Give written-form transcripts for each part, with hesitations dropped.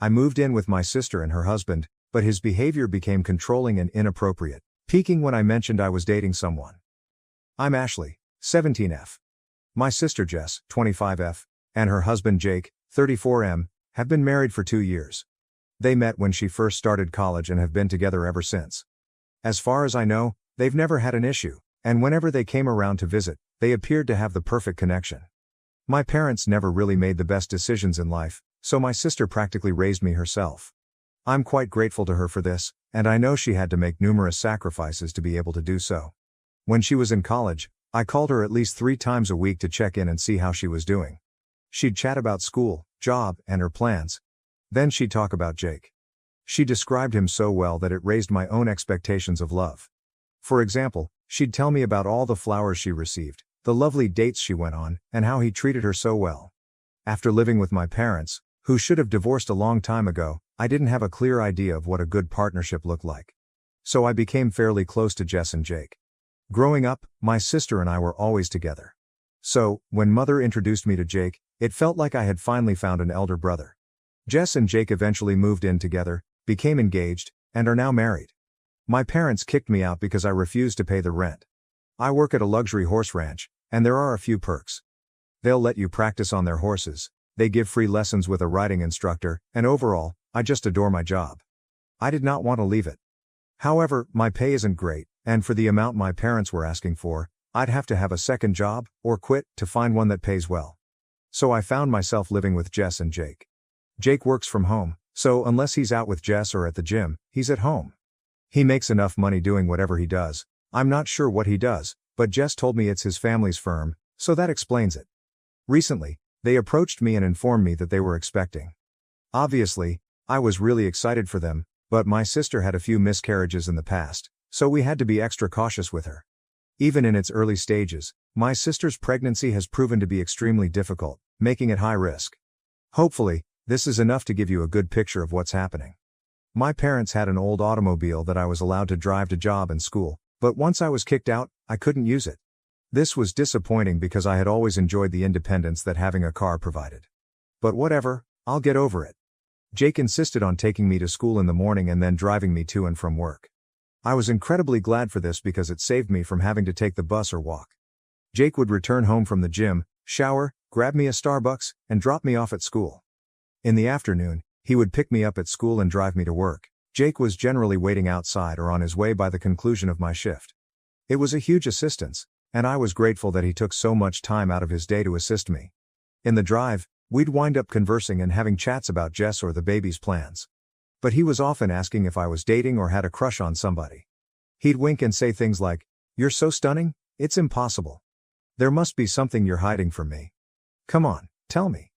I moved in with my sister and her husband, but his behavior became controlling and inappropriate, peaking when I mentioned I was dating someone. I'm Ashley, 17F. My sister Jess, 25F, and her husband Jake, 34M, have been married for 2 years. They met when she first started college and have been together ever since. As far as I know, they've never had an issue, and whenever they came around to visit, they appeared to have the perfect connection. My parents never really made the best decisions in life, so my sister practically raised me herself. I'm quite grateful to her for this, and I know she had to make numerous sacrifices to be able to do so. When she was in college, I called her at least 3 times a week to check in and see how she was doing. She'd chat about school, job, and her plans. Then she'd talk about Jake. She described him so well that it raised my own expectations of love. For example, she'd tell me about all the flowers she received, the lovely dates she went on, and how he treated her so well. After living with my parents, who should have divorced a long time ago, I didn't have a clear idea of what a good partnership looked like. So I became fairly close to Jess and Jake. Growing up, my sister and I were always together. So, when Mother introduced me to Jake, it felt like I had finally found an elder brother. Jess and Jake eventually moved in together, became engaged, and are now married. My parents kicked me out because I refused to pay the rent. I work at a luxury horse ranch, and there are a few perks. They'll let you practice on their horses, they give free lessons with a riding instructor, and overall, I just adore my job. I did not want to leave it. However, my pay isn't great, and for the amount my parents were asking for, I'd have to have a second job, or quit, to find one that pays well. So I found myself living with Jess and Jake. Jake works from home, so unless he's out with Jess or at the gym, he's at home. He makes enough money doing whatever he does. I'm not sure what he does, but Jess told me it's his family's firm, so that explains it. Recently, they approached me and informed me that they were expecting. Obviously, I was really excited for them, but my sister had a few miscarriages in the past, so we had to be extra cautious with her. Even in its early stages, my sister's pregnancy has proven to be extremely difficult, making it high risk. Hopefully, this is enough to give you a good picture of what's happening. My parents had an old automobile that I was allowed to drive to job and school, but once I was kicked out, I couldn't use it. This was disappointing because I had always enjoyed the independence that having a car provided. But whatever, I'll get over it. Jake insisted on taking me to school in the morning and then driving me to and from work. I was incredibly glad for this because it saved me from having to take the bus or walk. Jake would return home from the gym, shower, grab me a Starbucks, and drop me off at school. In the afternoon, he would pick me up at school and drive me to work. Jake was generally waiting outside or on his way by the conclusion of my shift. It was a huge assistance, and I was grateful that he took so much time out of his day to assist me. In the drive, we'd wind up conversing and having chats about Jess or the baby's plans. But he was often asking if I was dating or had a crush on somebody. He'd wink and say things like, "You're so stunning, it's impossible. There must be something you're hiding from me. Come on, tell me.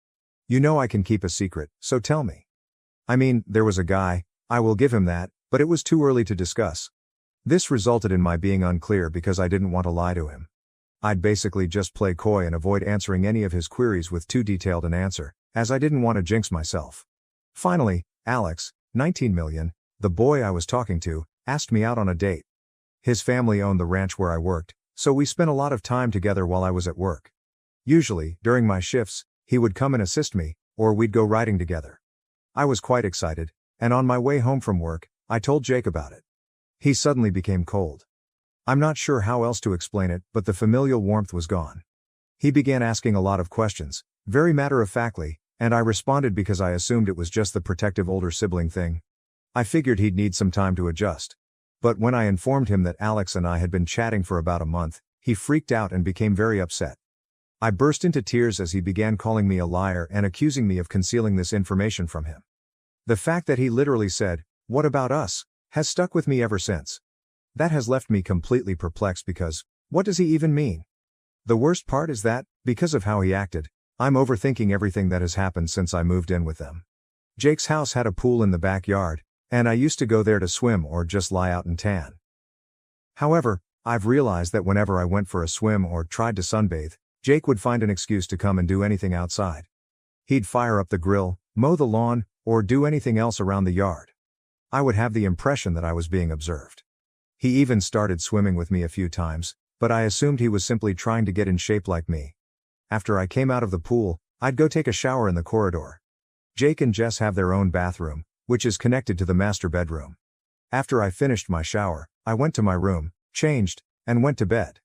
You know I can keep a secret, so tell me." I mean, there was a guy, I will give him that, but it was too early to discuss. This resulted in my being unclear because I didn't want to lie to him. I'd basically just play coy and avoid answering any of his queries with too detailed an answer, as I didn't want to jinx myself. Finally, Alex, 19 million, the boy I was talking to, asked me out on a date. His family owned the ranch where I worked, so we spent a lot of time together while I was at work. Usually, during my shifts, he would come and assist me, or we'd go riding together. I was quite excited, and on my way home from work, I told Jake about it. He suddenly became cold. I'm not sure how else to explain it, but the familial warmth was gone. He began asking a lot of questions, very matter-of-factly, and I responded because I assumed it was just the protective older sibling thing. I figured he'd need some time to adjust. But when I informed him that Alex and I had been chatting for about a month, he freaked out and became very upset. I burst into tears as he began calling me a liar and accusing me of concealing this information from him. The fact that he literally said, "What about us?" has stuck with me ever since. That has left me completely perplexed because, what does he even mean? The worst part is that, because of how he acted, I'm overthinking everything that has happened since I moved in with them. Jake's house had a pool in the backyard, and I used to go there to swim or just lie out and tan. However, I've realized that whenever I went for a swim or tried to sunbathe, Jake would find an excuse to come and do anything outside. He'd fire up the grill, mow the lawn, or do anything else around the yard. I would have the impression that I was being observed. He even started swimming with me a few times, but I assumed he was simply trying to get in shape like me. After I came out of the pool, I'd go take a shower in the corridor. Jake and Jess have their own bathroom, which is connected to the master bedroom. After I finished my shower, I went to my room, changed, and went to bed.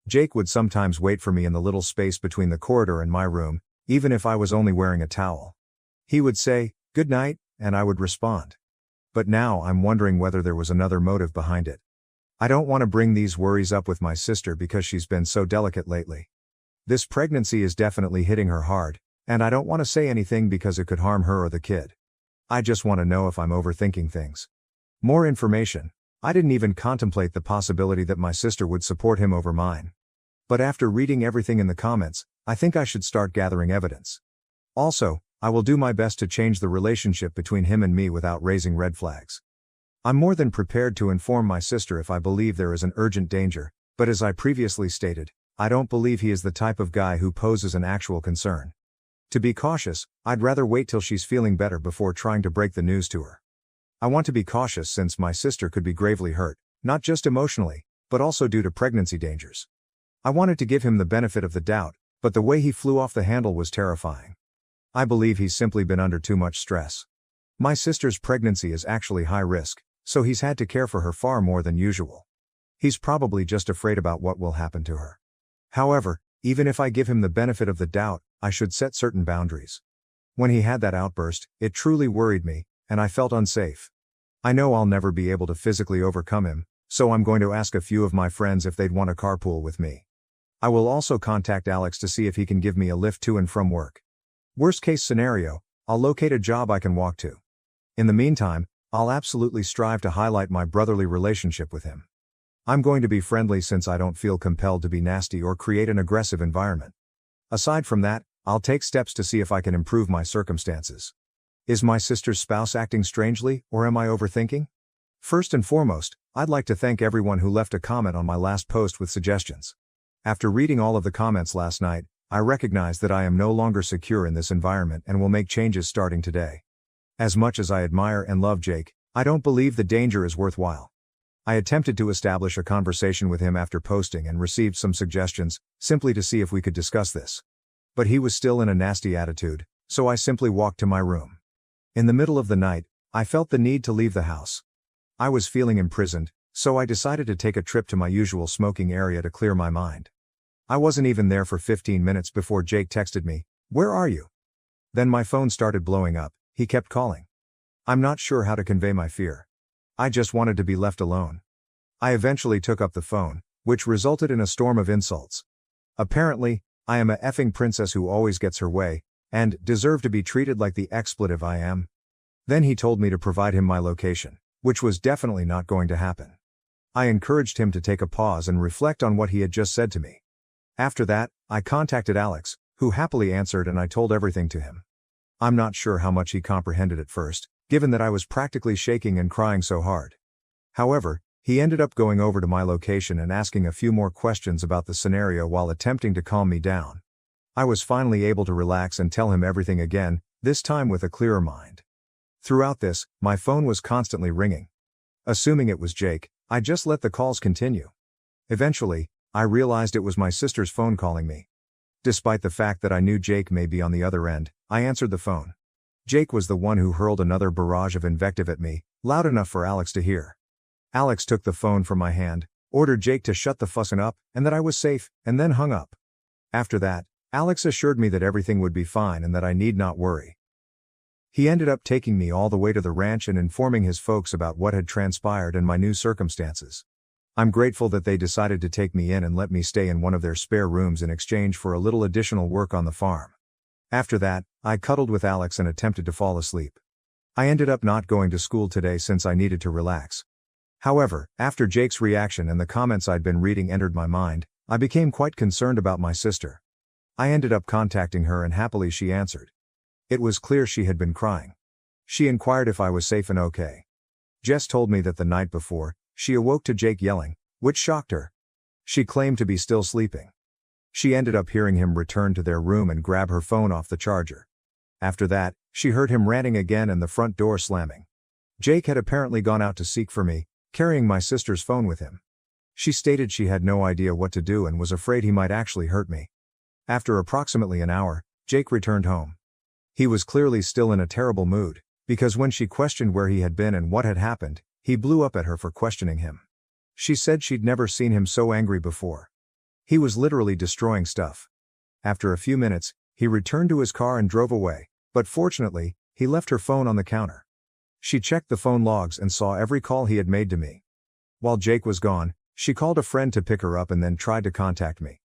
Jake would sometimes wait for me in the little space between the corridor and my room, even if I was only wearing a towel. He would say, "Good night," and I would respond. But now I'm wondering whether there was another motive behind it. I don't want to bring these worries up with my sister because she's been so delicate lately. This pregnancy is definitely hitting her hard, and I don't want to say anything because it could harm her or the kid. I just want to know if I'm overthinking things. More information. I didn't even contemplate the possibility that my sister would support him over mine. But after reading everything in the comments, I think I should start gathering evidence. Also, I will do my best to change the relationship between him and me without raising red flags. I'm more than prepared to inform my sister if I believe there is an urgent danger, but as I previously stated, I don't believe he is the type of guy who poses an actual concern. To be cautious, I'd rather wait till she's feeling better before trying to break the news to her. I want to be cautious since my sister could be gravely hurt, not just emotionally, but also due to pregnancy dangers. I wanted to give him the benefit of the doubt, but the way he flew off the handle was terrifying. I believe he's simply been under too much stress. My sister's pregnancy is actually high risk, so he's had to care for her far more than usual. He's probably just afraid about what will happen to her. However, even if I give him the benefit of the doubt, I should set certain boundaries. When he had that outburst, it truly worried me, and I felt unsafe. I know I'll never be able to physically overcome him, so I'm going to ask a few of my friends if they'd want to carpool with me. I will also contact Alex to see if he can give me a lift to and from work. Worst case scenario, I'll locate a job I can walk to. In the meantime, I'll absolutely strive to highlight my brotherly relationship with him. I'm going to be friendly since I don't feel compelled to be nasty or create an aggressive environment. Aside from that, I'll take steps to see if I can improve my circumstances. Is my sister's spouse acting strangely, or am I overthinking? First and foremost, I'd like to thank everyone who left a comment on my last post with suggestions. After reading all of the comments last night, I recognize that I am no longer secure in this environment and will make changes starting today. As much as I admire and love Jake, I don't believe the danger is worthwhile. I attempted to establish a conversation with him after posting and received some suggestions, simply to see if we could discuss this. But he was still in a nasty attitude, so I simply walked to my room. In the middle of the night, I felt the need to leave the house. I was feeling imprisoned, so I decided to take a trip to my usual smoking area to clear my mind. I wasn't even there for 15 minutes before Jake texted me, "Where are you?" Then my phone started blowing up. He kept calling. I'm not sure how to convey my fear. I just wanted to be left alone. I eventually took up the phone, which resulted in a storm of insults. Apparently, I am a effing princess who always gets her way, and deserve to be treated like the expletive I am. Then he told me to provide him my location, which was definitely not going to happen. I encouraged him to take a pause and reflect on what he had just said to me. After that, I contacted Alex, who happily answered, and I told everything to him. I'm not sure how much he comprehended at first, given that I was practically shaking and crying so hard. However, he ended up going over to my location and asking a few more questions about the scenario while attempting to calm me down. I was finally able to relax and tell him everything again, this time with a clearer mind. Throughout this, my phone was constantly ringing. Assuming it was Jake, I just let the calls continue. Eventually, I realized it was my sister's phone calling me. Despite the fact that I knew Jake may be on the other end, I answered the phone. Jake was the one who hurled another barrage of invective at me, loud enough for Alex to hear. Alex took the phone from my hand, ordered Jake to shut the fussing up, and that I was safe, and then hung up. After that, Alex assured me that everything would be fine and that I need not worry. He ended up taking me all the way to the ranch and informing his folks about what had transpired and my new circumstances. I'm grateful that they decided to take me in and let me stay in one of their spare rooms in exchange for a little additional work on the farm. After that, I cuddled with Alex and attempted to fall asleep. I ended up not going to school today since I needed to relax. However, after Jake's reaction and the comments I'd been reading entered my mind, I became quite concerned about my sister. I ended up contacting her and happily she answered. It was clear she had been crying. She inquired if I was safe and okay. Jess told me that the night before, she awoke to Jake yelling, which shocked her. She claimed to be still sleeping. She ended up hearing him return to their room and grab her phone off the charger. After that, she heard him ranting again and the front door slamming. Jake had apparently gone out to seek for me, carrying my sister's phone with him. She stated she had no idea what to do and was afraid he might actually hurt me. After approximately an hour, Jake returned home. He was clearly still in a terrible mood, because when she questioned where he had been and what had happened, he blew up at her for questioning him. She said she'd never seen him so angry before. He was literally destroying stuff. After a few minutes, he returned to his car and drove away, but fortunately, he left her phone on the counter. She checked the phone logs and saw every call he had made to me. While Jake was gone, she called a friend to pick her up and then tried to contact me.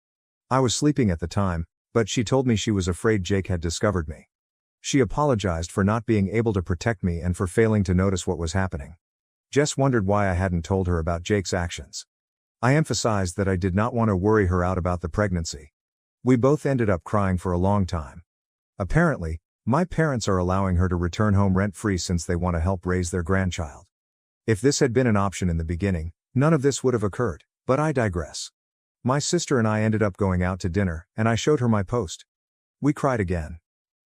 I was sleeping at the time, but she told me she was afraid Jake had discovered me. She apologized for not being able to protect me and for failing to notice what was happening. Jess wondered why I hadn't told her about Jake's actions. I emphasized that I did not want to worry her out about the pregnancy. We both ended up crying for a long time. Apparently, my parents are allowing her to return home rent-free since they want to help raise their grandchild. If this had been an option in the beginning, none of this would have occurred, but I digress. My sister and I ended up going out to dinner, and I showed her my post. We cried again.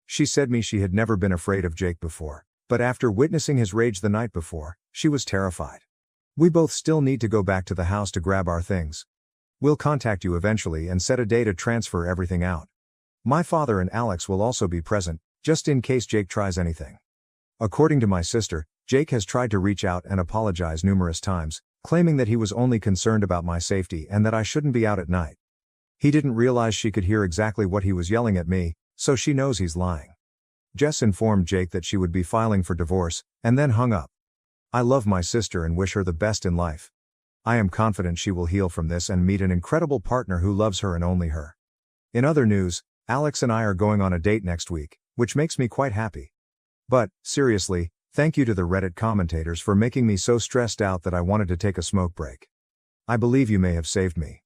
She said she had never been afraid of Jake before, but after witnessing his rage the night before, she was terrified. We both still need to go back to the house to grab our things. We'll contact you eventually and set a day to transfer everything out. My father and Alex will also be present, just in case Jake tries anything. According to my sister, Jake has tried to reach out and apologize numerous times, claiming that he was only concerned about my safety and that I shouldn't be out at night. He didn't realize she could hear exactly what he was yelling at me, so she knows he's lying. Jess informed Jake that she would be filing for divorce, and then hung up. I love my sister and wish her the best in life. I am confident she will heal from this and meet an incredible partner who loves her and only her. In other news, Alex and I are going on a date next week, which makes me quite happy. But, seriously, thank you to the Reddit commentators for making me so stressed out that I wanted to take a smoke break. I believe you may have saved me.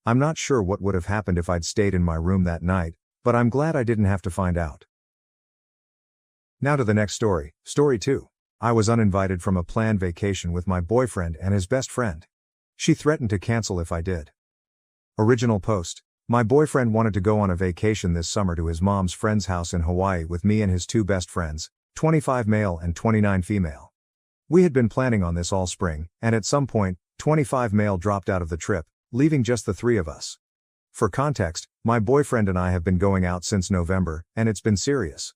I'm not sure what would have happened if I'd stayed in my room that night, but I'm glad I didn't have to find out. Now to the next story, story 2. I was uninvited from a planned vacation with my boyfriend and his best friend. She threatened to cancel if I did. Original post. My boyfriend wanted to go on a vacation this summer to his mom's friend's house in Hawaii with me and his 2 best friends, 25 male and 29 female. We had been planning on this all spring, and at some point, 25 male dropped out of the trip, leaving just the 3 of us. For context, my boyfriend and I have been going out since November, and it's been serious.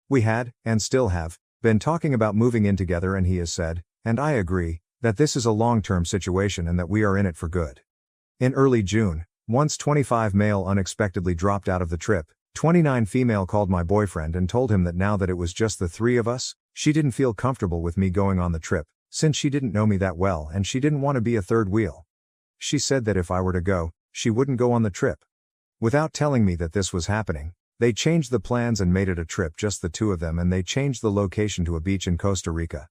We had, and still have, been talking about moving in together, and he has said, and I agree, that this is a long-term situation and that we are in it for good. In early June, once 25 male unexpectedly dropped out of the trip, 29 female called my boyfriend and told him that now that it was just the 3 of us, she didn't feel comfortable with me going on the trip, since she didn't know me that well and she didn't want to be a third wheel. She said that if I were to go, she wouldn't go on the trip. Without telling me that this was happening, they changed the plans and made it a trip just the 2 of them, and they changed the location to a beach in Costa Rica.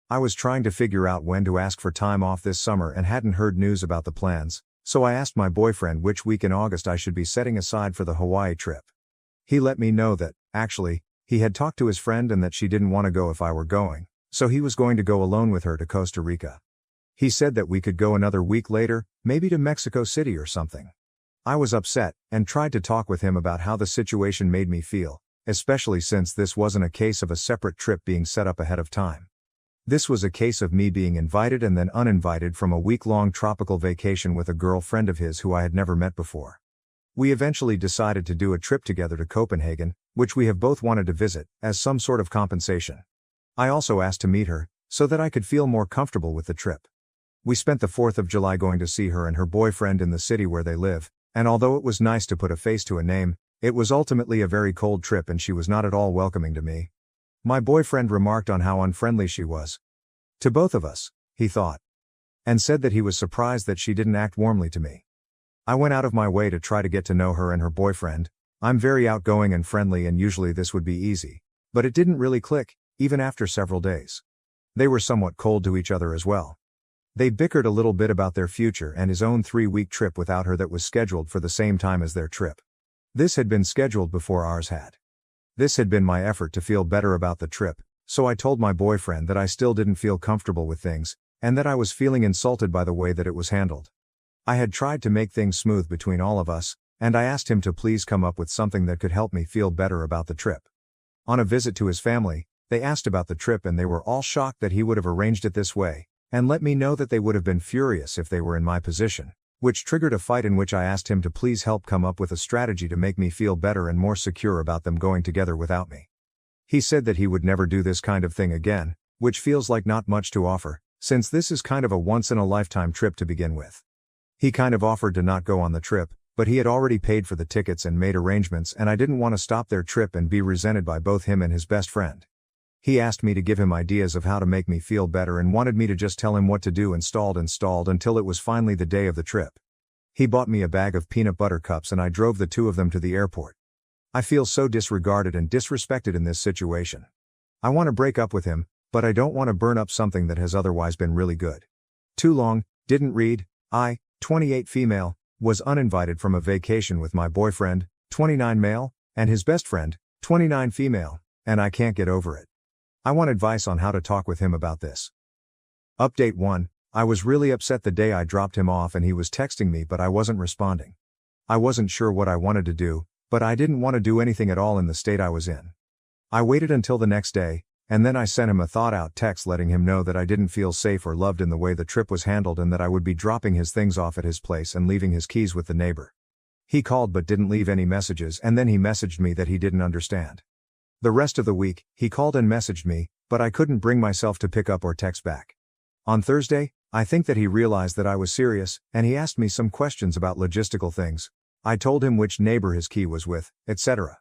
I was trying to figure out when to ask for time off this summer and hadn't heard news about the plans, so I asked my boyfriend which week in August I should be setting aside for the Hawaii trip. He let me know that, actually, he had talked to his friend and that she didn't want to go if I were going, so he was going to go alone with her to Costa Rica. He said that we could go another week later, maybe to Mexico City or something. I was upset, and tried to talk with him about how the situation made me feel, especially since this wasn't a case of a separate trip being set up ahead of time. This was a case of me being invited and then uninvited from a week-long tropical vacation with a girlfriend of his who I had never met before. We eventually decided to do a trip together to Copenhagen, which we have both wanted to visit, as some sort of compensation. I also asked to meet her, so that I could feel more comfortable with the trip. We spent the 4th of July going to see her and her boyfriend in the city where they live, and although it was nice to put a face to a name, it was ultimately a very cold trip and she was not at all welcoming to me. My boyfriend remarked on how unfriendly she was. To both of us, he thought. And said that he was surprised that she didn't act warmly to me. I went out of my way to try to get to know her and her boyfriend. I'm very outgoing and friendly and usually this would be easy. But it didn't really click, even after several days. They were somewhat cold to each other as well. They bickered a little bit about their future and his own 3-week trip without her that was scheduled for the same time as their trip. This had been scheduled before ours had. This had been my effort to feel better about the trip, so I told my boyfriend that I still didn't feel comfortable with things, and that I was feeling insulted by the way that it was handled. I had tried to make things smooth between all of us, and I asked him to please come up with something that could help me feel better about the trip. On a visit to his family, they asked about the trip and they were all shocked that he would have arranged it this way, and let me know that they would have been furious if they were in my position, which triggered a fight in which I asked him to please help come up with a strategy to make me feel better and more secure about them going together without me. He said that he would never do this kind of thing again, which feels like not much to offer, since this is kind of a once-in-a-lifetime trip to begin with. He kind of offered to not go on the trip, but he had already paid for the tickets and made arrangements, and I didn't want to stop their trip and be resented by both him and his best friend. He asked me to give him ideas of how to make me feel better and wanted me to just tell him what to do installed until it was finally the day of the trip. He bought me a bag of peanut butter cups and I drove the two of them to the airport. I feel so disregarded and disrespected in this situation. I want to break up with him, but I don't want to burn up something that has otherwise been really good. Too long, didn't read. I, 28 female, was uninvited from a vacation with my boyfriend, 29 male, and his best friend, 29 female, and I can't get over it. I want advice on how to talk with him about this. Update 1. I was really upset the day I dropped him off and he was texting me but I wasn't responding. I wasn't sure what I wanted to do, but I didn't want to do anything at all in the state I was in. I waited until the next day, and then I sent him a thought-out text letting him know that I didn't feel safe or loved in the way the trip was handled and that I would be dropping his things off at his place and leaving his keys with the neighbor. He called but didn't leave any messages, and then he messaged me that he didn't understand. The rest of the week, he called and messaged me, but I couldn't bring myself to pick up or text back. On Thursday, I think that he realized that I was serious, and he asked me some questions about logistical things. I told him which neighbor his key was with, etc.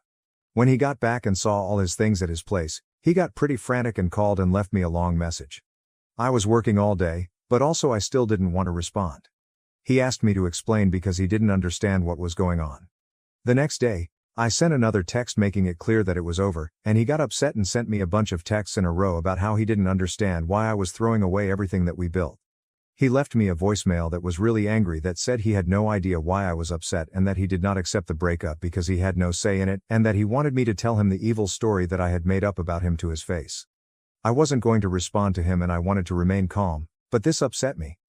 When he got back and saw all his things at his place, he got pretty frantic and called and left me a long message. I was working all day, but also I still didn't want to respond. He asked me to explain because he didn't understand what was going on. The next day, I sent another text making it clear that it was over, and he got upset and sent me a bunch of texts in a row about how he didn't understand why I was throwing away everything that we built. He left me a voicemail that was really angry that said he had no idea why I was upset and that he did not accept the breakup because he had no say in it and that he wanted me to tell him the evil story that I had made up about him to his face. I wasn't going to respond to him and I wanted to remain calm, but this upset me.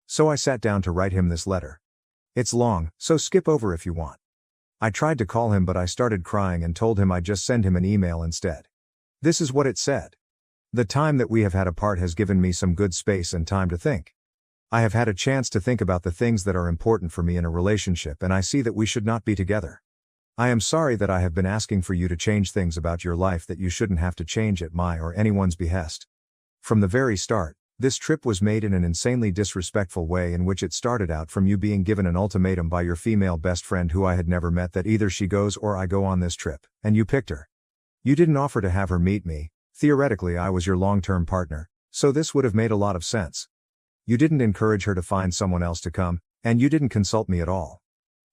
So I sat down to write him this letter. It's long, so skip over if you want. I tried to call him but I started crying and told him I'd just send him an email instead. This is what it said. The time that we have had apart has given me some good space and time to think. I have had a chance to think about the things that are important for me in a relationship and I see that we should not be together. I am sorry that I have been asking for you to change things about your life that you shouldn't have to change at my or anyone's behest. From the very start, this trip was made in an insanely disrespectful way in which it started out from you being given an ultimatum by your female best friend who I had never met that either she goes or I go on this trip, and you picked her. You didn't offer to have her meet me. Theoretically I was your long-term partner, so this would have made a lot of sense. You didn't encourage her to find someone else to come, and you didn't consult me at all.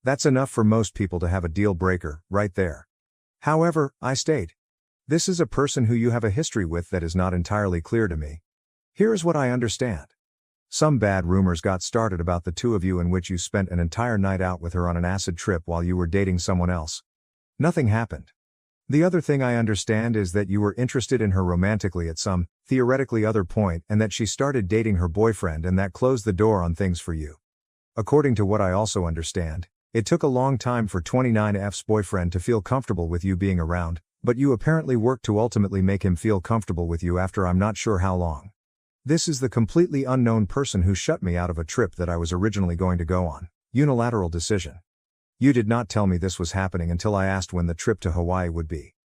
That's enough for most people to have a deal breaker, right there. However, I stayed. This is a person who you have a history with that is not entirely clear to me. Here is what I understand. Some bad rumors got started about the two of you in which you spent an entire night out with her on an acid trip while you were dating someone else. Nothing happened. The other thing I understand is that you were interested in her romantically at some, theoretically other point and that she started dating her boyfriend and that closed the door on things for you. According to what I also understand, it took a long time for 29F's boyfriend to feel comfortable with you being around, but you apparently worked to ultimately make him feel comfortable with you after I'm not sure how long. This is the completely unknown person who shut me out of a trip that I was originally going to go on. Unilateral decision. You did not tell me this was happening until I asked when the trip to Hawaii would be.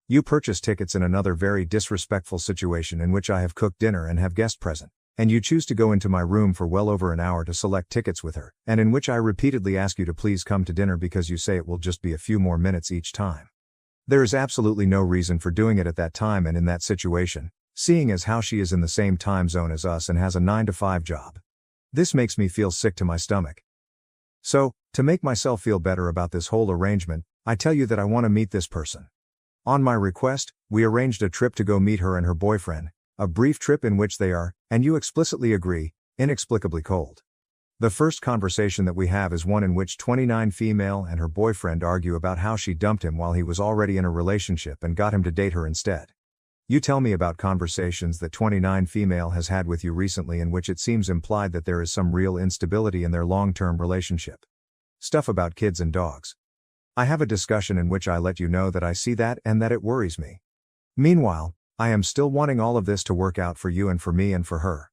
You purchased tickets in another very disrespectful situation in which I have cooked dinner and have guests present, and you choose to go into my room for well over an hour to select tickets with her, and in which I repeatedly ask you to please come to dinner because you say it will just be a few more minutes each time. There is absolutely no reason for doing it at that time and in that situation, seeing as how she is in the same time zone as us and has a 9-to-5 job. This makes me feel sick to my stomach. So, to make myself feel better about this whole arrangement, I tell you that I want to meet this person. On my request, we arranged a trip to go meet her and her boyfriend, a brief trip in which they are, and you explicitly agree, inexplicably cold. The first conversation that we have is one in which 29 female and her boyfriend argue about how she dumped him while he was already in a relationship and got him to date her instead. You tell me about conversations that 29 female has had with you recently in which it seems implied that there is some real instability in their long-term relationship. Stuff about kids and dogs. I have a discussion in which I let you know that I see that and that it worries me. Meanwhile, I am still wanting all of this to work out for you and for me and for her.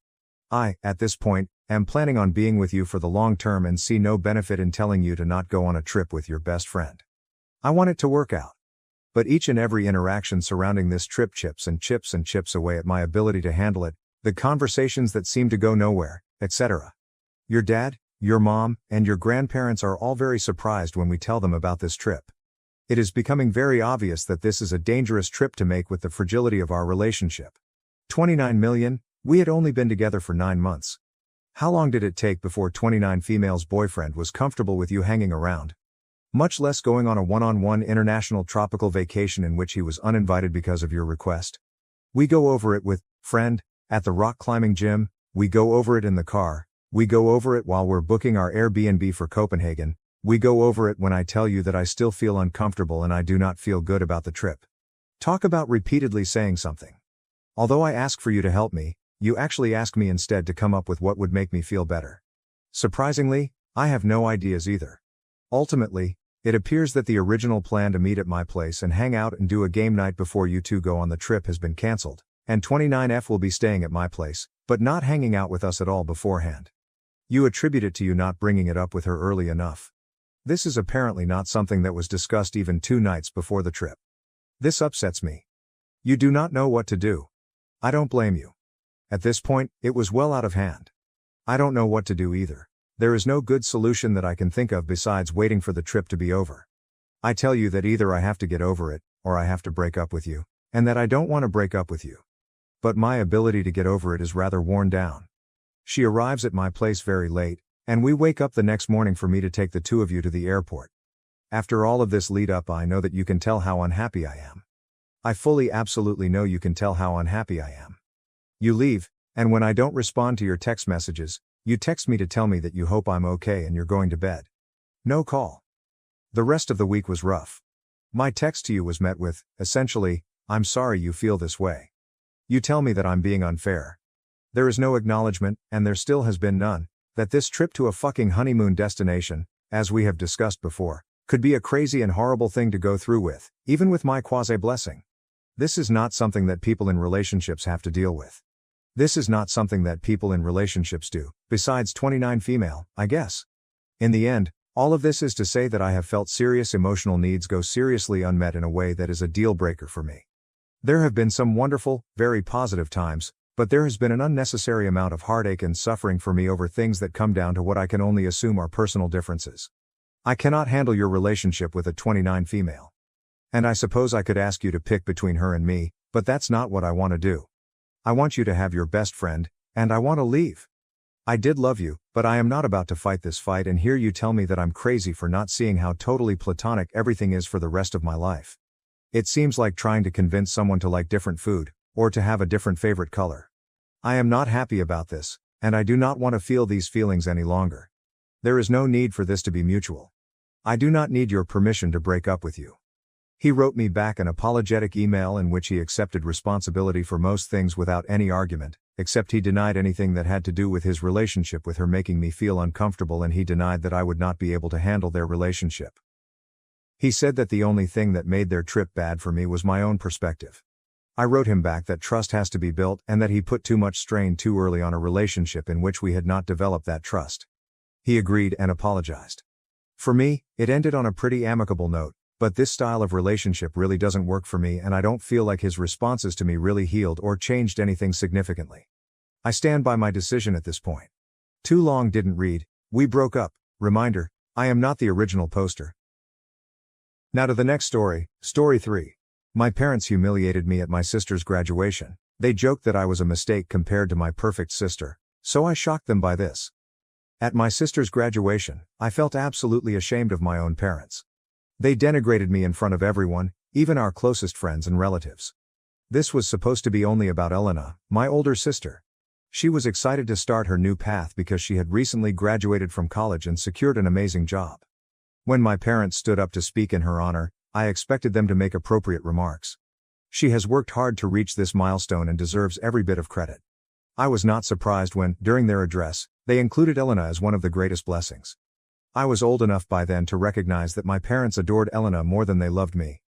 I, at this point, am planning on being with you for the long term and see no benefit in telling you to not go on a trip with your best friend. I want it to work out. But each and every interaction surrounding this trip chips and chips away at my ability to handle it, the conversations that seem to go nowhere, etc. Your dad, your mom, and your grandparents are all very surprised when we tell them about this trip. It is becoming very obvious that this is a dangerous trip to make with the fragility of our relationship. 29 million, we had only been together for 9 months. How long did it take before 29 female's boyfriend was comfortable with you hanging around? Much less going on a one-on-one international tropical vacation in which he was uninvited because of your request. We go over it with, friend, at the rock climbing gym, we go over it in the car, we go over it while we're booking our Airbnb for Copenhagen, we go over it when I tell you that I still feel uncomfortable and I do not feel good about the trip. Talk about repeatedly saying something. Although I ask for you to help me, you actually ask me instead to come up with what would make me feel better. Surprisingly, I have no ideas either. Ultimately, it appears that the original plan to meet at my place and hang out and do a game night before you two go on the trip has been cancelled, and 29F will be staying at my place, but not hanging out with us at all beforehand. You attribute it to you not bringing it up with her early enough. This is apparently not something that was discussed even 2 nights before the trip. This upsets me. You do not know what to do. I don't blame you. At this point, it was well out of hand. I don't know what to do either. There is no good solution that I can think of besides waiting for the trip to be over. I tell you that either I have to get over it, or I have to break up with you, and that I don't want to break up with you. But my ability to get over it is rather worn down. She arrives at my place very late, and we wake up the next morning for me to take the 2 of you to the airport. After all of this lead up, I know that you can tell how unhappy I am. I fully absolutely know you can tell how unhappy I am. You leave, and when I don't respond to your text messages, you text me to tell me that you hope I'm okay and you're going to bed. No call. The rest of the week was rough. My text to you was met with, essentially, I'm sorry you feel this way. You tell me that I'm being unfair. There is no acknowledgement, and there still has been none, that this trip to a fucking honeymoon destination, as we have discussed before, could be a crazy and horrible thing to go through with, even with my quasi-blessing. This is not something that people in relationships have to deal with. This is not something that people in relationships do, besides 29 female, I guess. In the end, all of this is to say that I have felt serious emotional needs go seriously unmet in a way that is a deal breaker for me. There have been some wonderful, very positive times, but there has been an unnecessary amount of heartache and suffering for me over things that come down to what I can only assume are personal differences. I cannot handle your relationship with a 29 female. And I suppose I could ask you to pick between her and me, but that's not what I want to do. I want you to have your best friend, and I want to leave. I did love you, but I am not about to fight this fight and hear you tell me that I'm crazy for not seeing how totally platonic everything is for the rest of my life. It seems like trying to convince someone to like different food, or to have a different favorite color. I am not happy about this, and I do not want to feel these feelings any longer. There is no need for this to be mutual. I do not need your permission to break up with you. He wrote me back an apologetic email in which he accepted responsibility for most things without any argument, except he denied anything that had to do with his relationship with her making me feel uncomfortable, and he denied that I would not be able to handle their relationship. He said that the only thing that made their trip bad for me was my own perspective. I wrote him back that trust has to be built and that he put too much strain too early on a relationship in which we had not developed that trust. He agreed and apologized. For me, it ended on a pretty amicable note. But this style of relationship really doesn't work for me, and I don't feel like his responses to me really healed or changed anything significantly. I stand by my decision at this point. Too long didn't read. We broke up. Reminder, I am not the original poster. Now to the next story, story 3. My parents humiliated me at my sister's graduation. They joked that I was a mistake compared to my perfect sister, so I shocked them by this. At my sister's graduation, I felt absolutely ashamed of my own parents. They denigrated me in front of everyone, even our closest friends and relatives. This was supposed to be only about Elena, my older sister. She was excited to start her new path because she had recently graduated from college and secured an amazing job. When my parents stood up to speak in her honor, I expected them to make appropriate remarks. She has worked hard to reach this milestone and deserves every bit of credit. I was not surprised when, during their address, they included Elena as one of the greatest blessings. I was old enough by then to recognize that my parents adored Elena more than they loved me.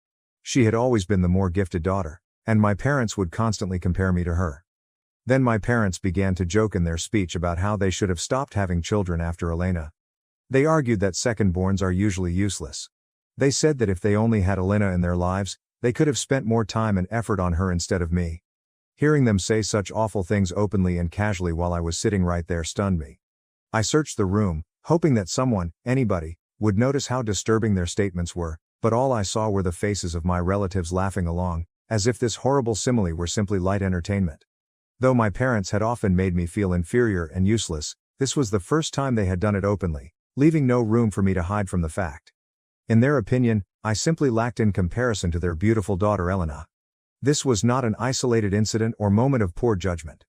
She had always been the more gifted daughter, and my parents would constantly compare me to her. Then my parents began to joke in their speech about how they should have stopped having children after Elena. They argued that second-borns are usually useless. They said that if they only had Elena in their lives, They could have spent more time and effort on her instead of me. Hearing them say such awful things openly and casually while I was sitting right there stunned me. I searched the room, hoping that someone, anybody, would notice how disturbing their statements were, but all I saw were the faces of my relatives laughing along, as if this horrible simile were simply light entertainment. Though my parents had often made me feel inferior and useless, this was the first time they had done it openly, leaving no room for me to hide from the fact. In their opinion, I simply lacked in comparison to their beautiful daughter Elena. This was not an isolated incident or moment of poor judgment.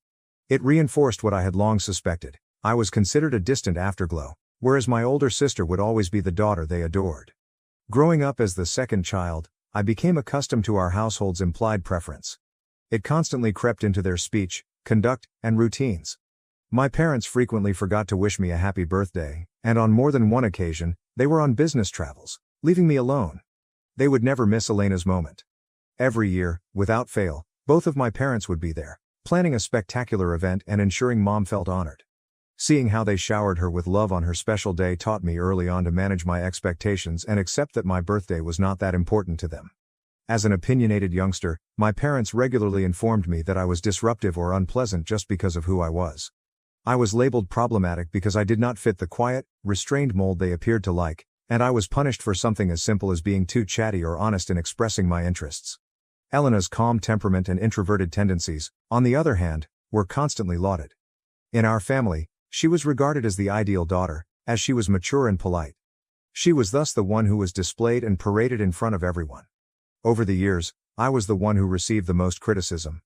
It reinforced what I had long suspected. I was considered a distant afterglow, whereas my older sister would always be the daughter they adored. Growing up as the second child, I became accustomed to our household's implied preference. It constantly crept into their speech, conduct, and routines. My parents frequently forgot to wish me a happy birthday, and on more than one occasion, they were on business travels, leaving me alone. They would never miss Elena's moment. Every year, without fail, both of my parents would be there, planning a spectacular event and ensuring Mom felt honored. Seeing how they showered her with love on her special day taught me early on to manage my expectations and accept that my birthday was not that important to them. As an opinionated youngster, my parents regularly informed me that I was disruptive or unpleasant just because of who I was. I was labeled problematic because I did not fit the quiet, restrained mold they appeared to like, and I was punished for something as simple as being too chatty or honest in expressing my interests. Elena's calm temperament and introverted tendencies, on the other hand, were constantly lauded. In our family, she was regarded as the ideal daughter, as she was mature and polite. She was thus the one who was displayed and paraded in front of everyone. Over the years, I was the one who received the most criticism.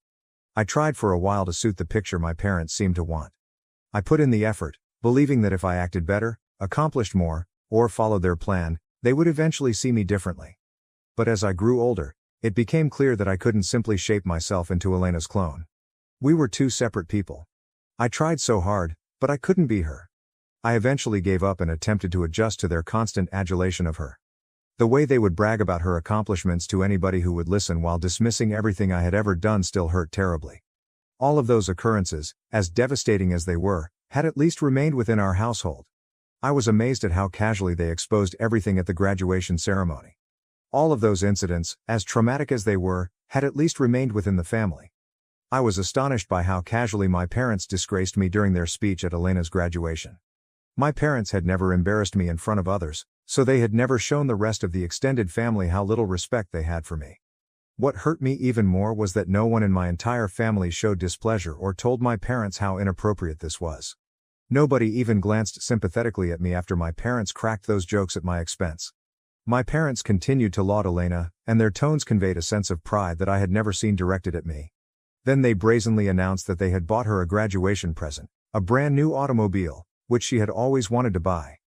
I tried for a while to suit the picture my parents seemed to want. I put in the effort, believing that if I acted better, accomplished more, or followed their plan, they would eventually see me differently. But as I grew older, it became clear that I couldn't simply shape myself into Elena's clone. We were two separate people. I tried so hard, but I couldn't be her. I eventually gave up and attempted to adjust to their constant adulation of her. The way they would brag about her accomplishments to anybody who would listen while dismissing everything I had ever done still hurt terribly. All of those occurrences, as devastating as they were, had at least remained within our household. I was amazed at how casually they exposed everything at the graduation ceremony. All of those incidents, as traumatic as they were, had at least remained within the family. I was astonished by how casually my parents disgraced me during their speech at Elena's graduation. My parents had never embarrassed me in front of others, so they had never shown the rest of the extended family how little respect they had for me. What hurt me even more was that no one in my entire family showed displeasure or told my parents how inappropriate this was. Nobody even glanced sympathetically at me after my parents cracked those jokes at my expense. My parents continued to laud Elena, and their tones conveyed a sense of pride that I had never seen directed at me. Then they brazenly announced that they had bought her a graduation present, a brand new automobile, which she had always wanted to buy.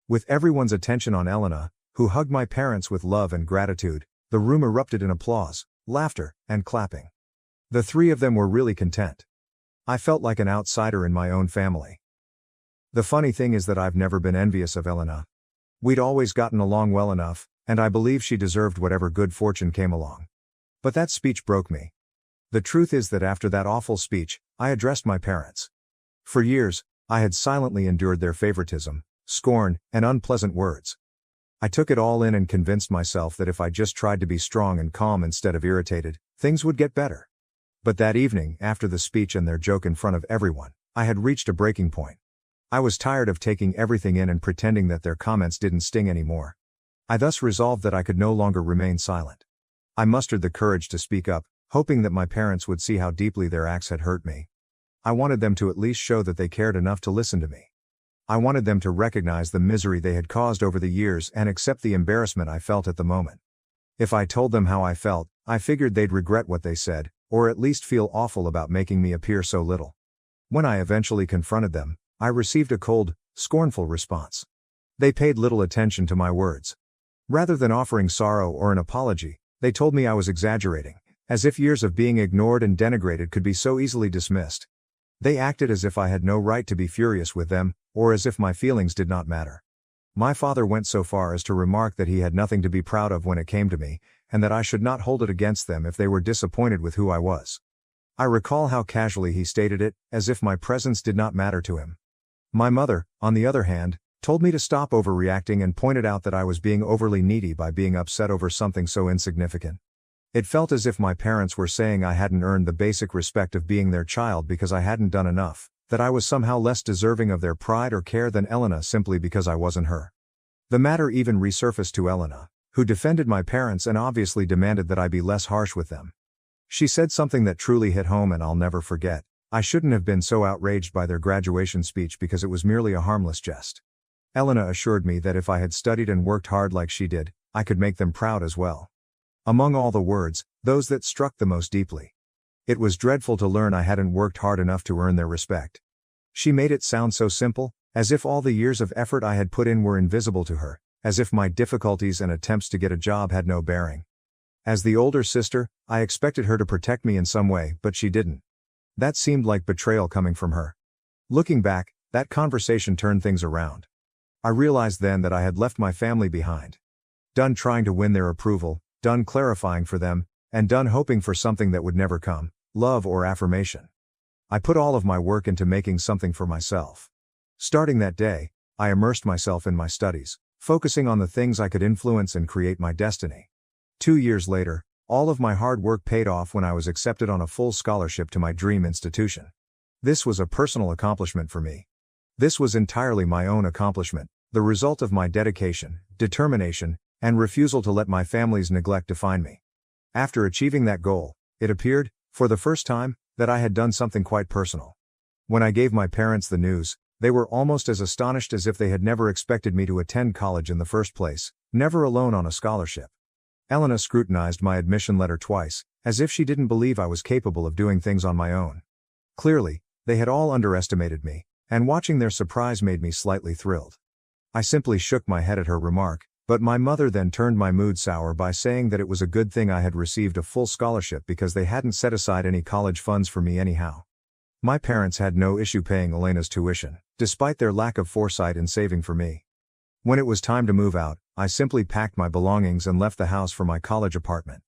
With everyone's attention on Elena, who hugged my parents with love and gratitude, the room erupted in applause, laughter, and clapping. The three of them were really content. I felt like an outsider in my own family. The funny thing is that I've never been envious of Elena. We'd always gotten along well enough, and I believe she deserved whatever good fortune came along. But that speech broke me. The truth is that after that awful speech, I addressed my parents. For years, I had silently endured their favoritism, scorn, and unpleasant words. I took it all in and convinced myself that if I just tried to be strong and calm instead of irritated, things would get better. But that evening, after the speech and their joke in front of everyone, I had reached a breaking point. I was tired of taking everything in and pretending that their comments didn't sting anymore. I thus resolved that I could no longer remain silent. I mustered the courage to speak up, hoping that my parents would see how deeply their acts had hurt me. I wanted them to at least show that they cared enough to listen to me. I wanted them to recognize the misery they had caused over the years and accept the embarrassment I felt at the moment. If I told them how I felt, I figured they'd regret what they said, or at least feel awful about making me appear so little. When I eventually confronted them, I received a cold, scornful response. They paid little attention to my words. Rather than offering sorrow or an apology, they told me I was exaggerating, as if years of being ignored and denigrated could be so easily dismissed. They acted as if I had no right to be furious with them, or as if my feelings did not matter. My father went so far as to remark that he had nothing to be proud of when it came to me, and that I should not hold it against them if they were disappointed with who I was. I recall how casually he stated it, as if my presence did not matter to him. My mother, on the other hand, told me to stop overreacting and pointed out that I was being overly needy by being upset over something so insignificant. It felt as if my parents were saying I hadn't earned the basic respect of being their child because I hadn't done enough, that I was somehow less deserving of their pride or care than Elena simply because I wasn't her. The matter even resurfaced to Elena, who defended my parents and obviously demanded that I be less harsh with them. She said something that truly hit home and I'll never forget. I shouldn't have been so outraged by their graduation speech because it was merely a harmless jest. Elena assured me that if I had studied and worked hard like she did, I could make them proud as well. Among all the words, those that struck the most deeply. It was dreadful to learn I hadn't worked hard enough to earn their respect. She made it sound so simple, as if all the years of effort I had put in were invisible to her, as if my difficulties and attempts to get a job had no bearing. As the older sister, I expected her to protect me in some way, but she didn't. That seemed like betrayal coming from her. Looking back, that conversation turned things around. I realized then that I had left my family behind. Done trying to win their approval, done clarifying for them, and done hoping for something that would never come, love or affirmation. I put all of my work into making something for myself. Starting that day, I immersed myself in my studies, focusing on the things I could influence and create my destiny. 2 years later, all of my hard work paid off when I was accepted on a full scholarship to my dream institution. This was a personal accomplishment for me. This was entirely my own accomplishment, the result of my dedication, determination, and refusal to let my family's neglect define me. After achieving that goal, it appeared, for the first time, that I had done something quite personal. When I gave my parents the news, they were almost as astonished as if they had never expected me to attend college in the first place, never alone on a scholarship. Elena scrutinized my admission letter twice, as if she didn't believe I was capable of doing things on my own. Clearly, they had all underestimated me, and watching their surprise made me slightly thrilled. I simply shook my head at her remark, but my mother then turned my mood sour by saying that it was a good thing I had received a full scholarship because they hadn't set aside any college funds for me anyhow. My parents had no issue paying Elena's tuition, despite their lack of foresight in saving for me. When it was time to move out, I simply packed my belongings and left the house for my college apartment.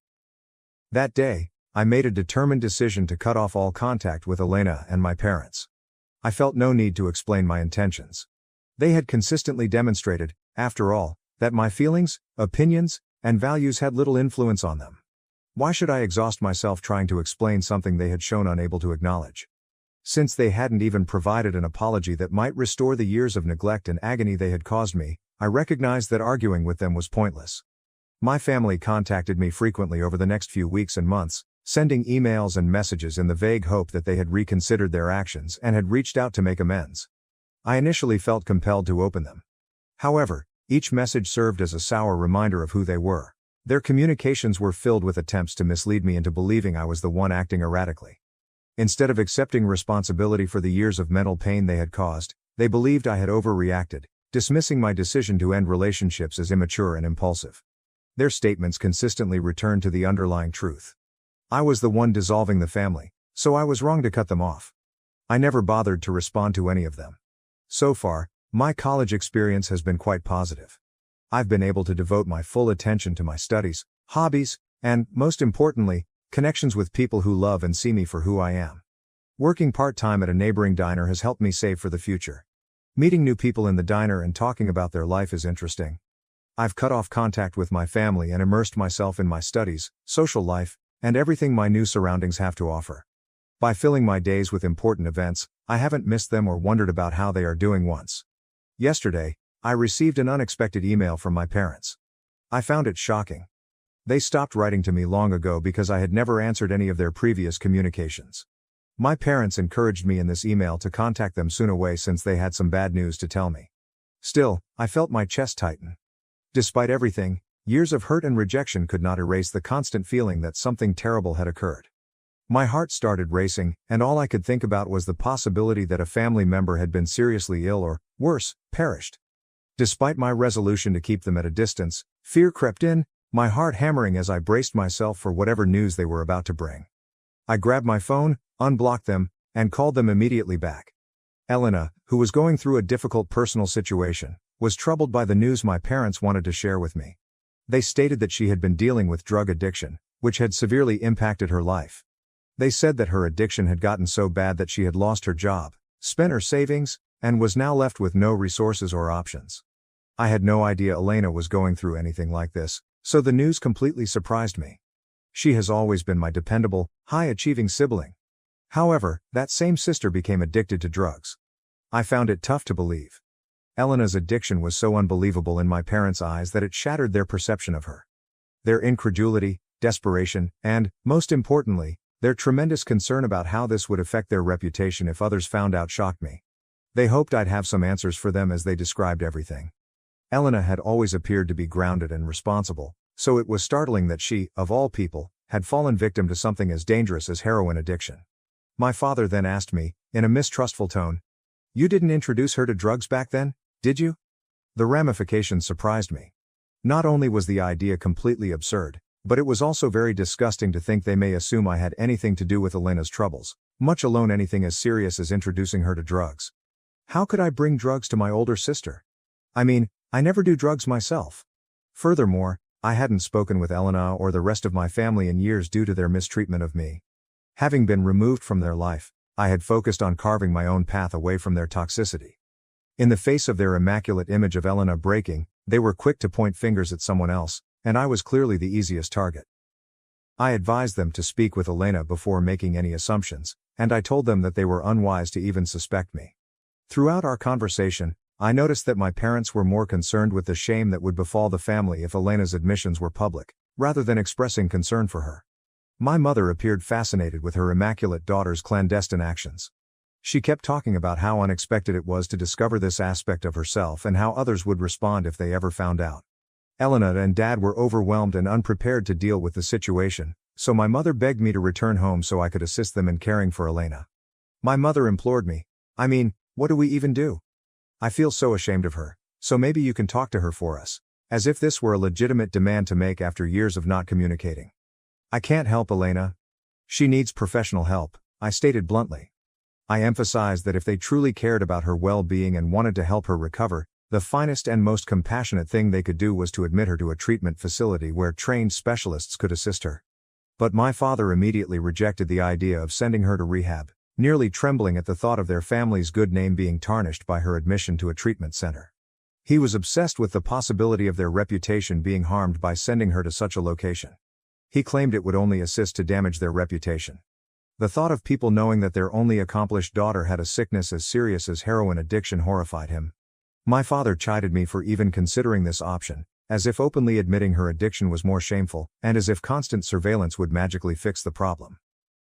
That day, I made a determined decision to cut off all contact with Elena and my parents. I felt no need to explain my intentions. They had consistently demonstrated, after all, that my feelings, opinions, and values had little influence on them. Why should I exhaust myself trying to explain something they had shown unable to acknowledge? Since they hadn't even provided an apology that might restore the years of neglect and agony they had caused me, I recognized that arguing with them was pointless. My family contacted me frequently over the next few weeks and months, sending emails and messages in the vague hope that they had reconsidered their actions and had reached out to make amends. I initially felt compelled to open them. However, each message served as a sour reminder of who they were. Their communications were filled with attempts to mislead me into believing I was the one acting erratically. Instead of accepting responsibility for the years of mental pain they had caused, they believed I had overreacted, dismissing my decision to end relationships as immature and impulsive. Their statements consistently returned to the underlying truth. I was the one dissolving the family, so I was wrong to cut them off. I never bothered to respond to any of them. So far, my college experience has been quite positive. I've been able to devote my full attention to my studies, hobbies, and, most importantly, connections with people who love and see me for who I am. Working part-time at a neighboring diner has helped me save for the future. Meeting new people in the diner and talking about their life is interesting. I've cut off contact with my family and immersed myself in my studies, social life, and everything my new surroundings have to offer. By filling my days with important events, I haven't missed them or wondered about how they are doing once. Yesterday, I received an unexpected email from my parents. I found it shocking. They stopped writing to me long ago because I had never answered any of their previous communications. My parents encouraged me in this email to contact them soon away since they had some bad news to tell me. Still, I felt my chest tighten. Despite everything, years of hurt and rejection could not erase the constant feeling that something terrible had occurred. My heart started racing, and all I could think about was the possibility that a family member had been seriously ill or, worse, perished. Despite my resolution to keep them at a distance, fear crept in, my heart hammering as I braced myself for whatever news they were about to bring. I grabbed my phone, unblocked them, and called them immediately back. Elena, who was going through a difficult personal situation, was troubled by the news my parents wanted to share with me. They stated that she had been dealing with drug addiction, which had severely impacted her life. They said that her addiction had gotten so bad that she had lost her job, spent her savings, and was now left with no resources or options. I had no idea Elena was going through anything like this, so the news completely surprised me. She has always been my dependable, high-achieving sibling. However, that same sister became addicted to drugs. I found it tough to believe. Elena's addiction was so unbelievable in my parents' eyes that it shattered their perception of her. Their incredulity, desperation, and, most importantly, their tremendous concern about how this would affect their reputation if others found out shocked me. They hoped I'd have some answers for them as they described everything. Elena had always appeared to be grounded and responsible, so it was startling that she, of all people, had fallen victim to something as dangerous as heroin addiction. My father then asked me, in a mistrustful tone, "You didn't introduce her to drugs back then, did you?" The ramifications surprised me. Not only was the idea completely absurd, but it was also very disgusting to think they may assume I had anything to do with Elena's troubles, much alone anything as serious as introducing her to drugs. How could I bring drugs to my older sister? I mean, I never do drugs myself. Furthermore, I hadn't spoken with Elena or the rest of my family in years due to their mistreatment of me. Having been removed from their life, I had focused on carving my own path away from their toxicity. In the face of their immaculate image of Elena breaking, they were quick to point fingers at someone else, and I was clearly the easiest target. I advised them to speak with Elena before making any assumptions, and I told them that they were unwise to even suspect me. Throughout our conversation, I noticed that my parents were more concerned with the shame that would befall the family if Elena's admissions were public, rather than expressing concern for her. My mother appeared fascinated with her immaculate daughter's clandestine actions. She kept talking about how unexpected it was to discover this aspect of herself and how others would respond if they ever found out. Elena and Dad were overwhelmed and unprepared to deal with the situation, so my mother begged me to return home so I could assist them in caring for Elena. My mother implored me, "I mean, what do we even do? I feel so ashamed of her, so maybe you can talk to her for us," as if this were a legitimate demand to make after years of not communicating. "I can't help Elena. She needs professional help," I stated bluntly. I emphasized that if they truly cared about her well-being and wanted to help her recover, the finest and most compassionate thing they could do was to admit her to a treatment facility where trained specialists could assist her. But my father immediately rejected the idea of sending her to rehab, nearly trembling at the thought of their family's good name being tarnished by her admission to a treatment center. He was obsessed with the possibility of their reputation being harmed by sending her to such a location. He claimed it would only assist to damage their reputation. The thought of people knowing that their only accomplished daughter had a sickness as serious as heroin addiction horrified him. My father chided me for even considering this option, as if openly admitting her addiction was more shameful, and as if constant surveillance would magically fix the problem.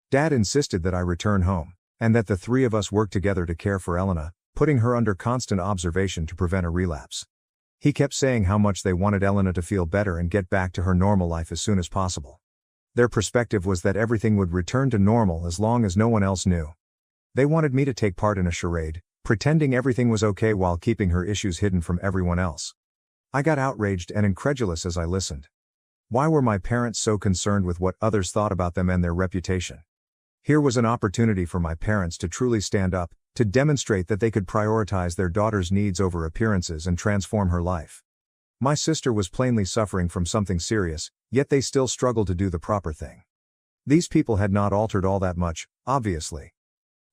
Dad insisted that I return home, and that the three of us work together to care for Elena, putting her under constant observation to prevent a relapse. He kept saying how much they wanted Elena to feel better and get back to her normal life as soon as possible. Their perspective was that everything would return to normal as long as no one else knew. They wanted me to take part in a charade, pretending everything was okay while keeping her issues hidden from everyone else. I got outraged and incredulous as I listened. Why were my parents so concerned with what others thought about them and their reputation? Here was an opportunity for my parents to truly stand up, to demonstrate that they could prioritize their daughter's needs over appearances and transform her life. My sister was plainly suffering from something serious, yet they still struggled to do the proper thing. These people had not altered all that much, obviously.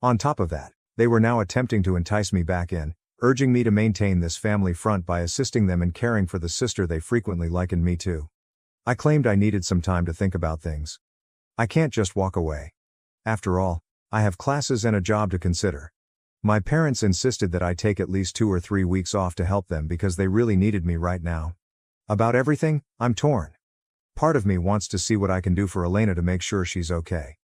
On top of that, they were now attempting to entice me back in, urging me to maintain this family front by assisting them in caring for the sister they frequently likened me to. I claimed I needed some time to think about things. I can't just walk away. After all, I have classes and a job to consider. My parents insisted that I take at least 2 or 3 weeks off to help them because they really needed me right now. About everything, I'm torn. Part of me wants to see what I can do for Elena to make sure she's okay.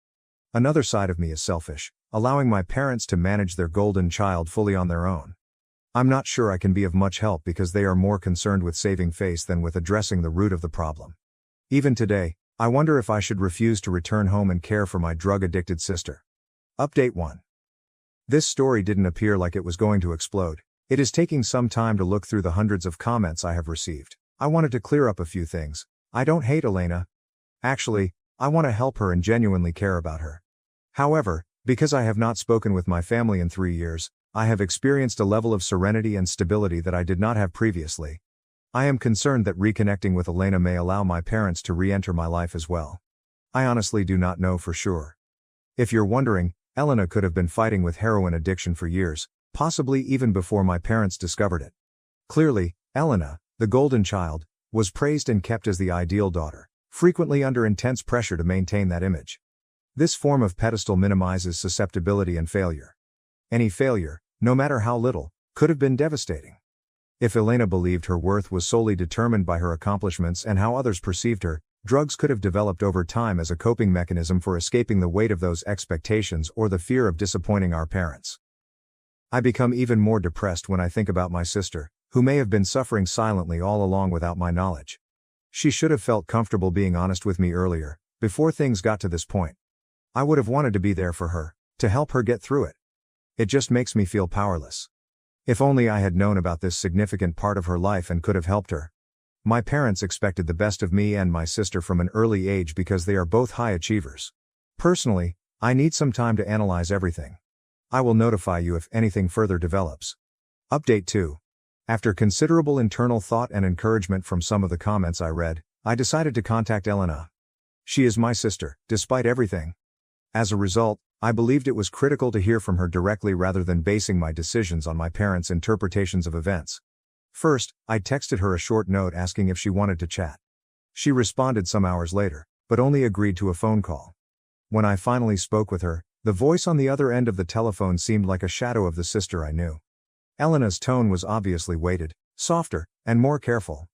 Another side of me is selfish, allowing my parents to manage their golden child fully on their own. I'm not sure I can be of much help because they are more concerned with saving face than with addressing the root of the problem. Even today, I wonder if I should refuse to return home and care for my drug-addicted sister. Update 1. This story didn't appear like it was going to explode. It is taking some time to look through the hundreds of comments I have received. I wanted to clear up a few things. I don't hate Elena. Actually, I want to help her and genuinely care about her. However, because I have not spoken with my family in 3 years, I have experienced a level of serenity and stability that I did not have previously. I am concerned that reconnecting with Elena may allow my parents to re-enter my life as well. I honestly do not know for sure. If you're wondering, Elena could have been fighting with heroin addiction for years, possibly even before my parents discovered it. Clearly, Elena, the golden child, was praised and kept as the ideal daughter, frequently under intense pressure to maintain that image. This form of pedestal minimizes susceptibility and failure. Any failure, no matter how little, could have been devastating. If Elena believed her worth was solely determined by her accomplishments and how others perceived her, drugs could have developed over time as a coping mechanism for escaping the weight of those expectations or the fear of disappointing our parents. I become even more depressed when I think about my sister, who may have been suffering silently all along without my knowledge. She should have felt comfortable being honest with me earlier, before things got to this point. I would have wanted to be there for her, to help her get through it. It just makes me feel powerless. If only I had known about this significant part of her life and could have helped her. My parents expected the best of me and my sister from an early age because they are both high achievers. Personally, I need some time to analyze everything. I will notify you if anything further develops. Update 2. After considerable internal thought and encouragement from some of the comments I read, I decided to contact Elena. She is my sister, despite everything. As a result, I believed it was critical to hear from her directly rather than basing my decisions on my parents' interpretations of events. First, I texted her a short note asking if she wanted to chat. She responded some hours later, but only agreed to a phone call. When I finally spoke with her, the voice on the other end of the telephone seemed like a shadow of the sister I knew. Elena's tone was obviously weighted, softer, and more careful.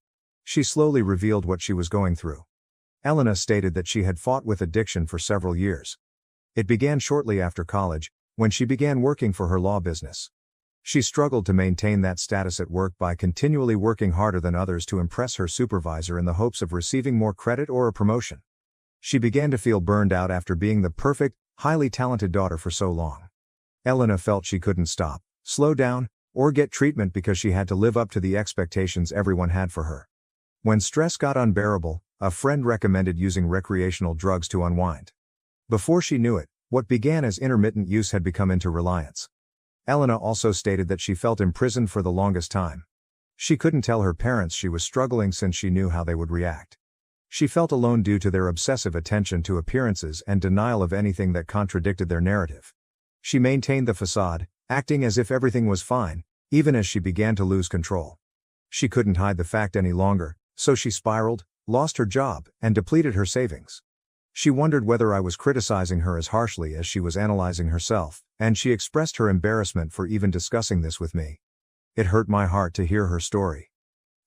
She slowly revealed what she was going through. Elena stated that she had fought with addiction for several years. It began shortly after college, when she began working for her law business. She struggled to maintain that status at work by continually working harder than others to impress her supervisor in the hopes of receiving more credit or a promotion. She began to feel burned out after being the perfect, highly talented daughter for so long. Elena felt she couldn't stop, slow down, or get treatment because she had to live up to the expectations everyone had for her. When stress got unbearable, a friend recommended using recreational drugs to unwind. Before she knew it, what began as intermittent use had become into reliance. Elena also stated that she felt imprisoned for the longest time. She couldn't tell her parents she was struggling since she knew how they would react. She felt alone due to their obsessive attention to appearances and denial of anything that contradicted their narrative. She maintained the facade, acting as if everything was fine, even as she began to lose control. She couldn't hide the fact any longer, so she spiraled, lost her job, and depleted her savings. She wondered whether I was criticizing her as harshly as she was analyzing herself, and she expressed her embarrassment for even discussing this with me. It hurt my heart to hear her story.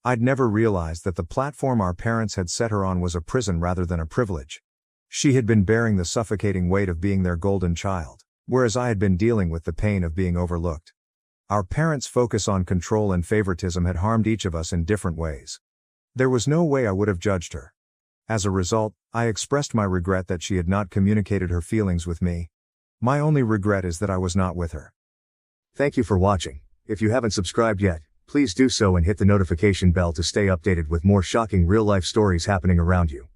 I'd never realized that the platform our parents had set her on was a prison rather than a privilege. She had been bearing the suffocating weight of being their golden child, whereas I had been dealing with the pain of being overlooked. Our parents' focus on control and favoritism had harmed each of us in different ways. There was no way I would have judged her. As a result, I expressed my regret that she had not communicated her feelings with me. My only regret is that I was not with her. Thank you for watching. If you haven't subscribed yet, please do so and hit the notification bell to stay updated with more shocking real-life stories happening around you.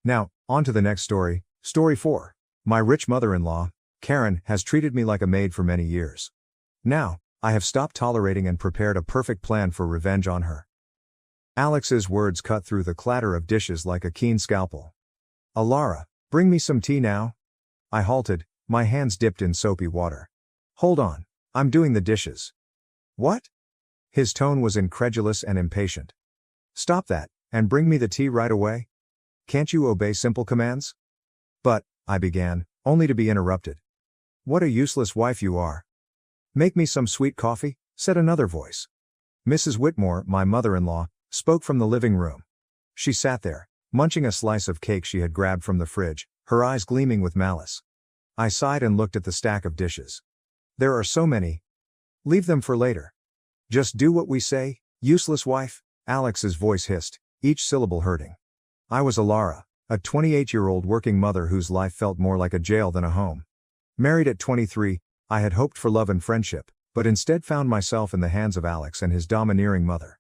Now, on to the next story, Story 4. My rich mother-in-law, Karen, has treated me like a maid for many years. Now, I have stopped tolerating and prepared a perfect plan for revenge on her. Alex's words cut through the clatter of dishes like a keen scalpel. Alara, bring me some tea now. I halted, my hands dipped in soapy water. Hold on, I'm doing the dishes. What? His tone was incredulous and impatient. Stop that, and bring me the tea right away. Can't you obey simple commands? But, I began, only to be interrupted. What a useless wife you are. Make me some sweet coffee, said another voice. Mrs. Whitmore, my mother-in-law, spoke from the living room. She sat there, munching a slice of cake she had grabbed from the fridge, her eyes gleaming with malice. I sighed and looked at the stack of dishes. There are so many. Leave them for later. Just do what we say, useless wife, Alex's voice hissed, each syllable hurting. I was Alara, a 28-year-old working mother whose life felt more like a jail than a home. Married at 23, I had hoped for love and friendship, but instead found myself in the hands of Alex and his domineering mother.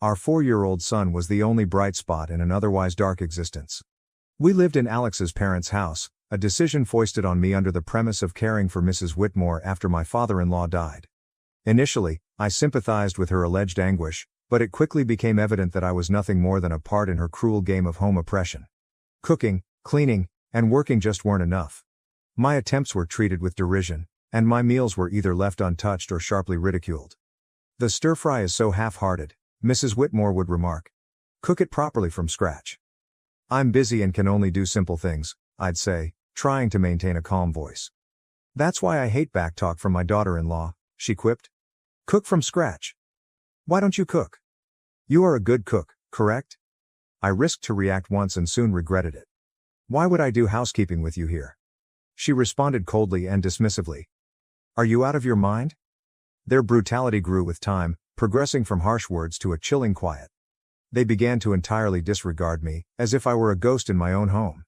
Our 4-year-old son was the only bright spot in an otherwise dark existence. We lived in Alex's parents' house, a decision foisted on me under the premise of caring for Mrs. Whitmore after my father-in-law died. Initially, I sympathized with her alleged anguish, but it quickly became evident that I was nothing more than a part in her cruel game of home oppression. Cooking, cleaning, and working just weren't enough. My attempts were treated with derision, and my meals were either left untouched or sharply ridiculed. The stir-fry is so half-hearted, Mrs. Whitmore would remark. Cook it properly from scratch. I'm busy and can only do simple things, I'd say, trying to maintain a calm voice. That's why I hate backtalk from my daughter-in-law, she quipped. Cook from scratch. Why don't you cook? You are a good cook, correct? I risked to react once and soon regretted it. Why would I do housekeeping with you here? She responded coldly and dismissively. Are you out of your mind? Their brutality grew with time, progressing from harsh words to a chilling quiet. They began to entirely disregard me, as if I were a ghost in my own home.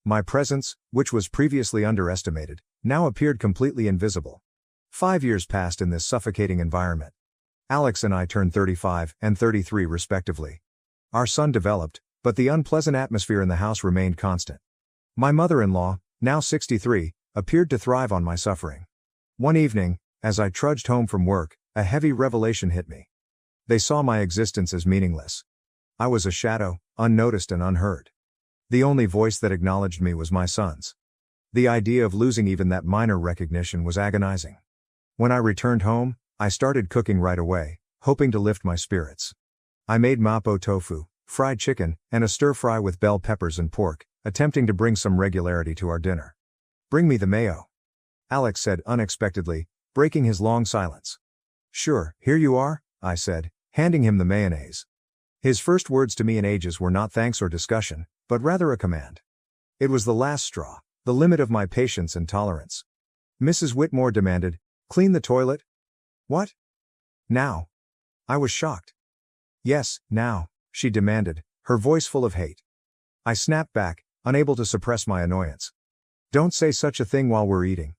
My presence, which was previously underestimated, now appeared completely invisible. 5 years passed in this suffocating environment. Alex and I turned 35 and 33 respectively. Our son developed, but the unpleasant atmosphere in the house remained constant. My mother-in-law, now 63, appeared to thrive on my suffering. One evening, as I trudged home from work, a heavy revelation hit me. They saw my existence as meaningless. I was a shadow, unnoticed and unheard. The only voice that acknowledged me was my son's. The idea of losing even that minor recognition was agonizing. When I returned home, I started cooking right away, hoping to lift my spirits. I made mapo tofu, fried chicken, and a stir-fry with bell peppers and pork, attempting to bring some regularity to our dinner. Bring me the mayo, Alex said unexpectedly, breaking his long silence. Sure, here you are, I said, handing him the mayonnaise. His first words to me in ages were not thanks or discussion, but rather a command. It was the last straw, the limit of my patience and tolerance. Mrs. Whitmore demanded, clean the toilet? What? Now? I was shocked. Yes, now, she demanded, her voice full of hate. I snapped back, unable to suppress my annoyance. Don't say such a thing while we're eating.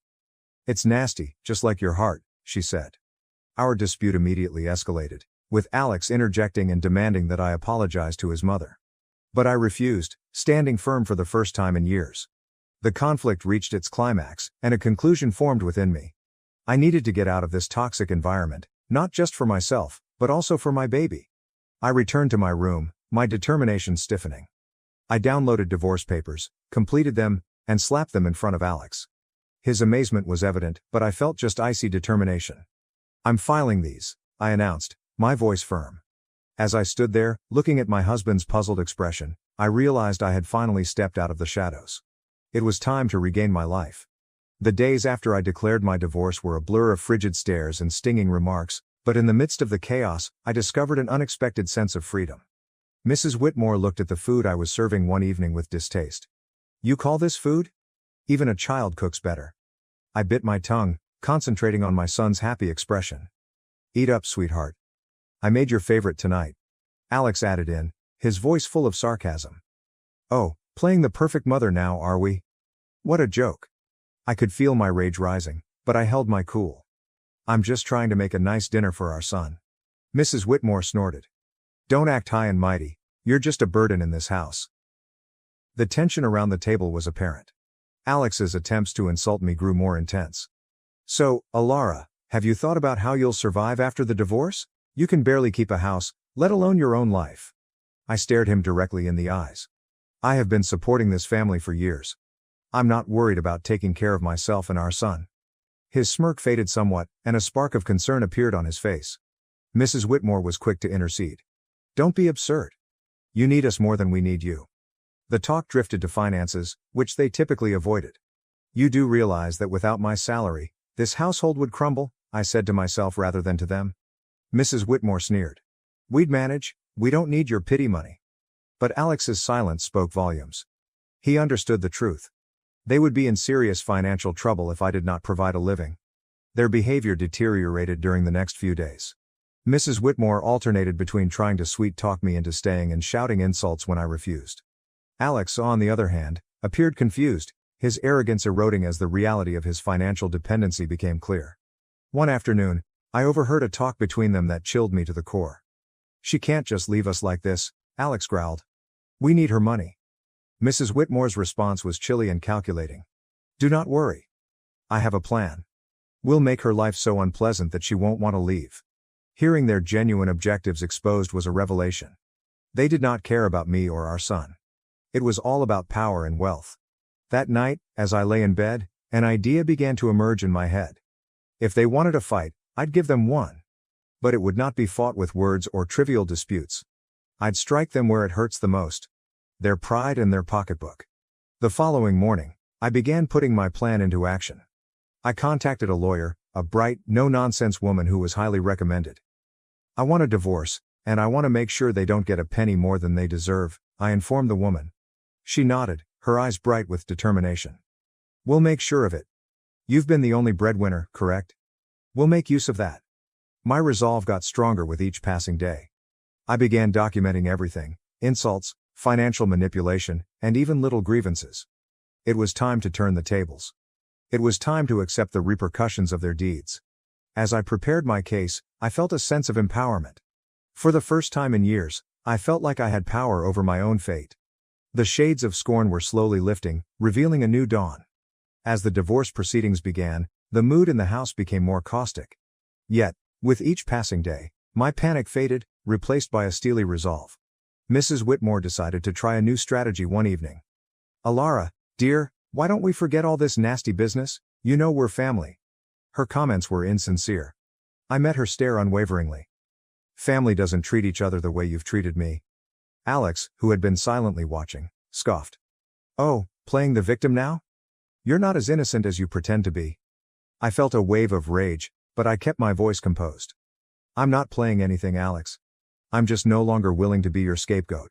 It's nasty, just like your heart, she said. Our dispute immediately escalated, with Alex interjecting and demanding that I apologize to his mother. But I refused, standing firm for the first time in years. The conflict reached its climax, and a conclusion formed within me. I needed to get out of this toxic environment, not just for myself, but also for my baby. I returned to my room, my determination stiffening. I downloaded divorce papers, completed them, and slapped them in front of Alex. His amazement was evident, but I felt just icy determination. I'm filing these, I announced, my voice firm. As I stood there, looking at my husband's puzzled expression, I realized I had finally stepped out of the shadows. It was time to regain my life. The days after I declared my divorce were a blur of frigid stares and stinging remarks, but in the midst of the chaos, I discovered an unexpected sense of freedom. Mrs. Whitmore looked at the food I was serving one evening with distaste. You call this food? Even a child cooks better. I bit my tongue, concentrating on my son's happy expression. Eat up, sweetheart. I made your favorite tonight. Alex added in, his voice full of sarcasm. Oh, playing the perfect mother now, are we? What a joke. I could feel my rage rising, but I held my cool. I'm just trying to make a nice dinner for our son. Mrs. Whitmore snorted. Don't act high and mighty, you're just a burden in this house. The tension around the table was apparent. Alex's attempts to insult me grew more intense. So, Alara, have you thought about how you'll survive after the divorce? You can barely keep a house, let alone your own life. I stared him directly in the eyes. I have been supporting this family for years. I'm not worried about taking care of myself and our son. His smirk faded somewhat, and a spark of concern appeared on his face. Mrs. Whitmore was quick to intercede. Don't be absurd. You need us more than we need you. The talk drifted to finances, which they typically avoided. You do realize that without my salary, this household would crumble, I said to myself rather than to them. Mrs. Whitmore sneered. We'd manage, we don't need your pity money. But Alex's silence spoke volumes. He understood the truth. They would be in serious financial trouble if I did not provide a living. Their behavior deteriorated during the next few days. Mrs. Whitmore alternated between trying to sweet-talk me into staying and shouting insults when I refused. Alex, on the other hand, appeared confused, his arrogance eroding as the reality of his financial dependency became clear. One afternoon, I overheard a talk between them that chilled me to the core. She can't just leave us like this, Alex growled. We need her money. Mrs. Whitmore's response was chilly and calculating. Do not worry. I have a plan. We'll make her life so unpleasant that she won't want to leave. Hearing their genuine objectives exposed was a revelation. They did not care about me or our son. It was all about power and wealth. That night, as I lay in bed, an idea began to emerge in my head. If they wanted a fight, I'd give them one. But it would not be fought with words or trivial disputes. I'd strike them where it hurts the most. their pride and their pocketbook. The following morning, I began putting my plan into action. I contacted a lawyer, a bright, no-nonsense woman who was highly recommended. I want a divorce, and I want to make sure they don't get a penny more than they deserve, I informed the woman. She nodded, her eyes bright with determination. We'll make sure of it. You've been the only breadwinner, correct? We'll make use of that. My resolve got stronger with each passing day. I began documenting everything: insults, financial manipulation, and even little grievances. It was time to turn the tables. It was time to accept the repercussions of their deeds. As I prepared my case, I felt a sense of empowerment. For the first time in years, I felt like I had power over my own fate. The shades of scorn were slowly lifting, revealing a new dawn. As the divorce proceedings began, the mood in the house became more caustic. Yet, with each passing day, my panic faded, replaced by a steely resolve. Mrs. Whitmore decided to try a new strategy one evening. "Alara, dear, why don't we forget all this nasty business? You know we're family." Her comments were insincere. I met her stare unwaveringly. "Family doesn't treat each other the way you've treated me." Alex, who had been silently watching, scoffed. "Oh, playing the victim now? You're not as innocent as you pretend to be." I felt a wave of rage, but I kept my voice composed. "I'm not playing anything, Alex. I'm just no longer willing to be your scapegoat."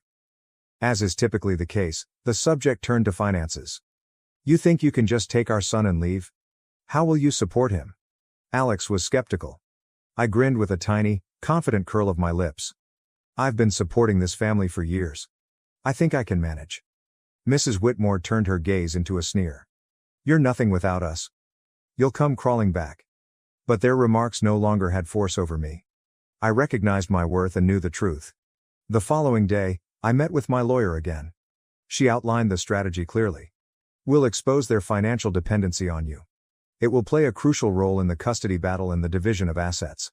As is typically the case, the subject turned to finances. "You think you can just take our son and leave? How will you support him?" Alex was skeptical. I grinned with a tiny, confident curl of my lips. "I've been supporting this family for years. I think I can manage." Mrs. Whitmore turned her gaze into a sneer. "You're nothing without us. You'll come crawling back." But their remarks no longer had force over me. I recognized my worth and knew the truth. The following day, I met with my lawyer again. She outlined the strategy clearly. "We'll expose their financial dependency on you. It will play a crucial role in the custody battle and the division of assets."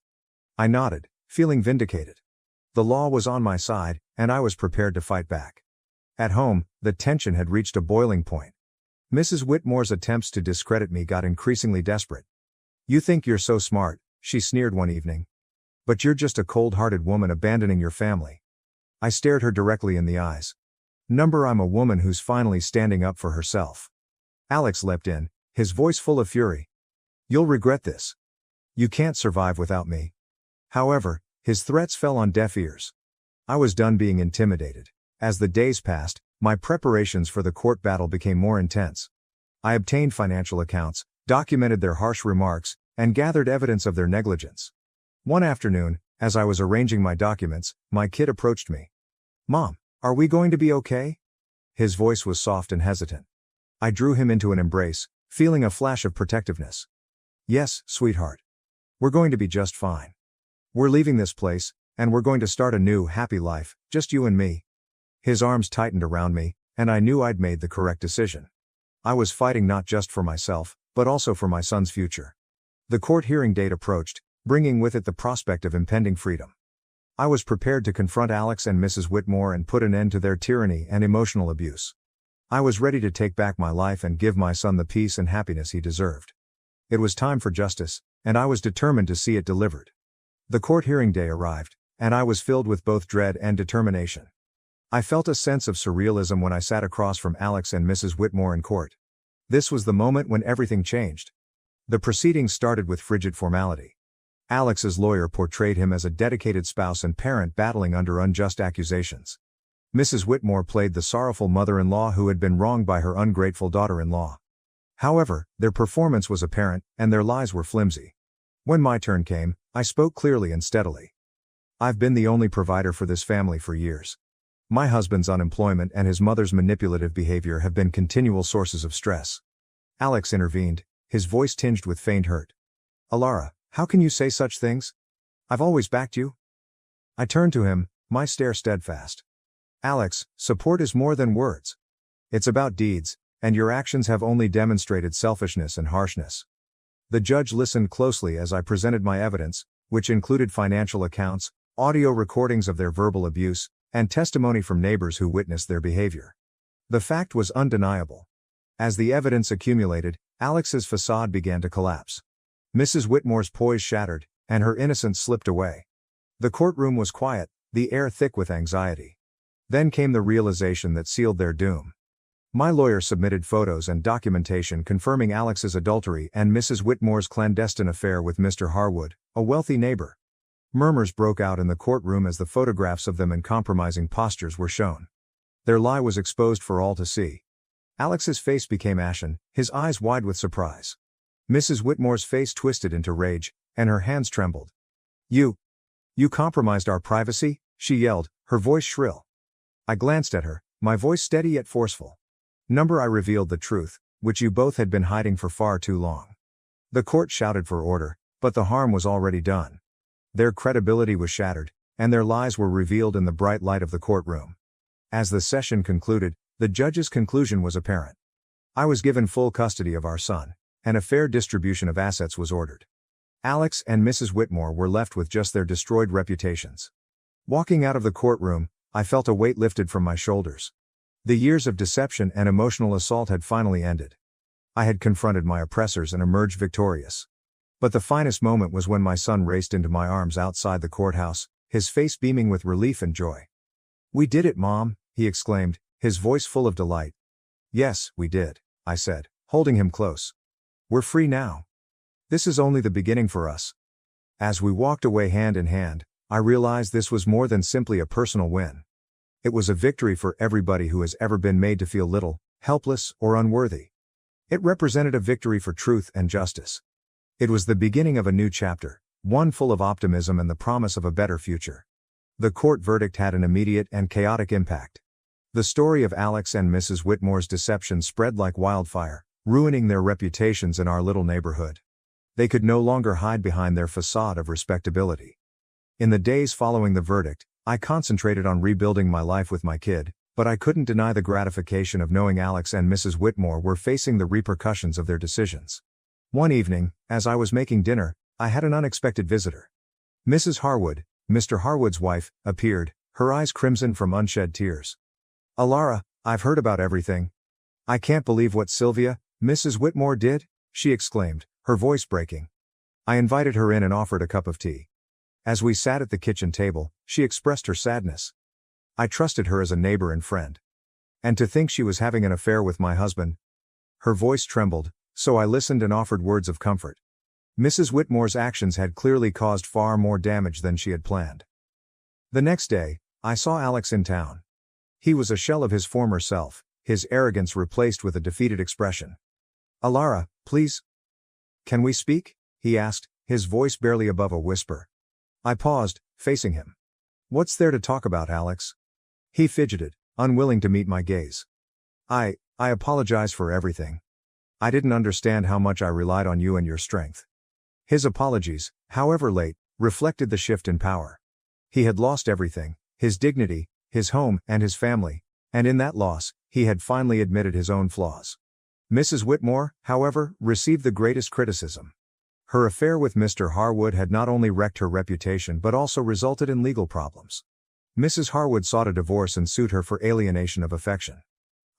I nodded, feeling vindicated. The law was on my side, and I was prepared to fight back. At home, the tension had reached a boiling point. Mrs. Whitmore's attempts to discredit me got increasingly desperate. "You think you're so smart," she sneered one evening. "But you're just a cold-hearted woman abandoning your family." I stared her directly in the eyes. I'm a woman who's finally standing up for herself." Alex leapt in, his voice full of fury. "You'll regret this. You can't survive without me." However, his threats fell on deaf ears. I was done being intimidated. As the days passed, my preparations for the court battle became more intense. I obtained financial accounts, documented their harsh remarks, and gathered evidence of their negligence. One afternoon, as I was arranging my documents, my kid approached me. "Mom, are we going to be okay?" His voice was soft and hesitant. I drew him into an embrace, feeling a flash of protectiveness. "Yes, sweetheart. We're going to be just fine. We're leaving this place, and we're going to start a new, happy life, just you and me." His arms tightened around me, and I knew I'd made the correct decision. I was fighting not just for myself, but also for my son's future. The court hearing date approached, bringing with it the prospect of impending freedom. I was prepared to confront Alex and Mrs. Whitmore and put an end to their tyranny and emotional abuse. I was ready to take back my life and give my son the peace and happiness he deserved. It was time for justice, and I was determined to see it delivered. The court hearing day arrived, and I was filled with both dread and determination. I felt a sense of surrealism when I sat across from Alex and Mrs. Whitmore in court. This was the moment when everything changed. The proceedings started with frigid formality. Alex's lawyer portrayed him as a dedicated spouse and parent battling under unjust accusations. Mrs. Whitmore played the sorrowful mother-in-law who had been wronged by her ungrateful daughter-in-law. However, their performance was apparent, and their lies were flimsy. When my turn came, I spoke clearly and steadily. "I've been the only provider for this family for years. My husband's unemployment and his mother's manipulative behavior have been continual sources of stress." Alex intervened, his voice tinged with faint hurt. "Alara, how can you say such things? I've always backed you." I turned to him, my stare steadfast. "Alex, support is more than words. It's about deeds, and your actions have only demonstrated selfishness and harshness." The judge listened closely as I presented my evidence, which included financial accounts, audio recordings of their verbal abuse, and testimony from neighbors who witnessed their behavior. The fact was undeniable. As the evidence accumulated, Alex's facade began to collapse. Mrs. Whitmore's poise shattered, and her innocence slipped away. The courtroom was quiet, the air thick with anxiety. Then came the realization that sealed their doom. My lawyer submitted photos and documentation confirming Alex's adultery and Mrs. Whitmore's clandestine affair with Mr. Harwood, a wealthy neighbor. Murmurs broke out in the courtroom as the photographs of them in compromising postures were shown. Their lie was exposed for all to see. Alex's face became ashen, his eyes wide with surprise. Mrs. Whitmore's face twisted into rage, and her hands trembled. You compromised our privacy?" she yelled, her voice shrill. I glanced at her, my voice steady yet forceful. I revealed the truth, which you both had been hiding for far too long. The court shouted for order, but the harm was already done. Their credibility was shattered, and their lies were revealed in the bright light of the courtroom. As the session concluded, the judge's conclusion was apparent. I was given full custody of our son, and a fair distribution of assets was ordered. Alex and Mrs. Whitmore were left with just their destroyed reputations. Walking out of the courtroom, I felt a weight lifted from my shoulders. The years of deception and emotional assault had finally ended. I had confronted my oppressors and emerged victorious. But the finest moment was when my son raced into my arms outside the courthouse, his face beaming with relief and joy. "We did it, Mom," he exclaimed, his voice full of delight. "Yes, we did," I said, holding him close. "We're free now. This is only the beginning for us." As we walked away hand in hand, I realized this was more than simply a personal win. It was a victory for everybody who has ever been made to feel little, helpless, or unworthy. It represented a victory for truth and justice. It was the beginning of a new chapter, one full of optimism and the promise of a better future. The court verdict had an immediate and chaotic impact. The story of Alex and Mrs. Whitmore's deception spread like wildfire, ruining their reputations in our little neighborhood. They could no longer hide behind their facade of respectability. In the days following the verdict, I concentrated on rebuilding my life with my kid, but I couldn't deny the gratification of knowing Alex and Mrs. Whitmore were facing the repercussions of their decisions. One evening, as I was making dinner, I had an unexpected visitor. Mrs. Harwood, Mr. Harwood's wife, appeared, her eyes crimson from unshed tears. "Alara, I've heard about everything. I can't believe what Sylvia, Mrs. Whitmore did," she exclaimed, her voice breaking. I invited her in and offered a cup of tea. As we sat at the kitchen table, she expressed her sadness. I trusted her as a neighbor and friend. And to think she was having an affair with my husband. Her voice trembled, so I listened and offered words of comfort. Mrs. Whitmore's actions had clearly caused far more damage than she had planned. The next day, I saw Alex in town. He was a shell of his former self, his arrogance replaced with a defeated expression. "Alara, please. Can we speak?" he asked, his voice barely above a whisper. I paused, facing him. "What's there to talk about, Alex?" He fidgeted, unwilling to meet my gaze. I apologize for everything. I didn't understand how much I relied on you and your strength." His apologies, however late, reflected the shift in power. He had lost everything, his dignity, his home, and his family, and in that loss, he had finally admitted his own flaws. Mrs. Whitmore, however, received the greatest criticism. Her affair with Mr. Harwood had not only wrecked her reputation but also resulted in legal problems. Mrs. Harwood sought a divorce and sued her for alienation of affection.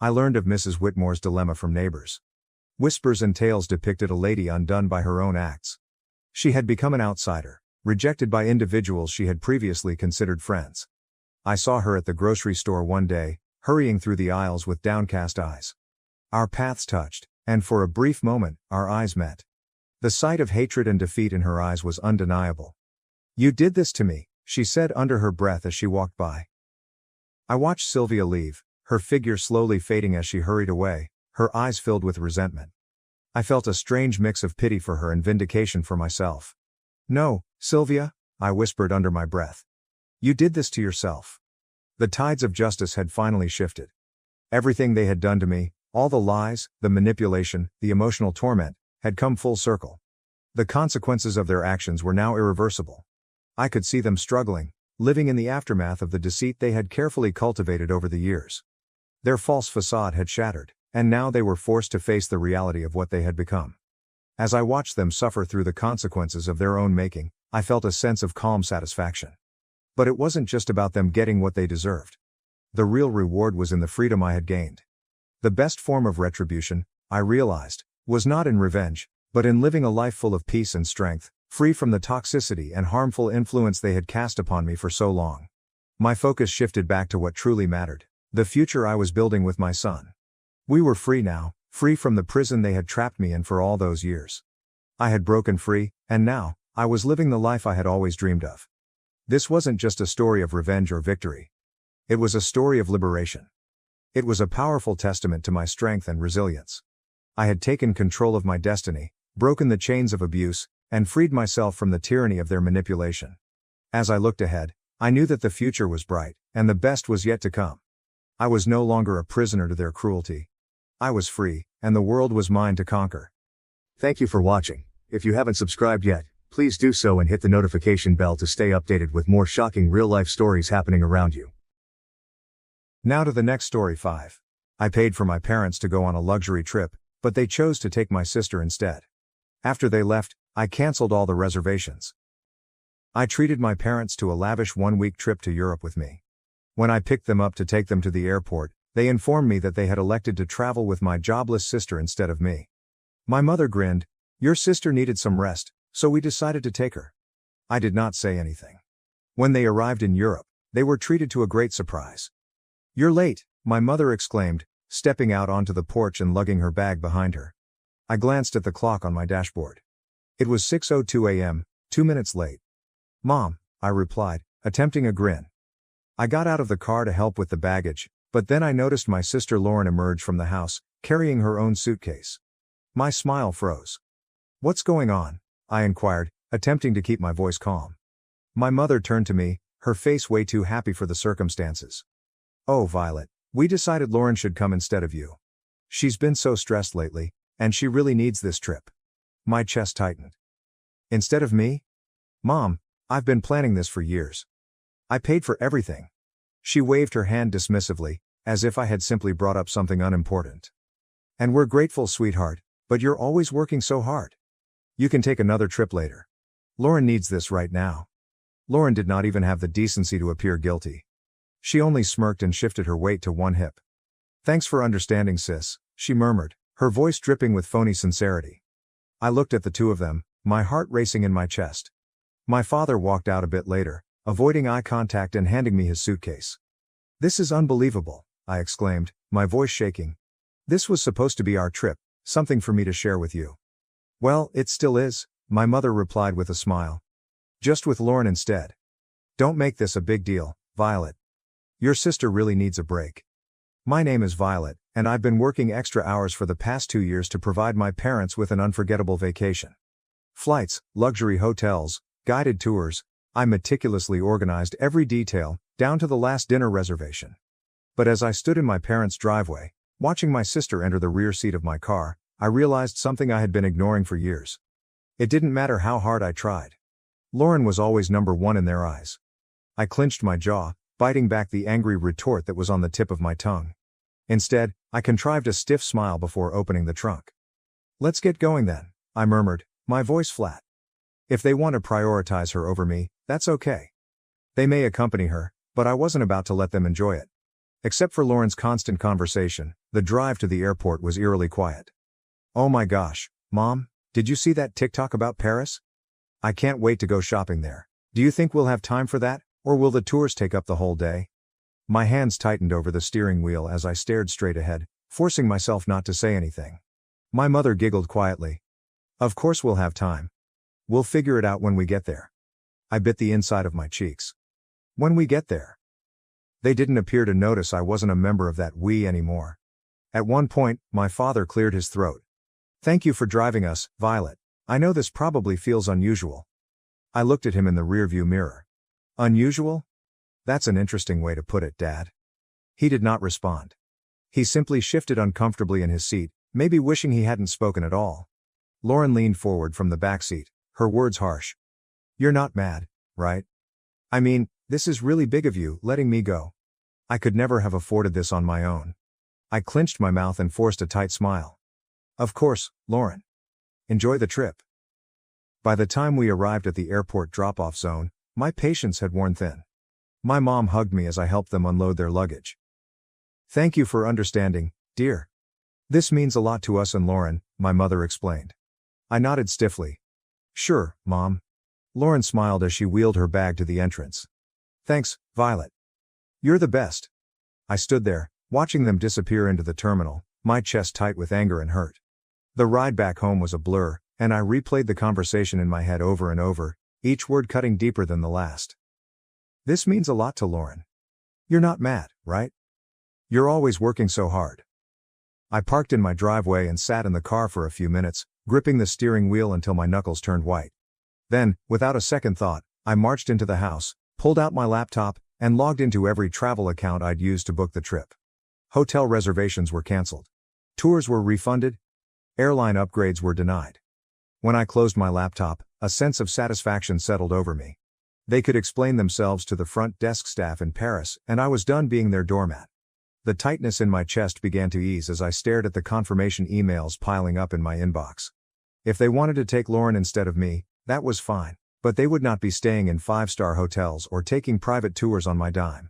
I learned of Mrs. Whitmore's dilemma from neighbors. Whispers and tales depicted a lady undone by her own acts. She had become an outsider, rejected by individuals she had previously considered friends. I saw her at the grocery store one day, hurrying through the aisles with downcast eyes. Our paths touched, and for a brief moment, our eyes met. The sight of hatred and defeat in her eyes was undeniable. "You did this to me," she said under her breath as she walked by. I watched Sylvia leave, her figure slowly fading as she hurried away, her eyes filled with resentment. I felt a strange mix of pity for her and vindication for myself. "No, Sylvia," I whispered under my breath. "You did this to yourself." The tides of justice had finally shifted. Everything they had done to me, all the lies, the manipulation, the emotional torment, had come full circle. The consequences of their actions were now irreversible. I could see them struggling, living in the aftermath of the deceit they had carefully cultivated over the years. Their false facade had shattered, and now they were forced to face the reality of what they had become. As I watched them suffer through the consequences of their own making, I felt a sense of calm satisfaction. But it wasn't just about them getting what they deserved. The real reward was in the freedom I had gained. The best form of retribution, I realized, was not in revenge, but in living a life full of peace and strength, free from the toxicity and harmful influence they had cast upon me for so long. My focus shifted back to what truly mattered: the future I was building with my son. We were free now, free from the prison they had trapped me in for all those years. I had broken free, and now, I was living the life I had always dreamed of. This wasn't just a story of revenge or victory. It was a story of liberation. It was a powerful testament to my strength and resilience. I had taken control of my destiny, broken the chains of abuse, and freed myself from the tyranny of their manipulation. As I looked ahead, I knew that the future was bright, and the best was yet to come. I was no longer a prisoner to their cruelty. I was free, and the world was mine to conquer. Thank you for watching. If you haven't subscribed yet, please do so and hit the notification bell to stay updated with more shocking real-life stories happening around you. Now to the next story 5. I paid for my parents to go on a luxury trip, but they chose to take my sister instead. After they left, I canceled all the reservations. I treated my parents to a lavish one-week trip to Europe with me. When I picked them up to take them to the airport, they informed me that they had elected to travel with my jobless sister instead of me. My mother grinned. "Your sister needed some rest, so we decided to take her." I did not say anything. When they arrived in Europe, they were treated to a great surprise. "You're late," my mother exclaimed, stepping out onto the porch and lugging her bag behind her. I glanced at the clock on my dashboard. It was 6:02 a.m., 2 minutes late. "Mom," I replied, attempting a grin. I got out of the car to help with the baggage, but then I noticed my sister Lauren emerge from the house, carrying her own suitcase. My smile froze. "What's going on?" I inquired, attempting to keep my voice calm. My mother turned to me, her face way too happy for the circumstances. "Oh, Violet, we decided Lauren should come instead of you. She's been so stressed lately, and she really needs this trip." My chest tightened. "Instead of me? Mom, I've been planning this for years. I paid for everything." She waved her hand dismissively, as if I had simply brought up something unimportant. "And we're grateful, sweetheart, but you're always working so hard. You can take another trip later. Lauren needs this right now." Lauren did not even have the decency to appear guilty. She only smirked and shifted her weight to one hip. "Thanks for understanding, sis," she murmured, her voice dripping with phony sincerity. I looked at the two of them, my heart racing in my chest. My father walked out a bit later, avoiding eye contact and handing me his suitcase. "This is unbelievable," I exclaimed, my voice shaking. "This was supposed to be our trip, something for me to share with you." "Well, it still is," my mother replied with a smile. "Just with Lauren instead. Don't make this a big deal, Violet. Your sister really needs a break. My name is Violet, and I've been working extra hours for the past 2 years to provide my parents with an unforgettable vacation. Flights, luxury hotels, guided tours, I meticulously organized every detail, down to the last dinner reservation." But as I stood in my parents' driveway, watching my sister enter the rear seat of my car, I realized something I had been ignoring for years. It didn't matter how hard I tried. Lauren was always number one in their eyes. I clenched my jaw, biting back the angry retort that was on the tip of my tongue. Instead, I contrived a stiff smile before opening the trunk. "Let's get going then," I murmured, my voice flat. "If they want to prioritize her over me, that's okay. They may accompany her, but I wasn't about to let them enjoy it." Except for Lauren's constant conversation, the drive to the airport was eerily quiet. "Oh my gosh, Mom, did you see that TikTok about Paris? I can't wait to go shopping there. Do you think we'll have time for that, or will the tours take up the whole day?" My hands tightened over the steering wheel as I stared straight ahead, forcing myself not to say anything. My mother giggled quietly. "Of course we'll have time. We'll figure it out when we get there." I bit the inside of my cheeks. When we get there. They didn't appear to notice I wasn't a member of that we anymore. At one point, my father cleared his throat. "Thank you for driving us, Violet. I know this probably feels unusual." I looked at him in the rearview mirror. "Unusual? That's an interesting way to put it, Dad." He did not respond. He simply shifted uncomfortably in his seat, maybe wishing he hadn't spoken at all. Lauren leaned forward from the back seat, her words harsh. "You're not mad, right? I mean, this is really big of you, letting me go. I could never have afforded this on my own." I clenched my mouth and forced a tight smile. "Of course, Lauren. Enjoy the trip." By the time we arrived at the airport drop-off zone, my patience had worn thin. My mom hugged me as I helped them unload their luggage. "Thank you for understanding, dear. This means a lot to us and Lauren," my mother explained. I nodded stiffly. "Sure, Mom." Lauren smiled as she wheeled her bag to the entrance. "Thanks, Violet. You're the best. I stood there, watching them disappear into the terminal, my chest tight with anger and hurt. The ride back home was a blur, and I replayed the conversation in my head over and over, each word cutting deeper than the last. This means a lot to Lauren. You're not mad, right? You're always working so hard. I parked in my driveway and sat in the car for a few minutes, gripping the steering wheel until my knuckles turned white. Then, without a second thought, I marched into the house, pulled out my laptop, and logged into every travel account I'd used to book the trip. Hotel reservations were canceled. Tours were refunded. Airline upgrades were denied. When I closed my laptop, a sense of satisfaction settled over me. They could explain themselves to the front desk staff in Paris, and I was done being their doormat. The tightness in my chest began to ease as I stared at the confirmation emails piling up in my inbox. If they wanted to take Lauren instead of me, that was fine, but they would not be staying in 5-star hotels or taking private tours on my dime.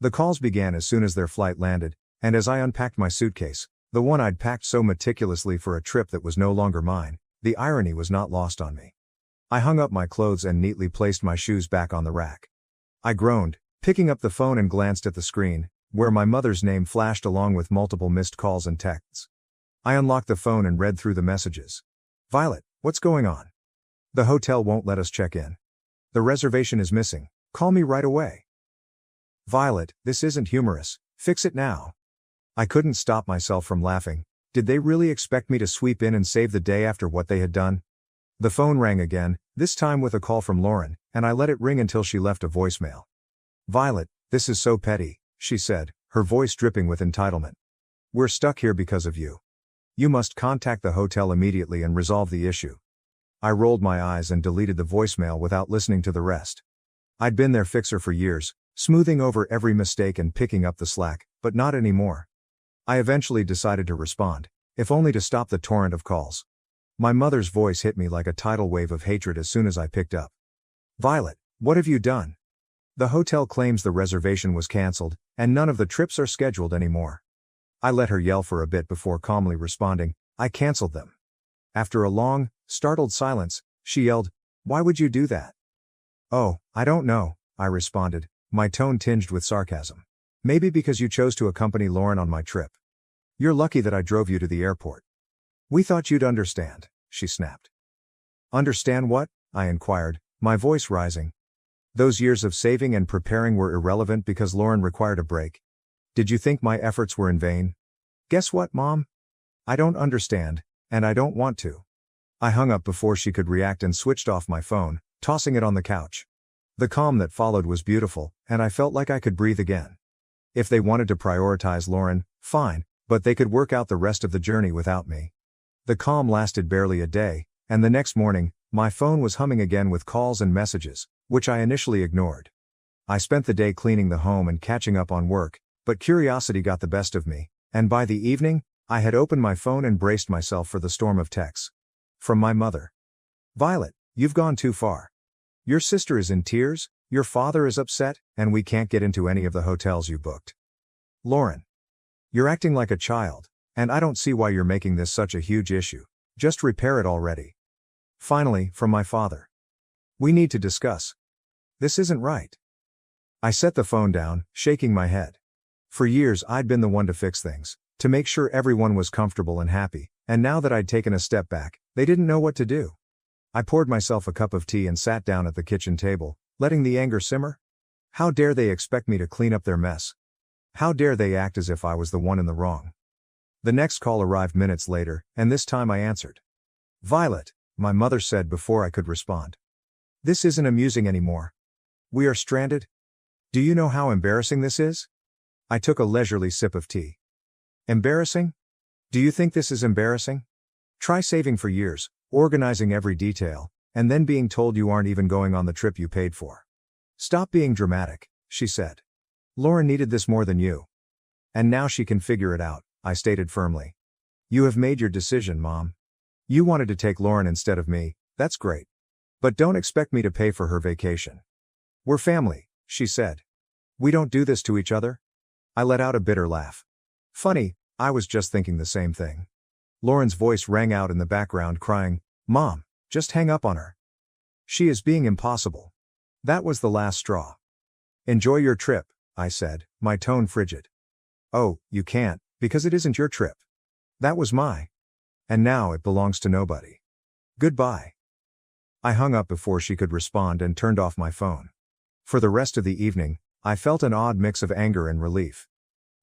The calls began as soon as their flight landed, and as I unpacked my suitcase, the one I'd packed so meticulously for a trip that was no longer mine, the irony was not lost on me. I hung up my clothes and neatly placed my shoes back on the rack. I groaned, picking up the phone and glanced at the screen, where my mother's name flashed along with multiple missed calls and texts. I unlocked the phone and read through the messages. Violet, what's going on? The hotel won't let us check in. The reservation is missing. Call me right away. Violet, this isn't humorous. Fix it now. I couldn't stop myself from laughing. Did they really expect me to sweep in and save the day after what they had done? The phone rang again, this time with a call from Lauren, and I let it ring until she left a voicemail. Violet, this is so petty, she said, her voice dripping with entitlement. We're stuck here because of you. You must contact the hotel immediately and resolve the issue. I rolled my eyes and deleted the voicemail without listening to the rest. I'd been their fixer for years, smoothing over every mistake and picking up the slack, but not anymore. I eventually decided to respond, if only to stop the torrent of calls. My mother's voice hit me like a tidal wave of hatred as soon as I picked up. Violet, what have you done? The hotel claims the reservation was canceled, and none of the trips are scheduled anymore. I let her yell for a bit before calmly responding, I canceled them. After a long, startled silence, she yelled, Why would you do that? Oh, I don't know, I responded, my tone tinged with sarcasm. Maybe because you chose to accompany Lauren on my trip. You're lucky that I drove you to the airport. We thought you'd understand, she snapped. Understand what? I inquired, my voice rising. Those years of saving and preparing were irrelevant because Lauren required a break. Did you think my efforts were in vain? Guess what, Mom? I don't understand, and I don't want to. I hung up before she could react and switched off my phone, tossing it on the couch. The calm that followed was beautiful, and I felt like I could breathe again. If they wanted to prioritize Lauren, fine, but they could work out the rest of the journey without me. The calm lasted barely a day, and the next morning, my phone was humming again with calls and messages, which I initially ignored. I spent the day cleaning the home and catching up on work, but curiosity got the best of me, and by the evening, I had opened my phone and braced myself for the storm of texts. From my mother. Violet, you've gone too far. Your sister is in tears, your father is upset, and we can't get into any of the hotels you booked. Lauren. You're acting like a child, and I don't see why you're making this such a huge issue. Just repair it already. Finally, from my father. We need to discuss. This isn't right. I set the phone down, shaking my head. For years I'd been the one to fix things, to make sure everyone was comfortable and happy, and now that I'd taken a step back, they didn't know what to do. I poured myself a cup of tea and sat down at the kitchen table, letting the anger simmer. How dare they expect me to clean up their mess? How dare they act as if I was the one in the wrong? The next call arrived minutes later, and this time I answered. Violet, my mother said before I could respond. This isn't amusing anymore. We are stranded. Do you know how embarrassing this is? I took a leisurely sip of tea. Embarrassing? Do you think this is embarrassing? Try saving for years, organizing every detail, and then being told you aren't even going on the trip you paid for. Stop being dramatic, she said. Lauren needed this more than you. And now she can figure it out, I stated firmly. You have made your decision, Mom. You wanted to take Lauren instead of me, that's great. But don't expect me to pay for her vacation. We're family, she said. We don't do this to each other? I let out a bitter laugh. Funny, I was just thinking the same thing. Lauren's voice rang out in the background crying, Mom, just hang up on her. She is being impossible. That was the last straw. Enjoy your trip, I said, my tone frigid. Oh, you can't, because it isn't your trip. That was my. And now it belongs to nobody. Goodbye. I hung up before she could respond and turned off my phone. For the rest of the evening, I felt an odd mix of anger and relief.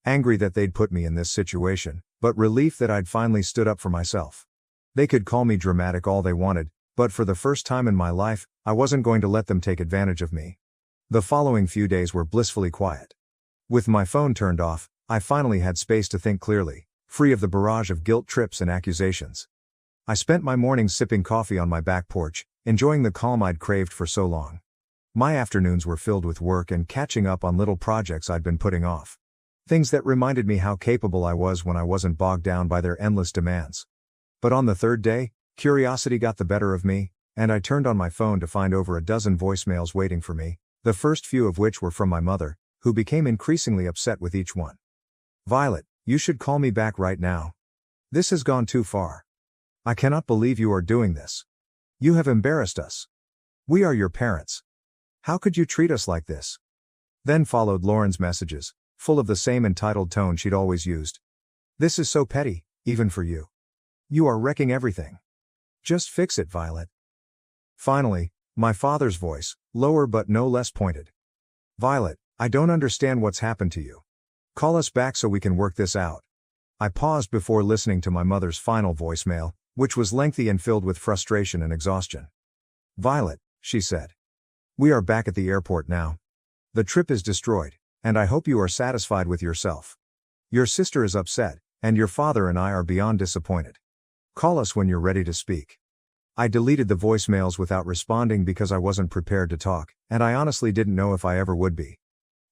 Angry that they'd put me in this situation, but relief that I'd finally stood up for myself. They could call me dramatic all they wanted, but for the first time in my life, I wasn't going to let them take advantage of me. The following few days were blissfully quiet. With my phone turned off, I finally had space to think clearly, free of the barrage of guilt trips and accusations. I spent my mornings sipping coffee on my back porch, enjoying the calm I'd craved for so long. My afternoons were filled with work and catching up on little projects I'd been putting off. Things that reminded me how capable I was when I wasn't bogged down by their endless demands. But on the third day, curiosity got the better of me, and I turned on my phone to find over a dozen voicemails waiting for me, the first few of which were from my mother, who became increasingly upset with each one. Violet, you should call me back right now. This has gone too far. I cannot believe you are doing this. You have embarrassed us. We are your parents. How could you treat us like this? Then followed Lauren's messages, full of the same entitled tone she'd always used. This is so petty, even for you. You are wrecking everything. Just fix it, Violet. Finally, my father's voice, lower but no less pointed. Violet, I don't understand what's happened to you. Call us back so we can work this out. I paused before listening to my mother's final voicemail, which was lengthy and filled with frustration and exhaustion. Violet, she said. We are back at the airport now. The trip is destroyed, and I hope you are satisfied with yourself. Your sister is upset, and your father and I are beyond disappointed. Call us when you're ready to speak. I deleted the voicemails without responding because I wasn't prepared to talk, and I honestly didn't know if I ever would be.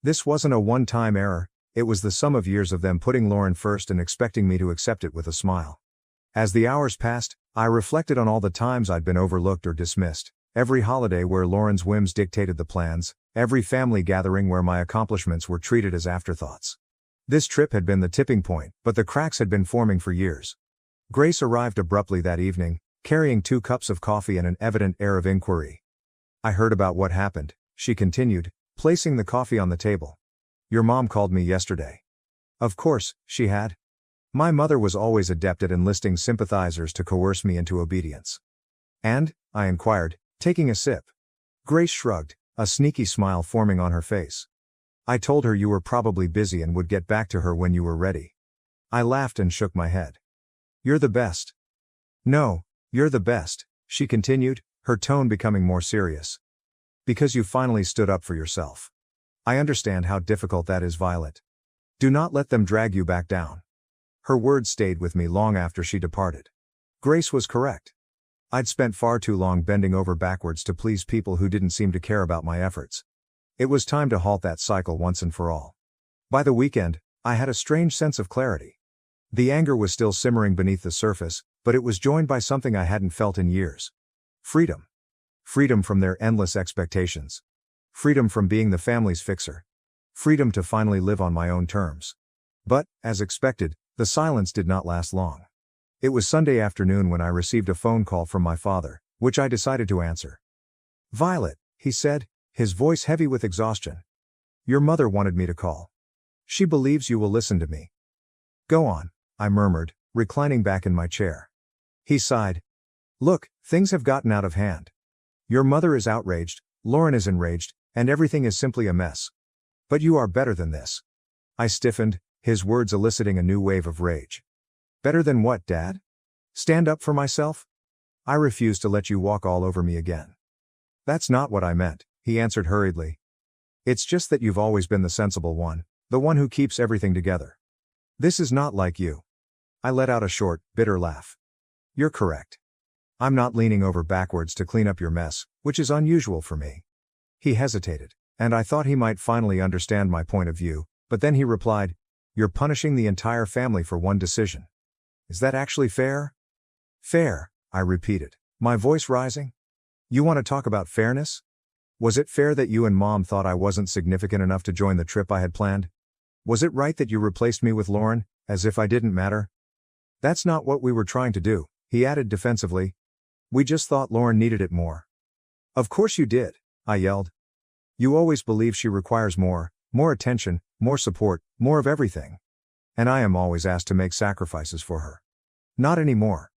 This wasn't a one-time error, it was the sum of years of them putting Lauren first and expecting me to accept it with a smile. As the hours passed, I reflected on all the times I'd been overlooked or dismissed, every holiday where Lauren's whims dictated the plans, every family gathering where my accomplishments were treated as afterthoughts. This trip had been the tipping point, but the cracks had been forming for years. Grace arrived abruptly that evening, carrying 2 cups of coffee and an evident air of inquiry. I heard about what happened, she continued, placing the coffee on the table. Your mom called me yesterday. Of course, she had. My mother was always adept at enlisting sympathizers to coerce me into obedience. And? I inquired, taking a sip. Grace shrugged, a sneaky smile forming on her face. I told her you were probably busy and would get back to her when you were ready. I laughed and shook my head. You're the best. No, you're the best, she continued, her tone becoming more serious. Because you finally stood up for yourself. I understand how difficult that is, Violet. Do not let them drag you back down. Her words stayed with me long after she departed. Grace was correct. I'd spent far too long bending over backwards to please people who didn't seem to care about my efforts. It was time to halt that cycle once and for all. By the weekend, I had a strange sense of clarity. The anger was still simmering beneath the surface, but it was joined by something I hadn't felt in years. Freedom. Freedom from their endless expectations. Freedom from being the family's fixer. Freedom to finally live on my own terms. But, as expected, the silence did not last long. It was Sunday afternoon when I received a phone call from my father, which I decided to answer. Violet, he said, his voice heavy with exhaustion. Your mother wanted me to call. She believes you will listen to me. Go on, I murmured, reclining back in my chair. He sighed. Look, things have gotten out of hand. Your mother is outraged, Lauren is enraged, and everything is simply a mess. But you are better than this. I stiffened, his words eliciting a new wave of rage. Better than what, Dad? Stand up for myself? I refuse to let you walk all over me again. That's not what I meant, he answered hurriedly. It's just that you've always been the sensible one, the one who keeps everything together. This is not like you. I let out a short, bitter laugh. You're correct. I'm not leaning over backwards to clean up your mess, which is unusual for me. He hesitated, and I thought he might finally understand my point of view, but then he replied, You're punishing the entire family for one decision. Is that actually fair? Fair, I repeated, my voice rising. You want to talk about fairness? Was it fair that you and Mom thought I wasn't significant enough to join the trip I had planned? Was it right that you replaced me with Lauren, as if I didn't matter? That's not what we were trying to do, he added defensively. We just thought Lauren needed it more. Of course you did, I yelled. You always believe she requires more, More attention, more support, more of everything. And I am always asked to make sacrifices for her. Not anymore.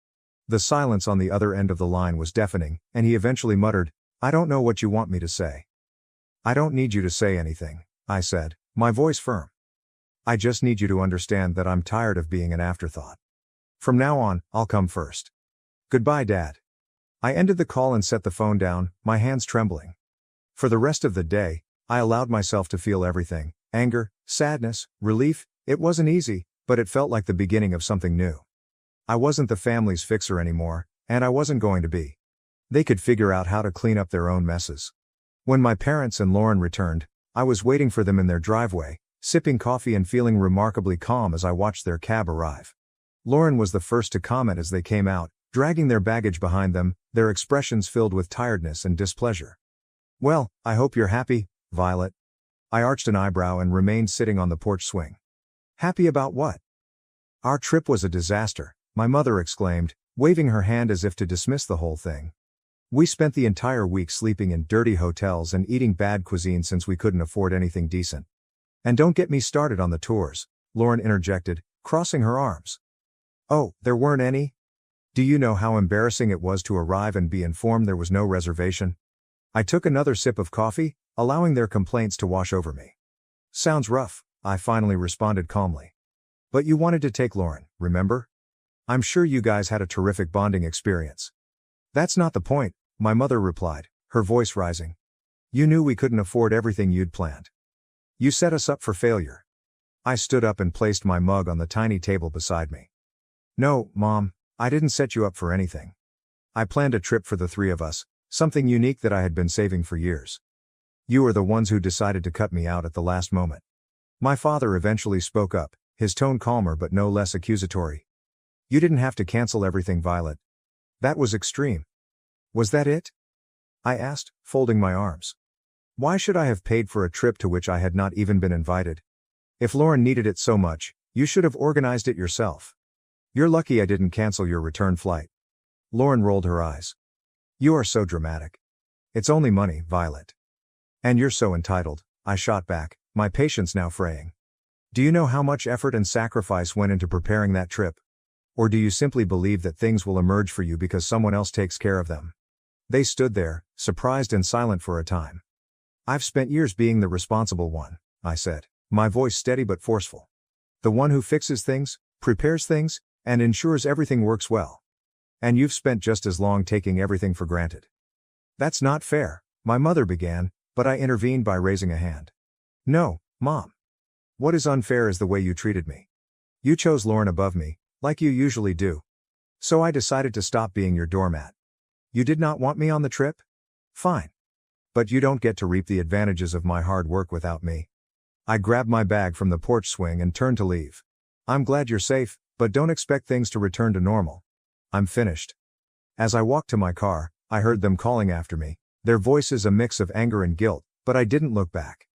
The silence on the other end of the line was deafening, and he eventually muttered, "I don't know what you want me to say." "I don't need you to say anything," I said, my voice firm. "I just need you to understand that I'm tired of being an afterthought. From now on, I'll come first. Goodbye, Dad." I ended the call and set the phone down, my hands trembling. For the rest of the day, I allowed myself to feel everything: anger, sadness, relief. It wasn't easy, but it felt like the beginning of something new. I wasn't the family's fixer anymore, and I wasn't going to be. They could figure out how to clean up their own messes. When my parents and Lauren returned, I was waiting for them in their driveway, sipping coffee and feeling remarkably calm as I watched their cab arrive. Lauren was the first to comment as they came out, dragging their baggage behind them, their expressions filled with tiredness and displeasure. "Well, I hope you're happy, Violet." I arched an eyebrow and remained sitting on the porch swing. "Happy about what?" "Our trip was a disaster," my mother exclaimed, waving her hand as if to dismiss the whole thing. "We spent the entire week sleeping in dirty hotels and eating bad cuisine since we couldn't afford anything decent. And don't get me started on the tours," Lauren interjected, crossing her arms. "Oh, there weren't any? Do you know how embarrassing it was to arrive and be informed there was no reservation?" I took another sip of coffee, allowing their complaints to wash over me. "Sounds rough," I finally responded calmly. "But you wanted to take Lauren, remember? I'm sure you guys had a terrific bonding experience." "That's not the point," my mother replied, her voice rising. "You knew we couldn't afford everything you'd planned. You set us up for failure." I stood up and placed my mug on the tiny table beside me. "No, Mom, I didn't set you up for anything. I planned a trip for the three of us, something unique that I had been saving for years. You are the ones who decided to cut me out at the last moment." My father eventually spoke up, his tone calmer but no less accusatory. "You didn't have to cancel everything, Violet. That was extreme." "Was that it?" I asked, folding my arms. Why should I have paid for a trip to which I had not even been invited? If Lauren needed it so much, you should have organized it yourself. You're lucky I didn't cancel your return flight. Lauren rolled her eyes. You are so dramatic. It's only money, Violet. And you're so entitled, I shot back, my patience now fraying. Do you know how much effort and sacrifice went into preparing that trip? Or do you simply believe that things will emerge for you because someone else takes care of them? They stood there, surprised and silent for a time. I've spent years being the responsible one, I said, my voice steady but forceful. The one who fixes things, prepares things, and ensures everything works well. And you've spent just as long taking everything for granted. That's not fair, my mother began, but I intervened by raising a hand. No, Mom. What is unfair is the way you treated me. You chose Lauren above me, like you usually do. So I decided to stop being your doormat. You did not want me on the trip? Fine. But you don't get to reap the advantages of my hard work without me. I grabbed my bag from the porch swing and turned to leave. I'm glad you're safe, but don't expect things to return to normal. I'm finished. As I walked to my car, I heard them calling after me, their voices a mix of anger and guilt, but I didn't look back.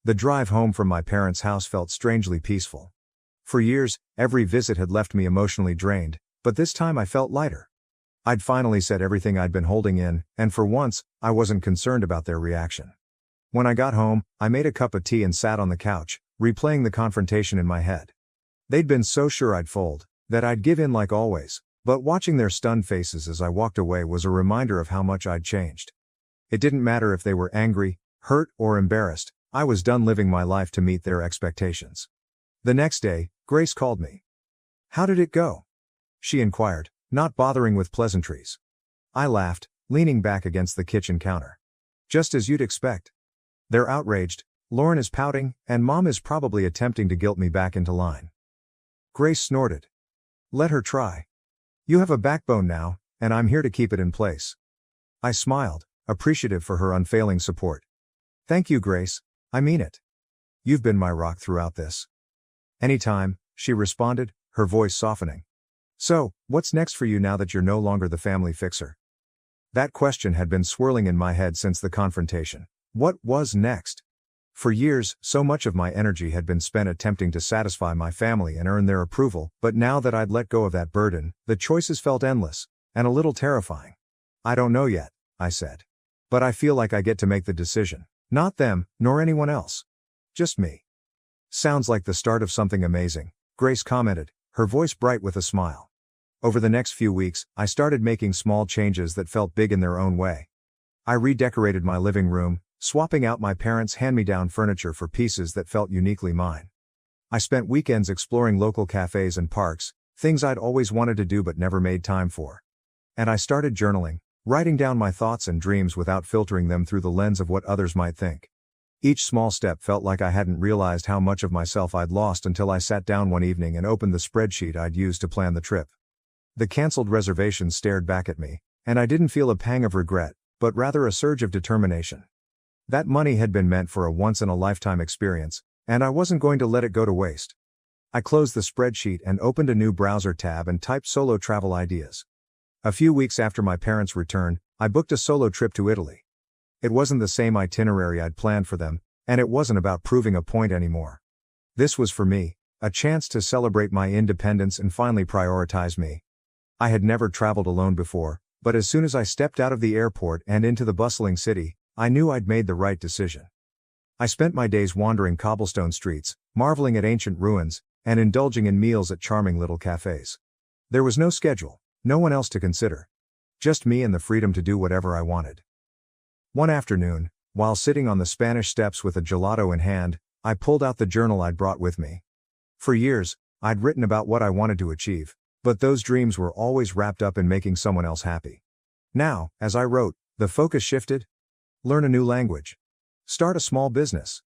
The drive home from my parents' house felt strangely peaceful. For years, every visit had left me emotionally drained, but this time I felt lighter. I'd finally said everything I'd been holding in, and for once, I wasn't concerned about their reaction. When I got home, I made a cup of tea and sat on the couch, replaying the confrontation in my head. They'd been so sure I'd fold, that I'd give in like always, but watching their stunned faces as I walked away was a reminder of how much I'd changed. It didn't matter if they were angry, hurt, or embarrassed, I was done living my life to meet their expectations. The next day, Grace called me. How did it go? She inquired, not bothering with pleasantries. I laughed, leaning back against the kitchen counter. Just as you'd expect. They're outraged, Lauren is pouting, and Mom is probably attempting to guilt me back into line. Grace snorted. Let her try. You have a backbone now, and I'm here to keep it in place. I smiled, appreciative for her unfailing support. Thank you, Grace, I mean it. You've been my rock throughout this. Anytime, she responded, her voice softening. So, what's next for you now that you're no longer the family fixer? That question had been swirling in my head since the confrontation. What was next? For years, so much of my energy had been spent attempting to satisfy my family and earn their approval, but now that I'd let go of that burden, the choices felt endless, and a little terrifying. I don't know yet, I said. But I feel like I get to make the decision. Not them, nor anyone else. Just me. Sounds like the start of something amazing, Grace commented, her voice bright with a smile. Over the next few weeks, I started making small changes that felt big in their own way. I redecorated my living room, swapping out my parents' hand-me-down furniture for pieces that felt uniquely mine. I spent weekends exploring local cafes and parks, things I'd always wanted to do but never made time for. And I started journaling, writing down my thoughts and dreams without filtering them through the lens of what others might think. Each small step felt like I hadn't realized how much of myself I'd lost until I sat down one evening and opened the spreadsheet I'd used to plan the trip. The canceled reservations stared back at me, and I didn't feel a pang of regret, but rather a surge of determination. That money had been meant for a once-in-a-lifetime experience, and I wasn't going to let it go to waste. I closed the spreadsheet and opened a new browser tab and typed solo travel ideas. A few weeks after my parents' return, I booked a solo trip to Italy. It wasn't the same itinerary I'd planned for them, and it wasn't about proving a point anymore. This was for me, a chance to celebrate my independence and finally prioritize me. I had never traveled alone before, but as soon as I stepped out of the airport and into the bustling city, I knew I'd made the right decision. I spent my days wandering cobblestone streets, marveling at ancient ruins, and indulging in meals at charming little cafes. There was no schedule, no one else to consider. Just me and the freedom to do whatever I wanted. One afternoon, while sitting on the Spanish steps with a gelato in hand, I pulled out the journal I'd brought with me. For years, I'd written about what I wanted to achieve, but those dreams were always wrapped up in making someone else happy. Now, as I wrote, the focus shifted. Learn a new language. Start a small business.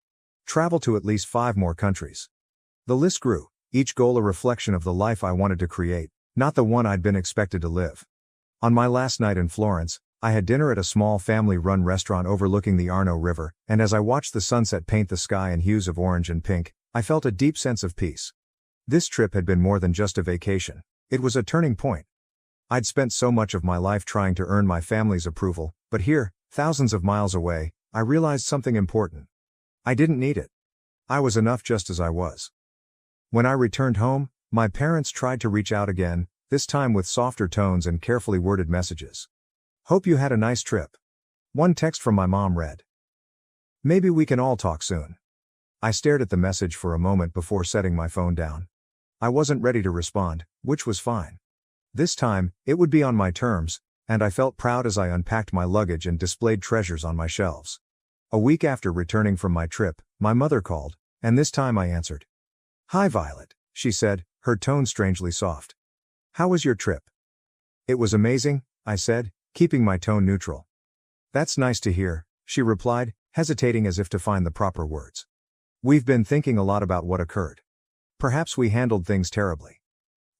Travel to at least 5 more countries. The list grew, each goal a reflection of the life I wanted to create, not the one I'd been expected to live. On my last night in Florence, I had dinner at a small family-run restaurant overlooking the Arno River, and as I watched the sunset paint the sky in hues of orange and pink, I felt a deep sense of peace. This trip had been more than just a vacation. It was a turning point. I'd spent so much of my life trying to earn my family's approval, but here, thousands of miles away, I realized something important. I didn't need it. I was enough just as I was. When I returned home, my parents tried to reach out again, this time with softer tones and carefully worded messages. Hope you had a nice trip. One text from my mom read. Maybe we can all talk soon. I stared at the message for a moment before setting my phone down. I wasn't ready to respond, which was fine. This time, it would be on my terms, and I felt proud as I unpacked my luggage and displayed treasures on my shelves. A week after returning from my trip, my mother called, and this time I answered. Hi Violet, she said, her tone strangely soft. How was your trip? It was amazing, I said, keeping my tone neutral. That's nice to hear, she replied, hesitating as if to find the proper words. We've been thinking a lot about what occurred. Perhaps we handled things terribly.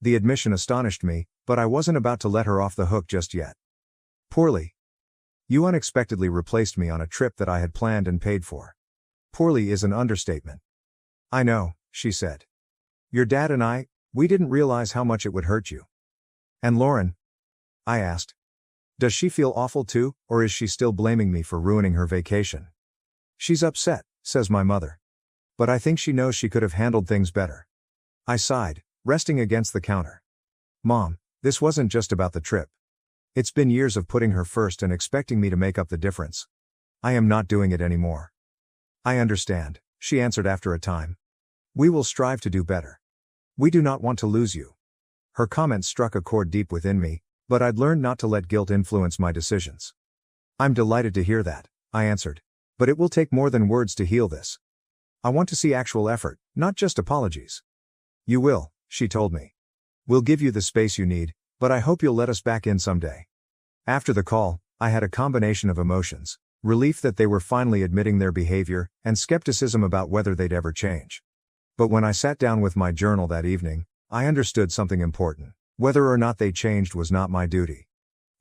The admission astonished me, but I wasn't about to let her off the hook just yet. Poorly. You unexpectedly replaced me on a trip that I had planned and paid for. Poorly is an understatement. I know, she said. Your dad and we didn't realize how much it would hurt you. And Lauren? I asked. Does she feel awful too, or is she still blaming me for ruining her vacation? She's upset, says my mother. But I think she knows she could have handled things better. I sighed, resting against the counter. Mom, this wasn't just about the trip. It's been years of putting her first and expecting me to make up the difference. I am not doing it anymore. I understand, she answered after a time. We will strive to do better. We do not want to lose you. Her comment struck a chord deep within me, but I'd learned not to let guilt influence my decisions. I'm delighted to hear that, I answered. But it will take more than words to heal this. I want to see actual effort, not just apologies. You will, she told me. We'll give you the space you need, but I hope you'll let us back in someday. After the call, I had a combination of emotions, relief that they were finally admitting their behavior, and skepticism about whether they'd ever change. But when I sat down with my journal that evening, I understood something important. Whether or not they changed was not my duty.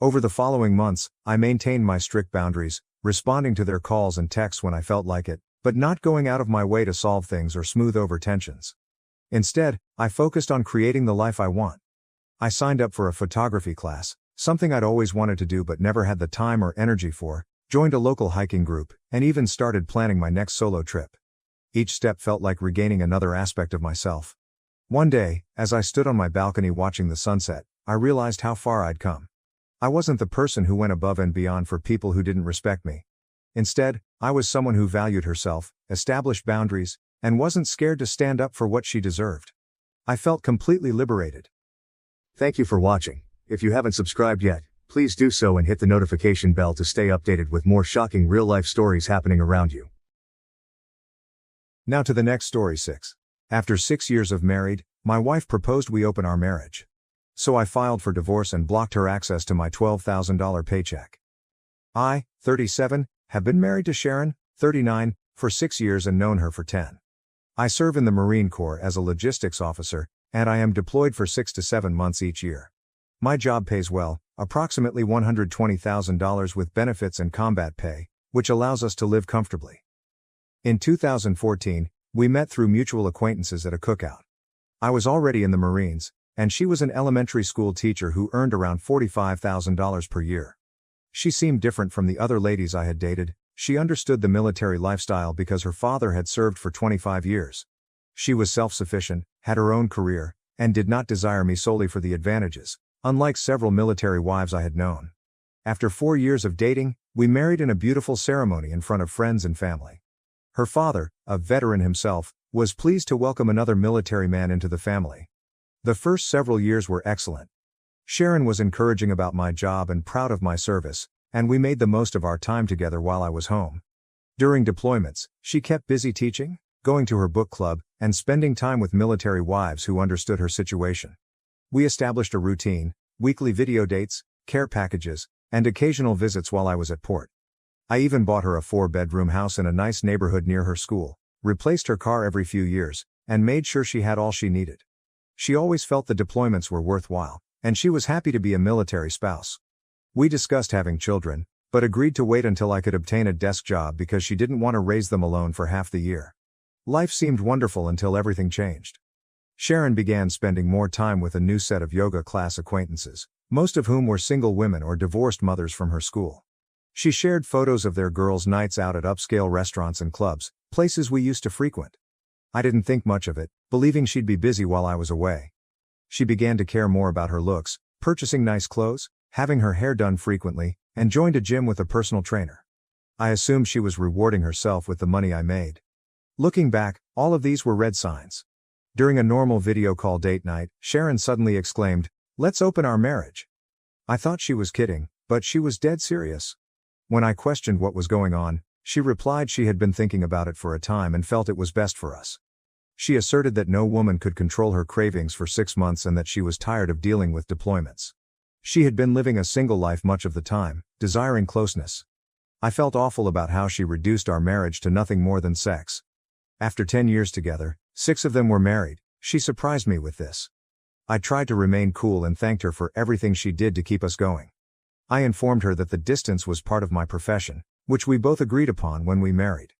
Over the following months, I maintained my strict boundaries, responding to their calls and texts when I felt like it, but not going out of my way to solve things or smooth over tensions. Instead, I focused on creating the life I want. I signed up for a photography class, something I'd always wanted to do but never had the time or energy for, joined a local hiking group, and even started planning my next solo trip. Each step felt like regaining another aspect of myself. One day, as I stood on my balcony watching the sunset, I realized how far I'd come. I wasn't the person who went above and beyond for people who didn't respect me. Instead, I was someone who valued herself, established boundaries, and wasn't scared to stand up for what she deserved. I felt completely liberated. Thank you for watching. If you haven't subscribed yet, please do so and hit the notification bell to stay updated with more shocking real-life stories happening around you. Now to the next story 6. After 6 years of married, my wife proposed we open our marriage. So I filed for divorce and blocked her access to my $12,000 paycheck. I, 37, have been married to Sharon, 39, for 6 years and known her for 10. I serve in the Marine Corps as a logistics officer, and I am deployed for 6 to 7 months each year. My job pays well, approximately $120,000 with benefits and combat pay, which allows us to live comfortably. In 2014, we met through mutual acquaintances at a cookout. I was already in the Marines, and she was an elementary school teacher who earned around $45,000 per year. She seemed different from the other ladies I had dated. She understood the military lifestyle because her father had served for 25 years. She was self-sufficient, had her own career, and did not desire me solely for the advantages, unlike several military wives I had known. After 4 years of dating, we married in a beautiful ceremony in front of friends and family. Her father, a veteran himself, was pleased to welcome another military man into the family. The first several years were excellent. Sharon was encouraging about my job and proud of my service, and we made the most of our time together while I was home. During deployments, she kept busy teaching, going to her book club, and spending time with military wives who understood her situation. We established a routine, weekly video dates, care packages, and occasional visits while I was at port. I even bought her a 4-bedroom house in a nice neighborhood near her school, replaced her car every few years, and made sure she had all she needed. She always felt the deployments were worthwhile, and she was happy to be a military spouse. We discussed having children, but agreed to wait until I could obtain a desk job because she didn't want to raise them alone for half the year. Life seemed wonderful until everything changed. Sharon began spending more time with a new set of yoga class acquaintances, most of whom were single women or divorced mothers from her school. She shared photos of their girls' nights out at upscale restaurants and clubs, places we used to frequent. I didn't think much of it, believing she'd be busy while I was away. She began to care more about her looks, purchasing nice clothes, having her hair done frequently, and joined a gym with a personal trainer. I assumed she was rewarding herself with the money I made. Looking back, all of these were red signs. During a normal video call date night, Sharon suddenly exclaimed, "Let's open our marriage." I thought she was kidding, but she was dead serious. When I questioned what was going on, she replied she had been thinking about it for a time and felt it was best for us. She asserted that no woman could control her cravings for 6 months and that she was tired of dealing with deployments. She had been living a single life much of the time, desiring closeness. I felt awful about how she reduced our marriage to nothing more than sex. After 10 years together, 6 of them were married, she surprised me with this. I tried to remain cool and thanked her for everything she did to keep us going. I informed her that the distance was part of my profession, which we both agreed upon when we married.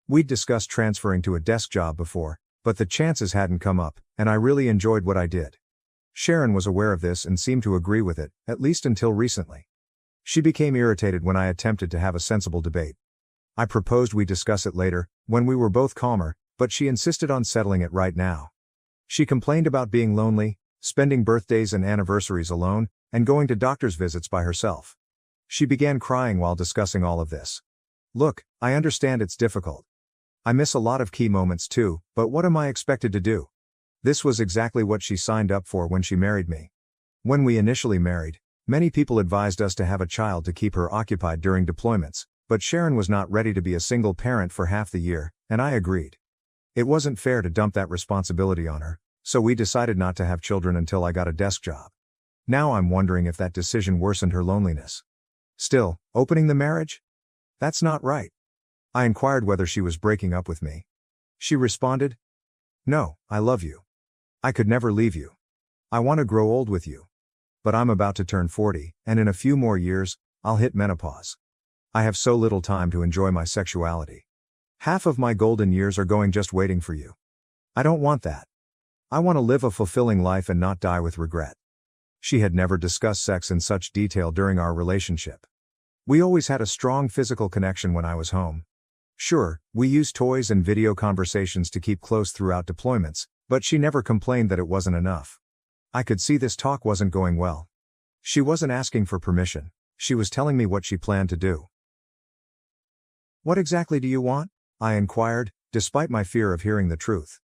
We'd discussed transferring to a desk job before, but the chances hadn't come up, and I really enjoyed what I did. Sharon was aware of this and seemed to agree with it, at least until recently. She became irritated when I attempted to have a sensible debate. I proposed we discuss it later, when we were both calmer, but she insisted on settling it right now. She complained about being lonely, spending birthdays and anniversaries alone, and going to doctor's visits by herself. She began crying while discussing all of this. Look, I understand it's difficult. I miss a lot of key moments too, but what am I expected to do? This was exactly what she signed up for when she married me. When we initially married, many people advised us to have a child to keep her occupied during deployments, but Sharon was not ready to be a single parent for half the year, and I agreed. It wasn't fair to dump that responsibility on her, so we decided not to have children until I got a desk job. Now I'm wondering if that decision worsened her loneliness. Still, opening the marriage? That's not right. I inquired whether she was breaking up with me. She responded, "No, I love you. I could never leave you. I want to grow old with you. But I'm about to turn 40, and in a few more years, I'll hit menopause. I have so little time to enjoy my sexuality. Half of my golden years are going just waiting for you. I don't want that. I want to live a fulfilling life and not die with regret." She had never discussed sex in such detail during our relationship. We always had a strong physical connection when I was home. Sure, we used toys and video conversations to keep close throughout deployments, but she never complained that it wasn't enough. I could see this talk wasn't going well. She wasn't asking for permission, she was telling me what she planned to do. What exactly do you want? I inquired, despite my fear of hearing the truth.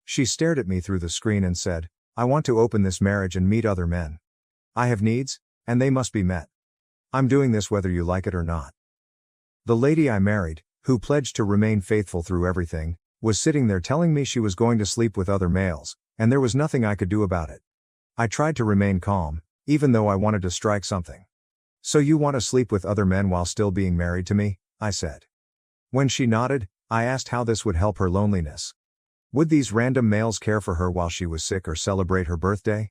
She stared at me through the screen and said, I want to open this marriage and meet other men. I have needs, and they must be met. I'm doing this whether you like it or not. The lady I married, who pledged to remain faithful through everything, was sitting there telling me she was going to sleep with other males, and there was nothing I could do about it. I tried to remain calm, even though I wanted to strike something. So you want to sleep with other men while still being married to me? I said. When she nodded, I asked how this would help her loneliness. Would these random males care for her while she was sick or celebrate her birthday?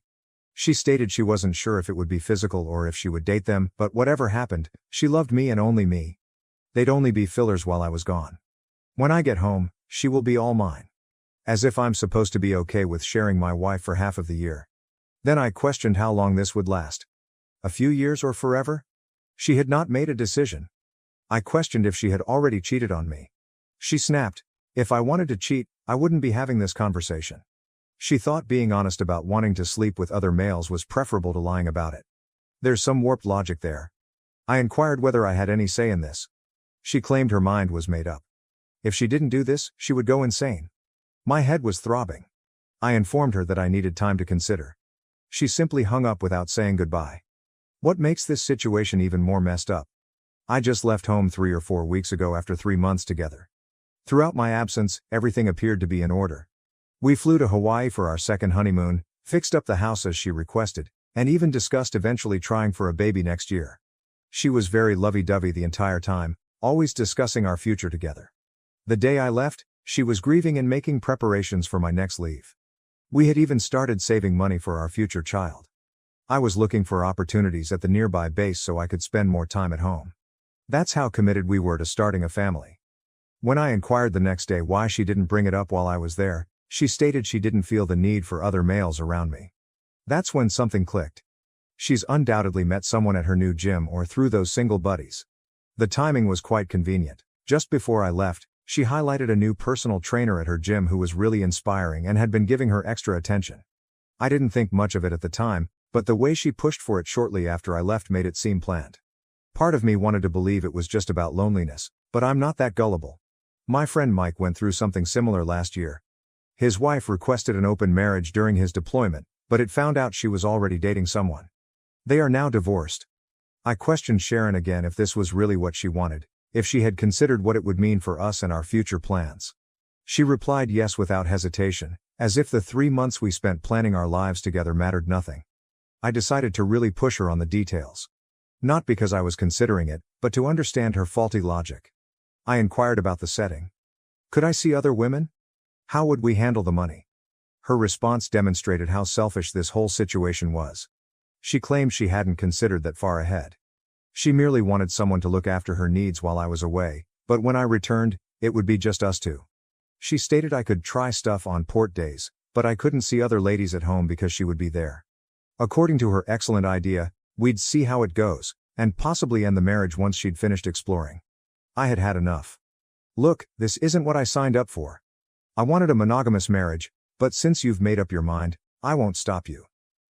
She stated she wasn't sure if it would be physical or if she would date them, but whatever happened, she loved me and only me. They'd only be fillers while I was gone. When I get home, she will be all mine. As if I'm supposed to be okay with sharing my wife for half of the year. Then I questioned how long this would last. A few years or forever? She had not made a decision. I questioned if she had already cheated on me. She snapped, if I wanted to cheat, I wouldn't be having this conversation. She thought being honest about wanting to sleep with other males was preferable to lying about it. There's some warped logic there. I inquired whether I had any say in this. She claimed her mind was made up. If she didn't do this, she would go insane. My head was throbbing. I informed her that I needed time to consider. She simply hung up without saying goodbye. What makes this situation even more messed up? I just left home 3 or 4 weeks ago after 3 months together. Throughout my absence, everything appeared to be in order. We flew to Hawaii for our second honeymoon, fixed up the house as she requested, and even discussed eventually trying for a baby next year. She was very lovey-dovey the entire time, always discussing our future together. The day I left, she was grieving and making preparations for my next leave. We had even started saving money for our future child. I was looking for opportunities at the nearby base so I could spend more time at home. That's how committed we were to starting a family. When I inquired the next day why she didn't bring it up while I was there, she stated she didn't feel the need for other males around me. That's when something clicked. She's undoubtedly met someone at her new gym or through those single buddies. The timing was quite convenient. Just before I left, she highlighted a new personal trainer at her gym who was really inspiring and had been giving her extra attention. I didn't think much of it at the time, but the way she pushed for it shortly after I left made it seem planned. Part of me wanted to believe it was just about loneliness, but I'm not that gullible. My friend Mike went through something similar last year. His wife requested an open marriage during his deployment, but it found out she was already dating someone. They are now divorced. I questioned Sharon again if this was really what she wanted, if she had considered what it would mean for us and our future plans. She replied yes without hesitation, as if the 3 months we spent planning our lives together mattered nothing. I decided to really push her on the details. Not because I was considering it, but to understand her faulty logic. I inquired about the setting. Could I see other women? How would we handle the money? Her response demonstrated how selfish this whole situation was. She claimed she hadn't considered that far ahead. She merely wanted someone to look after her needs while I was away, but when I returned, it would be just us two. She stated I could try stuff on port days, but I couldn't see other ladies at home because she would be there. According to her excellent idea, we'd see how it goes, and possibly end the marriage once she'd finished exploring. I had had enough. Look, this isn't what I signed up for. I wanted a monogamous marriage, but since you've made up your mind, I won't stop you.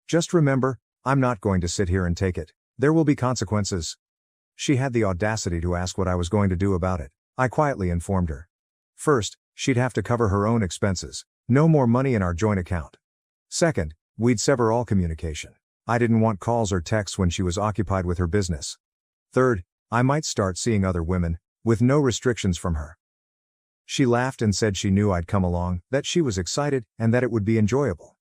Just remember, I'm not going to sit here and take it. There will be consequences. She had the audacity to ask what I was going to do about it. I quietly informed her. First, she'd have to cover her own expenses. No more money in our joint account. Second, we'd sever all communication. I didn't want calls or texts when she was occupied with her business. Third, I might start seeing other women, with no restrictions from her. She laughed and said she knew I'd come along, that she was excited, and that it would be enjoyable.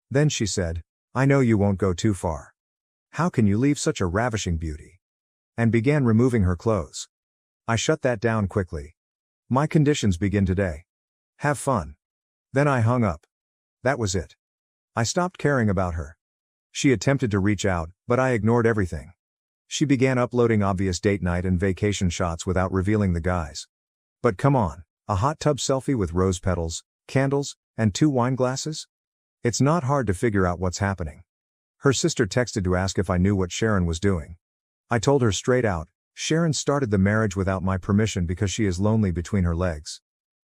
Then she said, I know you won't go too far. How can you leave such a ravishing beauty? And began removing her clothes. I shut that down quickly. My conditions begin today. Have fun. Then I hung up. That was it. I stopped caring about her. She attempted to reach out, but I ignored everything. She began uploading obvious date night and vacation shots without revealing the guys. But come on, a hot tub selfie with rose petals, candles, and 2 wine glasses? It's not hard to figure out what's happening. Her sister texted to ask if I knew what Sharon was doing. I told her straight out, Sharon started the marriage without my permission because she is lonely between her legs.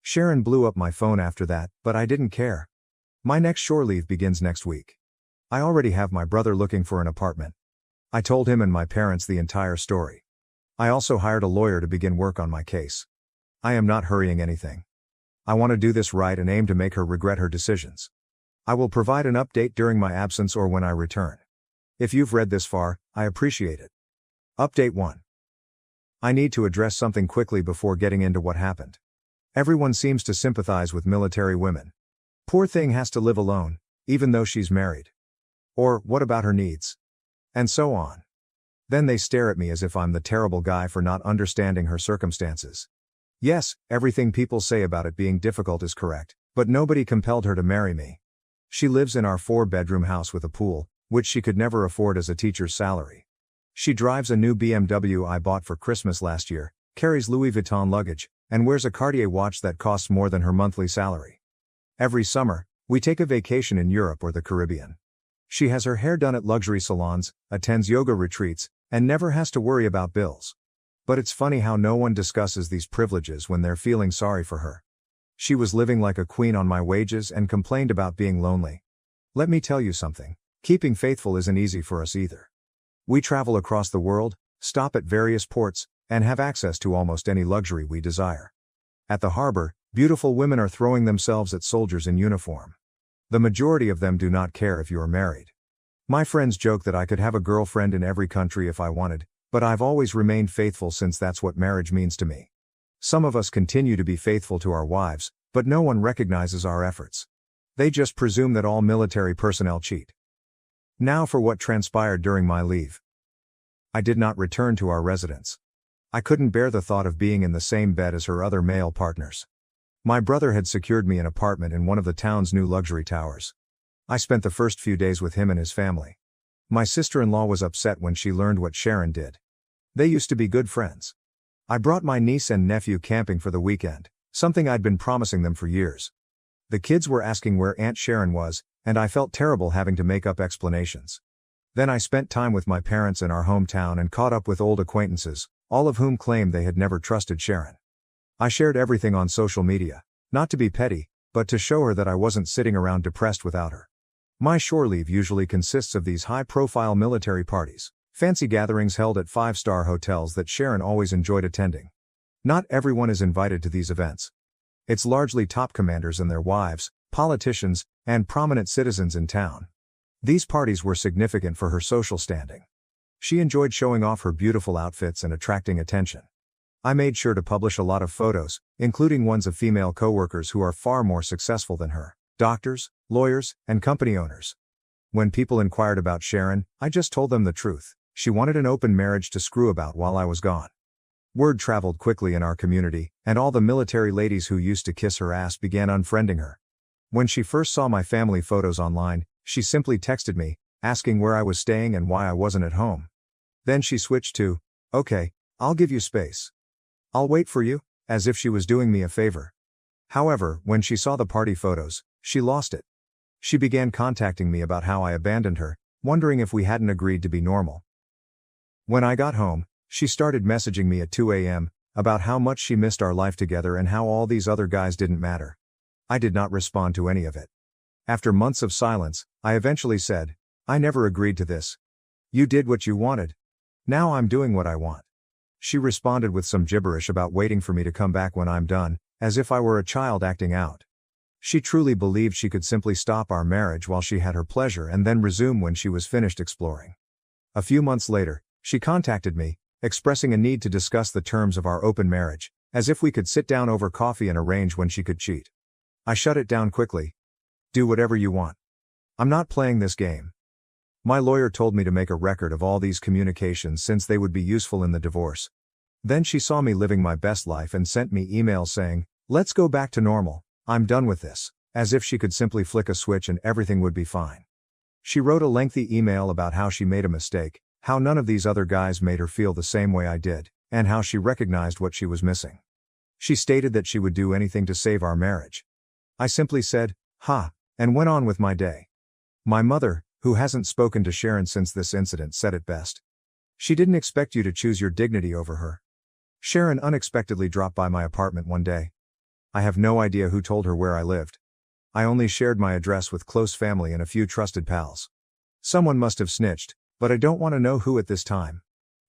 Sharon blew up my phone after that, but I didn't care. My next shore leave begins next week. I already have my brother looking for an apartment. I told him and my parents the entire story. I also hired a lawyer to begin work on my case. I am not hurrying anything. I want to do this right and aim to make her regret her decisions. I will provide an update during my absence or when I return. If you've read this far, I appreciate it. Update 1. I need to address something quickly before getting into what happened. Everyone seems to sympathize with military women. Poor thing has to live alone, even though she's married. Or, what about her needs? And so on. Then they stare at me as if I'm the terrible guy for not understanding her circumstances. Yes, everything people say about it being difficult is correct, but nobody compelled her to marry me. She lives in our 4-bedroom house with a pool, which she could never afford as a teacher's salary. She drives a new BMW I bought for Christmas last year, carries Louis Vuitton luggage, and wears a Cartier watch that costs more than her monthly salary. Every summer, we take a vacation in Europe or the Caribbean. She has her hair done at luxury salons, attends yoga retreats, and never has to worry about bills. But it's funny how no one discusses these privileges when they're feeling sorry for her. She was living like a queen on my wages and complained about being lonely. Let me tell you something, keeping faithful isn't easy for us either. We travel across the world, stop at various ports, and have access to almost any luxury we desire. At the harbor, beautiful women are throwing themselves at soldiers in uniform. The majority of them do not care if you are married. My friends joke that I could have a girlfriend in every country if I wanted, but I've always remained faithful since that's what marriage means to me. Some of us continue to be faithful to our wives, but no one recognizes our efforts. They just presume that all military personnel cheat. Now for what transpired during my leave. I did not return to our residence. I couldn't bear the thought of being in the same bed as her other male partners. My brother had secured me an apartment in one of the town's new luxury towers. I spent the first few days with him and his family. My sister-in-law was upset when she learned what Sharon did. They used to be good friends. I brought my niece and nephew camping for the weekend, something I'd been promising them for years. The kids were asking where Aunt Sharon was, and I felt terrible having to make up explanations. Then I spent time with my parents in our hometown and caught up with old acquaintances, all of whom claimed they had never trusted Sharon. I shared everything on social media, not to be petty, but to show her that I wasn't sitting around depressed without her. My shore leave usually consists of these high-profile military parties, fancy gatherings held at 5-star hotels that Sharon always enjoyed attending. Not everyone is invited to these events. It's largely top commanders and their wives, politicians, and prominent citizens in town. These parties were significant for her social standing. She enjoyed showing off her beautiful outfits and attracting attention. I made sure to publish a lot of photos, including ones of female coworkers who are far more successful than her. Doctors, lawyers, and company owners. When people inquired about Sharon, I just told them the truth. She wanted an open marriage to screw about while I was gone. Word traveled quickly in our community, and all the military ladies who used to kiss her ass began unfriending her. When she first saw my family photos online, she simply texted me, asking where I was staying and why I wasn't at home. Then she switched to, "Okay, I'll give you space. I'll wait for you," as if she was doing me a favor. However, when she saw the party photos, she lost it. She began contacting me about how I abandoned her, wondering if we hadn't agreed to be normal. When I got home, she started messaging me at 2 a.m. about how much she missed our life together and how all these other guys didn't matter. I did not respond to any of it. After months of silence, I eventually said, "I never agreed to this. You did what you wanted. Now I'm doing what I want." She responded with some gibberish about waiting for me to come back when I'm done, as if I were a child acting out. She truly believed she could simply stop our marriage while she had her pleasure and then resume when she was finished exploring. A few months later, she contacted me, expressing a need to discuss the terms of our open marriage, as if we could sit down over coffee and arrange when she could cheat. I shut it down quickly. "Do whatever you want. I'm not playing this game." My lawyer told me to make a record of all these communications since they would be useful in the divorce. Then she saw me living my best life and sent me emails saying, "Let's go back to normal. I'm done with this," as if she could simply flick a switch and everything would be fine. She wrote a lengthy email about how she made a mistake, how none of these other guys made her feel the same way I did, and how she recognized what she was missing. She stated that she would do anything to save our marriage. I simply said, "Ha," and went on with my day. My mother, who hasn't spoken to Sharon since this incident, said it best. She didn't expect you to choose your dignity over her. Sharon unexpectedly dropped by my apartment one day. I have no idea who told her where I lived. I only shared my address with close family and a few trusted pals. Someone must have snitched, but I don't want to know who at this time.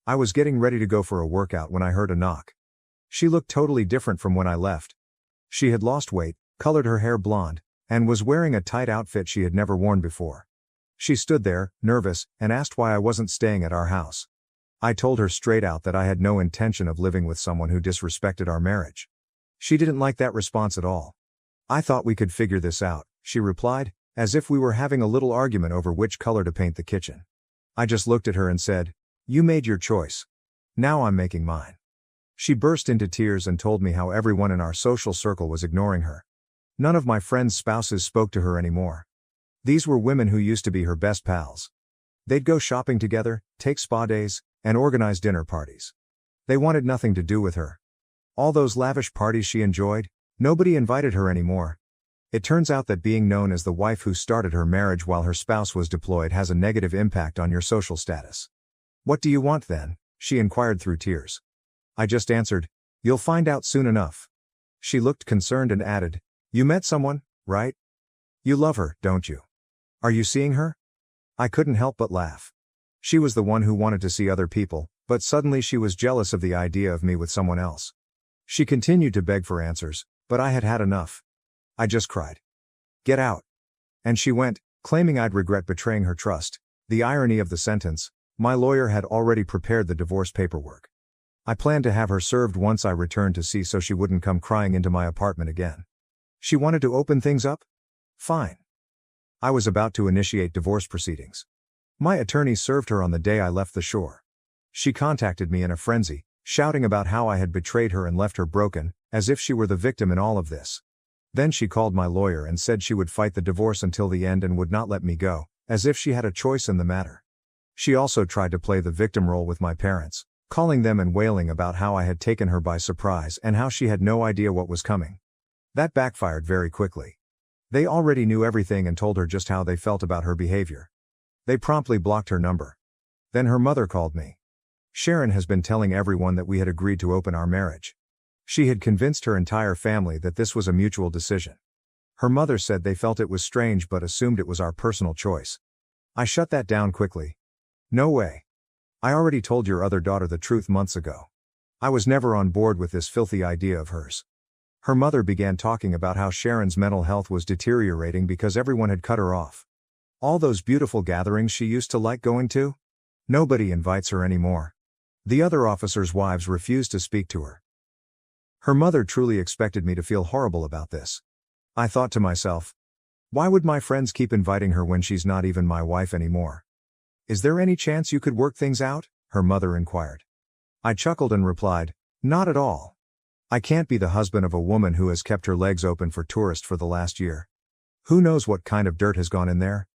I was getting ready to go for a workout when I heard a knock. She looked totally different from when I left. She had lost weight, colored her hair blonde, and was wearing a tight outfit she had never worn before. She stood there, nervous, and asked why I wasn't staying at our house. I told her straight out that I had no intention of living with someone who disrespected our marriage. She didn't like that response at all. "I thought we could figure this out," she replied, as if we were having a little argument over which color to paint the kitchen. I just looked at her and said, "You made your choice. Now I'm making mine." She burst into tears and told me how everyone in our social circle was ignoring her. None of my friends' spouses spoke to her anymore. These were women who used to be her best pals. They'd go shopping together, take spa days, and organize dinner parties. They wanted nothing to do with her. All those lavish parties she enjoyed, nobody invited her anymore. It turns out that being known as the wife who started her marriage while her spouse was deployed has a negative impact on your social status. "What do you want then?" she inquired through tears. I just answered, "You'll find out soon enough." She looked concerned and added, "You met someone, right? You love her, don't you? Are you seeing her?" I couldn't help but laugh. She was the one who wanted to see other people, but suddenly she was jealous of the idea of me with someone else. She continued to beg for answers, but I had had enough. I just cried, "Get out." And she went, claiming I'd regret betraying her trust. The irony of the sentence: my lawyer had already prepared the divorce paperwork. I planned to have her served once I returned to see so she wouldn't come crying into my apartment again. She wanted to open things up? Fine. I was about to initiate divorce proceedings. My attorney served her on the day I left the shore. She contacted me in a frenzy, shouting about how I had betrayed her and left her broken, as if she were the victim in all of this. Then she called my lawyer and said she would fight the divorce until the end and would not let me go, as if she had a choice in the matter. She also tried to play the victim role with my parents, calling them and wailing about how I had taken her by surprise and how she had no idea what was coming. That backfired very quickly. They already knew everything and told her just how they felt about her behavior. They promptly blocked her number. Then her mother called me. Sharon has been telling everyone that we had agreed to open our marriage. She had convinced her entire family that this was a mutual decision. Her mother said they felt it was strange but assumed it was our personal choice. I shut that down quickly. No way. I already told your other daughter the truth months ago. I was never on board with this filthy idea of hers. Her mother began talking about how Sharon's mental health was deteriorating because everyone had cut her off. All those beautiful gatherings she used to like going to? Nobody invites her anymore. The other officers' wives refuse to speak to her. Her mother truly expected me to feel horrible about this. I thought to myself, why would my friends keep inviting her when she's not even my wife anymore? "Is there any chance you could work things out?" her mother inquired. I chuckled and replied, "Not at all. I can't be the husband of a woman who has kept her legs open for tourists for the last year. Who knows what kind of dirt has gone in there?"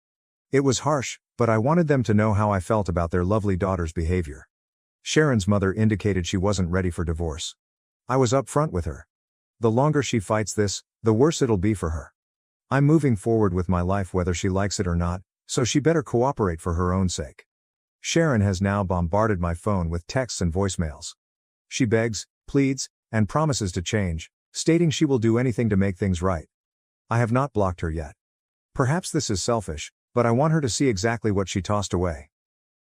It was harsh, but I wanted them to know how I felt about their lovely daughter's behavior. Sharon's mother indicated she wasn't ready for divorce. I was upfront with her. The longer she fights this, the worse it'll be for her. I'm moving forward with my life whether she likes it or not, so she better cooperate for her own sake. Sharon has now bombarded my phone with texts and voicemails. She begs, pleads, and promises to change, stating she will do anything to make things right. I have not blocked her yet. Perhaps this is selfish, but I want her to see exactly what she tossed away.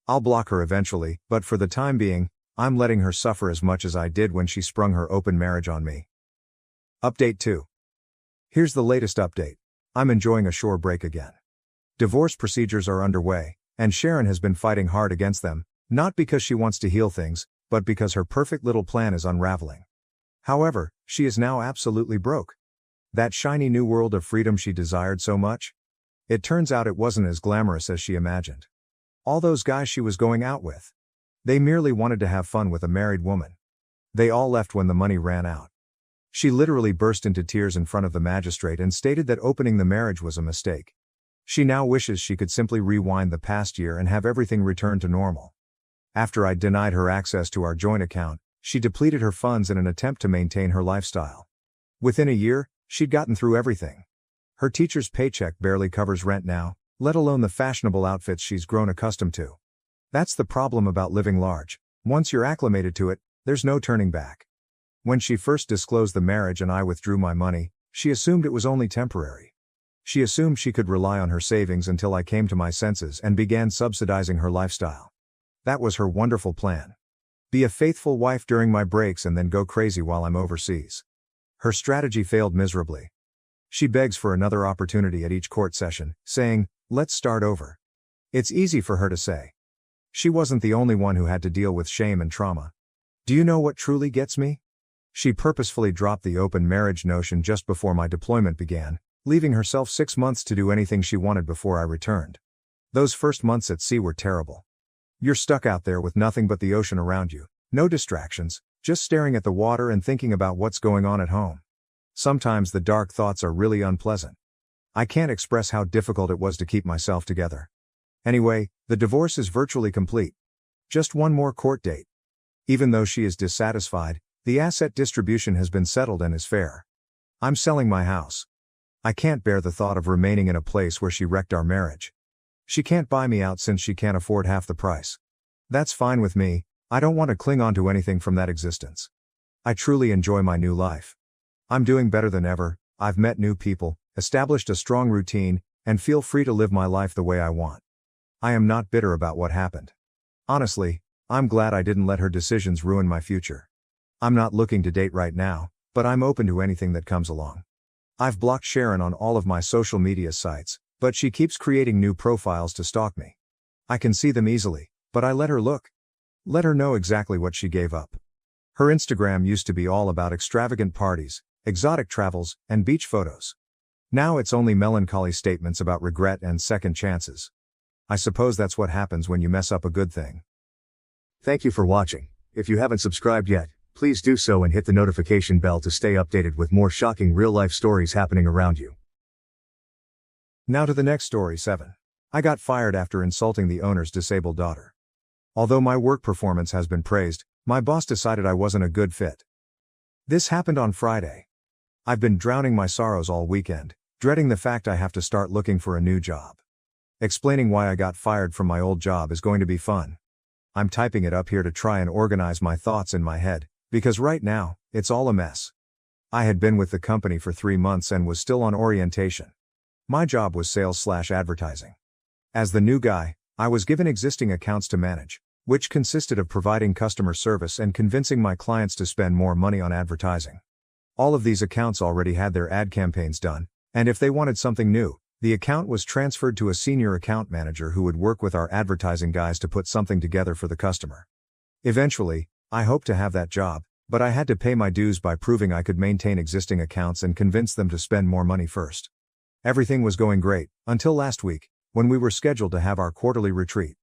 I'll block her eventually, but for the time being, I'm letting her suffer as much as I did when she sprung her open marriage on me. Update 2. Here's the latest update. I'm enjoying a shore break again. Divorce procedures are underway, and Sharon has been fighting hard against them, not because she wants to heal things, but because her perfect little plan is unraveling. However, she is now absolutely broke. That shiny new world of freedom she desired so much? It turns out it wasn't as glamorous as she imagined. All those guys she was going out with, they merely wanted to have fun with a married woman. They all left when the money ran out. She literally burst into tears in front of the magistrate and stated that opening the marriage was a mistake. She now wishes she could simply rewind the past year and have everything return to normal. After I denied her access to our joint account, she depleted her funds in an attempt to maintain her lifestyle. Within a year, she'd gotten through everything. Her teacher's paycheck barely covers rent now, let alone the fashionable outfits she's grown accustomed to. That's the problem about living large. Once you're acclimated to it, there's no turning back. When she first disclosed the marriage and I withdrew my money, she assumed it was only temporary. She assumed she could rely on her savings until I came to my senses and began subsidizing her lifestyle. That was her wonderful plan. Be a faithful wife during my breaks and then go crazy while I'm overseas. Her strategy failed miserably. She begs for another opportunity at each court session, saying, "Let's start over." It's easy for her to say. She wasn't the only one who had to deal with shame and trauma. Do you know what truly gets me? She purposefully dropped the open marriage notion just before my deployment began, leaving herself 6 months to do anything she wanted before I returned. Those first months at sea were terrible. You're stuck out there with nothing but the ocean around you, no distractions, just staring at the water and thinking about what's going on at home. Sometimes the dark thoughts are really unpleasant. I can't express how difficult it was to keep myself together. Anyway, the divorce is virtually complete. Just one more court date. Even though she is dissatisfied, the asset distribution has been settled and is fair. I'm selling my house. I can't bear the thought of remaining in a place where she wrecked our marriage. She can't buy me out since she can't afford half the price. That's fine with me. I don't want to cling on to anything from that existence. I truly enjoy my new life. I'm doing better than ever, I've met new people, established a strong routine, and feel free to live my life the way I want. I am not bitter about what happened. Honestly, I'm glad I didn't let her decisions ruin my future. I'm not looking to date right now, but I'm open to anything that comes along. I've blocked Sharon on all of my social media sites, but she keeps creating new profiles to stalk me. I can see them easily, but I let her look. Let her know exactly what she gave up. Her Instagram used to be all about extravagant parties, exotic travels, and beach photos. Now it's only melancholy statements about regret and second chances. I suppose that's what happens when you mess up a good thing. Thank you for watching. If you haven't subscribed yet, please do so and hit the notification bell to stay updated with more shocking real-life stories happening around you. Now to the next story 7. I got fired after insulting the owner's disabled daughter. Although my work performance has been praised, my boss decided I wasn't a good fit. This happened on Friday. I've been drowning my sorrows all weekend, dreading the fact I have to start looking for a new job. Explaining why I got fired from my old job is going to be fun. I'm typing it up here to try and organize my thoughts in my head, because right now, it's all a mess. I had been with the company for 3 months and was still on orientation. My job was sales/advertising. As the new guy, I was given existing accounts to manage, which consisted of providing customer service and convincing my clients to spend more money on advertising. All of these accounts already had their ad campaigns done, and if they wanted something new, the account was transferred to a senior account manager who would work with our advertising guys to put something together for the customer. Eventually, I hoped to have that job, but I had to pay my dues by proving I could maintain existing accounts and convince them to spend more money first. Everything was going great, until last week, when we were scheduled to have our quarterly retreat.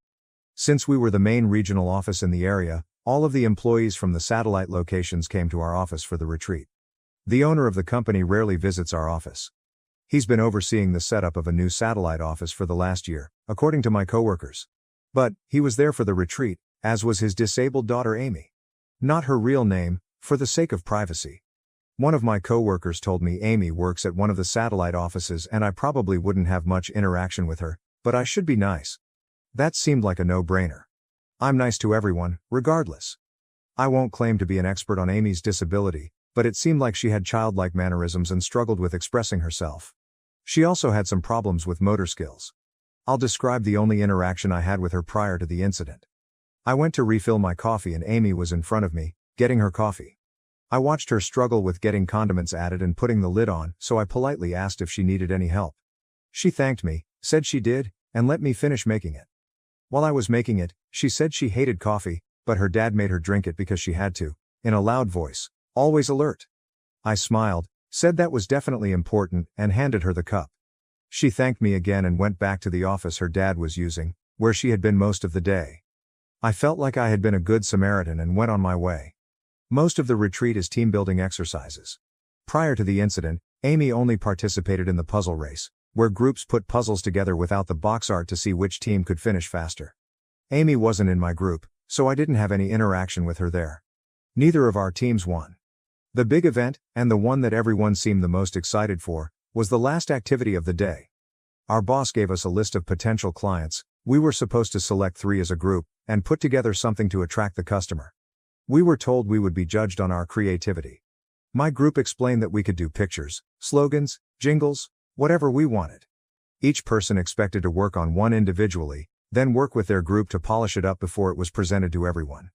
Since we were the main regional office in the area, all of the employees from the satellite locations came to our office for the retreat. The owner of the company rarely visits our office. He's been overseeing the setup of a new satellite office for the last year, according to my coworkers. But, he was there for the retreat, as was his disabled daughter Amy. Not her real name, for the sake of privacy. One of my coworkers told me Amy works at one of the satellite offices and I probably wouldn't have much interaction with her, but I should be nice. That seemed like a no-brainer. I'm nice to everyone, regardless. I won't claim to be an expert on Amy's disability, but it seemed like she had childlike mannerisms and struggled with expressing herself. She also had some problems with motor skills. I'll describe the only interaction I had with her prior to the incident. I went to refill my coffee and Amy was in front of me, getting her coffee. I watched her struggle with getting condiments added and putting the lid on, so I politely asked if she needed any help. She thanked me, said she did, and let me finish making it. While I was making it, she said she hated coffee, but her dad made her drink it because she had to, in a loud voice, always alert. I smiled, said that was definitely important, and handed her the cup. She thanked me again and went back to the office her dad was using, where she had been most of the day. I felt like I had been a good Samaritan and went on my way. Most of the retreat is team-building exercises. Prior to the incident, Amy only participated in the puzzle race, where groups put puzzles together without the box art to see which team could finish faster. Amy wasn't in my group, so I didn't have any interaction with her there. Neither of our teams won. The big event, and the one that everyone seemed the most excited for, was the last activity of the day. Our boss gave us a list of potential clients. We were supposed to select 3 as a group, and put together something to attract the customer. We were told we would be judged on our creativity. My group explained that we could do pictures, slogans, jingles, whatever we wanted. Each person expected to work on one individually, then work with their group to polish it up before it was presented to everyone.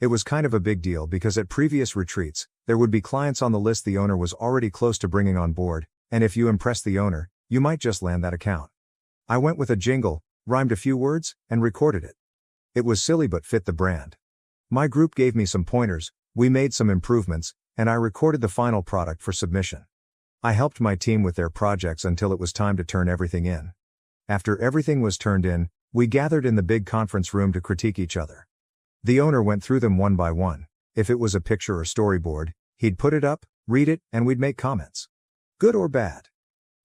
It was kind of a big deal because at previous retreats, there would be clients on the list the owner was already close to bringing on board, and if you impressed the owner, you might just land that account. I went with a jingle, rhymed a few words, and recorded it. It was silly but fit the brand. My group gave me some pointers, we made some improvements, and I recorded the final product for submission. I helped my team with their projects until it was time to turn everything in. After everything was turned in, we gathered in the big conference room to critique each other. The owner went through them one by one. If it was a picture or storyboard, he'd put it up, read it, and we'd make comments. Good or bad.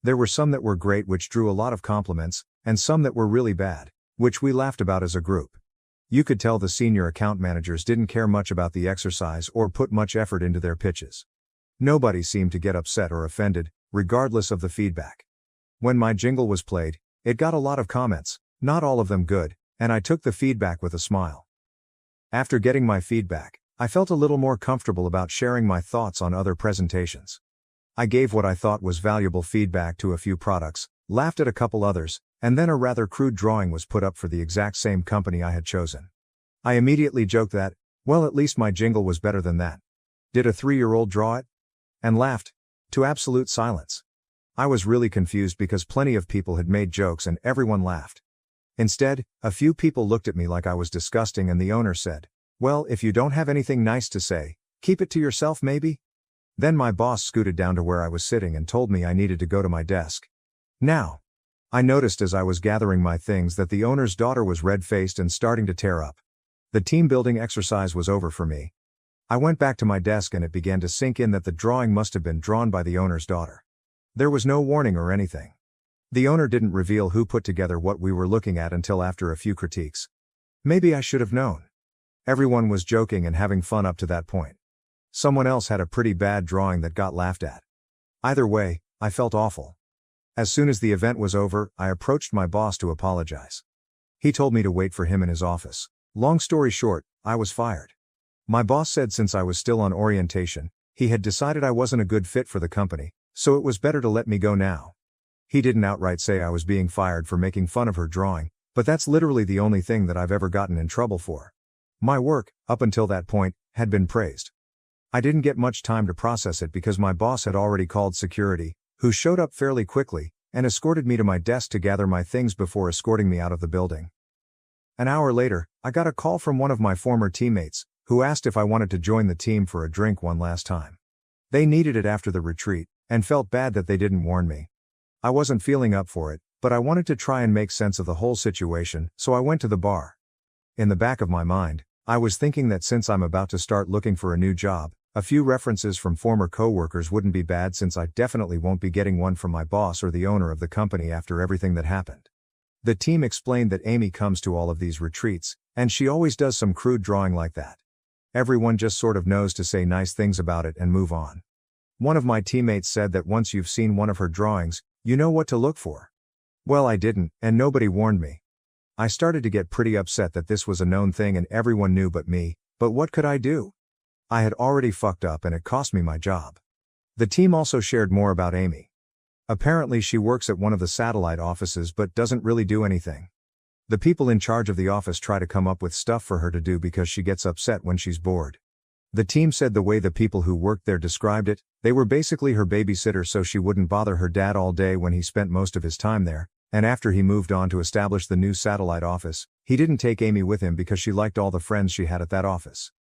There were some that were great which drew a lot of compliments, and some that were really bad, which we laughed about as a group. You could tell the senior account managers didn't care much about the exercise or put much effort into their pitches. Nobody seemed to get upset or offended, regardless of the feedback. When my jingle was played, it got a lot of comments, not all of them good, and I took the feedback with a smile. After getting my feedback, I felt a little more comfortable about sharing my thoughts on other presentations. I gave what I thought was valuable feedback to a few products, laughed at a couple others, and then a rather crude drawing was put up for the exact same company I had chosen. I immediately joked that, well, at least my jingle was better than that. Did a 3-year-old draw it? And laughed. To absolute silence. I was really confused because plenty of people had made jokes and everyone laughed. Instead, a few people looked at me like I was disgusting and the owner said, well, if you don't have anything nice to say, keep it to yourself maybe? Then my boss scooted down to where I was sitting and told me I needed to go to my desk. Now, I noticed as I was gathering my things that the owner's daughter was red-faced and starting to tear up. The team building exercise was over for me. I went back to my desk and it began to sink in that the drawing must have been drawn by the owner's daughter. There was no warning or anything. The owner didn't reveal who put together what we were looking at until after a few critiques. Maybe I should have known. Everyone was joking and having fun up to that point. Someone else had a pretty bad drawing that got laughed at. Either way, I felt awful. As soon as the event was over, I approached my boss to apologize. He told me to wait for him in his office. Long story short, I was fired. My boss said since I was still on orientation, he had decided I wasn't a good fit for the company, so it was better to let me go now. He didn't outright say I was being fired for making fun of her drawing, but that's literally the only thing that I've ever gotten in trouble for. My work, up until that point, had been praised. I didn't get much time to process it because my boss had already called security, who showed up fairly quickly, and escorted me to my desk to gather my things before escorting me out of the building. An hour later, I got a call from one of my former teammates, who asked if I wanted to join the team for a drink one last time. They needed it after the retreat, and felt bad that they didn't warn me. I wasn't feeling up for it, but I wanted to try and make sense of the whole situation, so I went to the bar. In the back of my mind, I was thinking that since I'm about to start looking for a new job, a few references from former coworkers wouldn't be bad since I definitely won't be getting one from my boss or the owner of the company after everything that happened. The team explained that Amy comes to all of these retreats, and she always does some crude drawing like that. Everyone just sort of knows to say nice things about it and move on. One of my teammates said that once you've seen one of her drawings, you know what to look for. Well, I didn't, and nobody warned me. I started to get pretty upset that this was a known thing and everyone knew but me, but what could I do? I had already fucked up and it cost me my job. The team also shared more about Amy. Apparently she works at one of the satellite offices but doesn't really do anything. The people in charge of the office try to come up with stuff for her to do because she gets upset when she's bored. The team said the way the people who worked there described it, they were basically her babysitter so she wouldn't bother her dad all day when he spent most of his time there, and after he moved on to establish the new satellite office, he didn't take Amy with him because she liked all the friends she had at that office.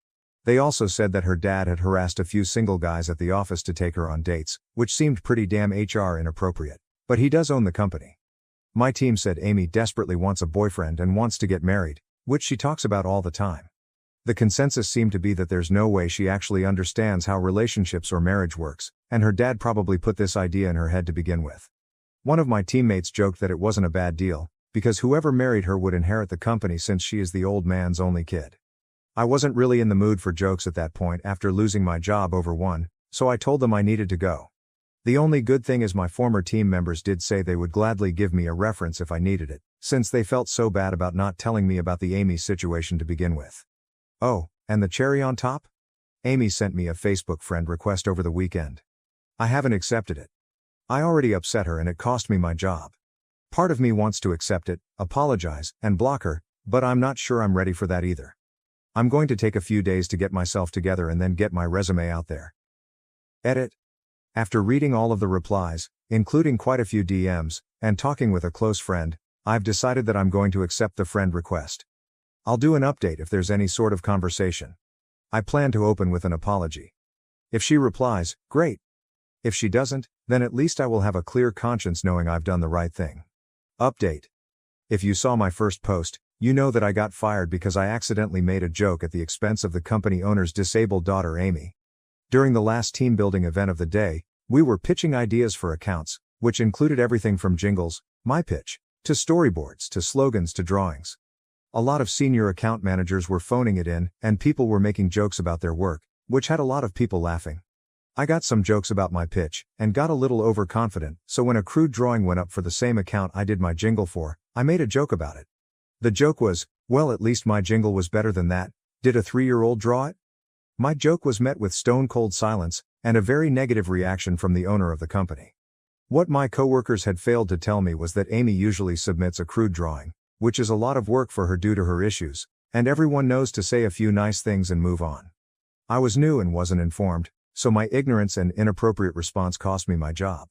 They also said that her dad had harassed a few single guys at the office to take her on dates, which seemed pretty damn HR inappropriate. But he does own the company. My team said Amy desperately wants a boyfriend and wants to get married, which she talks about all the time. The consensus seemed to be that there's no way she actually understands how relationships or marriage works, and her dad probably put this idea in her head to begin with. One of my teammates joked that it wasn't a bad deal, because whoever married her would inherit the company since she is the old man's only kid. I wasn't really in the mood for jokes at that point after losing my job over one, so I told them I needed to go. The only good thing is my former team members did say they would gladly give me a reference if I needed it, since they felt so bad about not telling me about the Amy situation to begin with. Oh, and the cherry on top? Amy sent me a Facebook friend request over the weekend. I haven't accepted it. I already upset her and it cost me my job. Part of me wants to accept it, apologize, and block her, but I'm not sure I'm ready for that either. I'm going to take a few days to get myself together and then get my resume out there. Edit. After reading all of the replies, including quite a few DMs, and talking with a close friend, I've decided that I'm going to accept the friend request. I'll do an update if there's any sort of conversation. I plan to open with an apology. If she replies, great. If she doesn't, then at least I will have a clear conscience knowing I've done the right thing. Update. If you saw my first post, you know that I got fired because I accidentally made a joke at the expense of the company owner's disabled daughter Amy. During the last team building event of the day, we were pitching ideas for accounts, which included everything from jingles, my pitch, to storyboards to slogans to drawings. A lot of senior account managers were phoning it in, and people were making jokes about their work, which had a lot of people laughing. I got some jokes about my pitch, and got a little overconfident, so when a crude drawing went up for the same account I did my jingle for, I made a joke about it. The joke was, well, at least my jingle was better than that. Did a 3-year-old draw it? My joke was met with stone-cold silence, and a very negative reaction from the owner of the company. What my coworkers had failed to tell me was that Amy usually submits a crude drawing, which is a lot of work for her due to her issues, and everyone knows to say a few nice things and move on. I was new and wasn't informed, so my ignorance and inappropriate response cost me my job.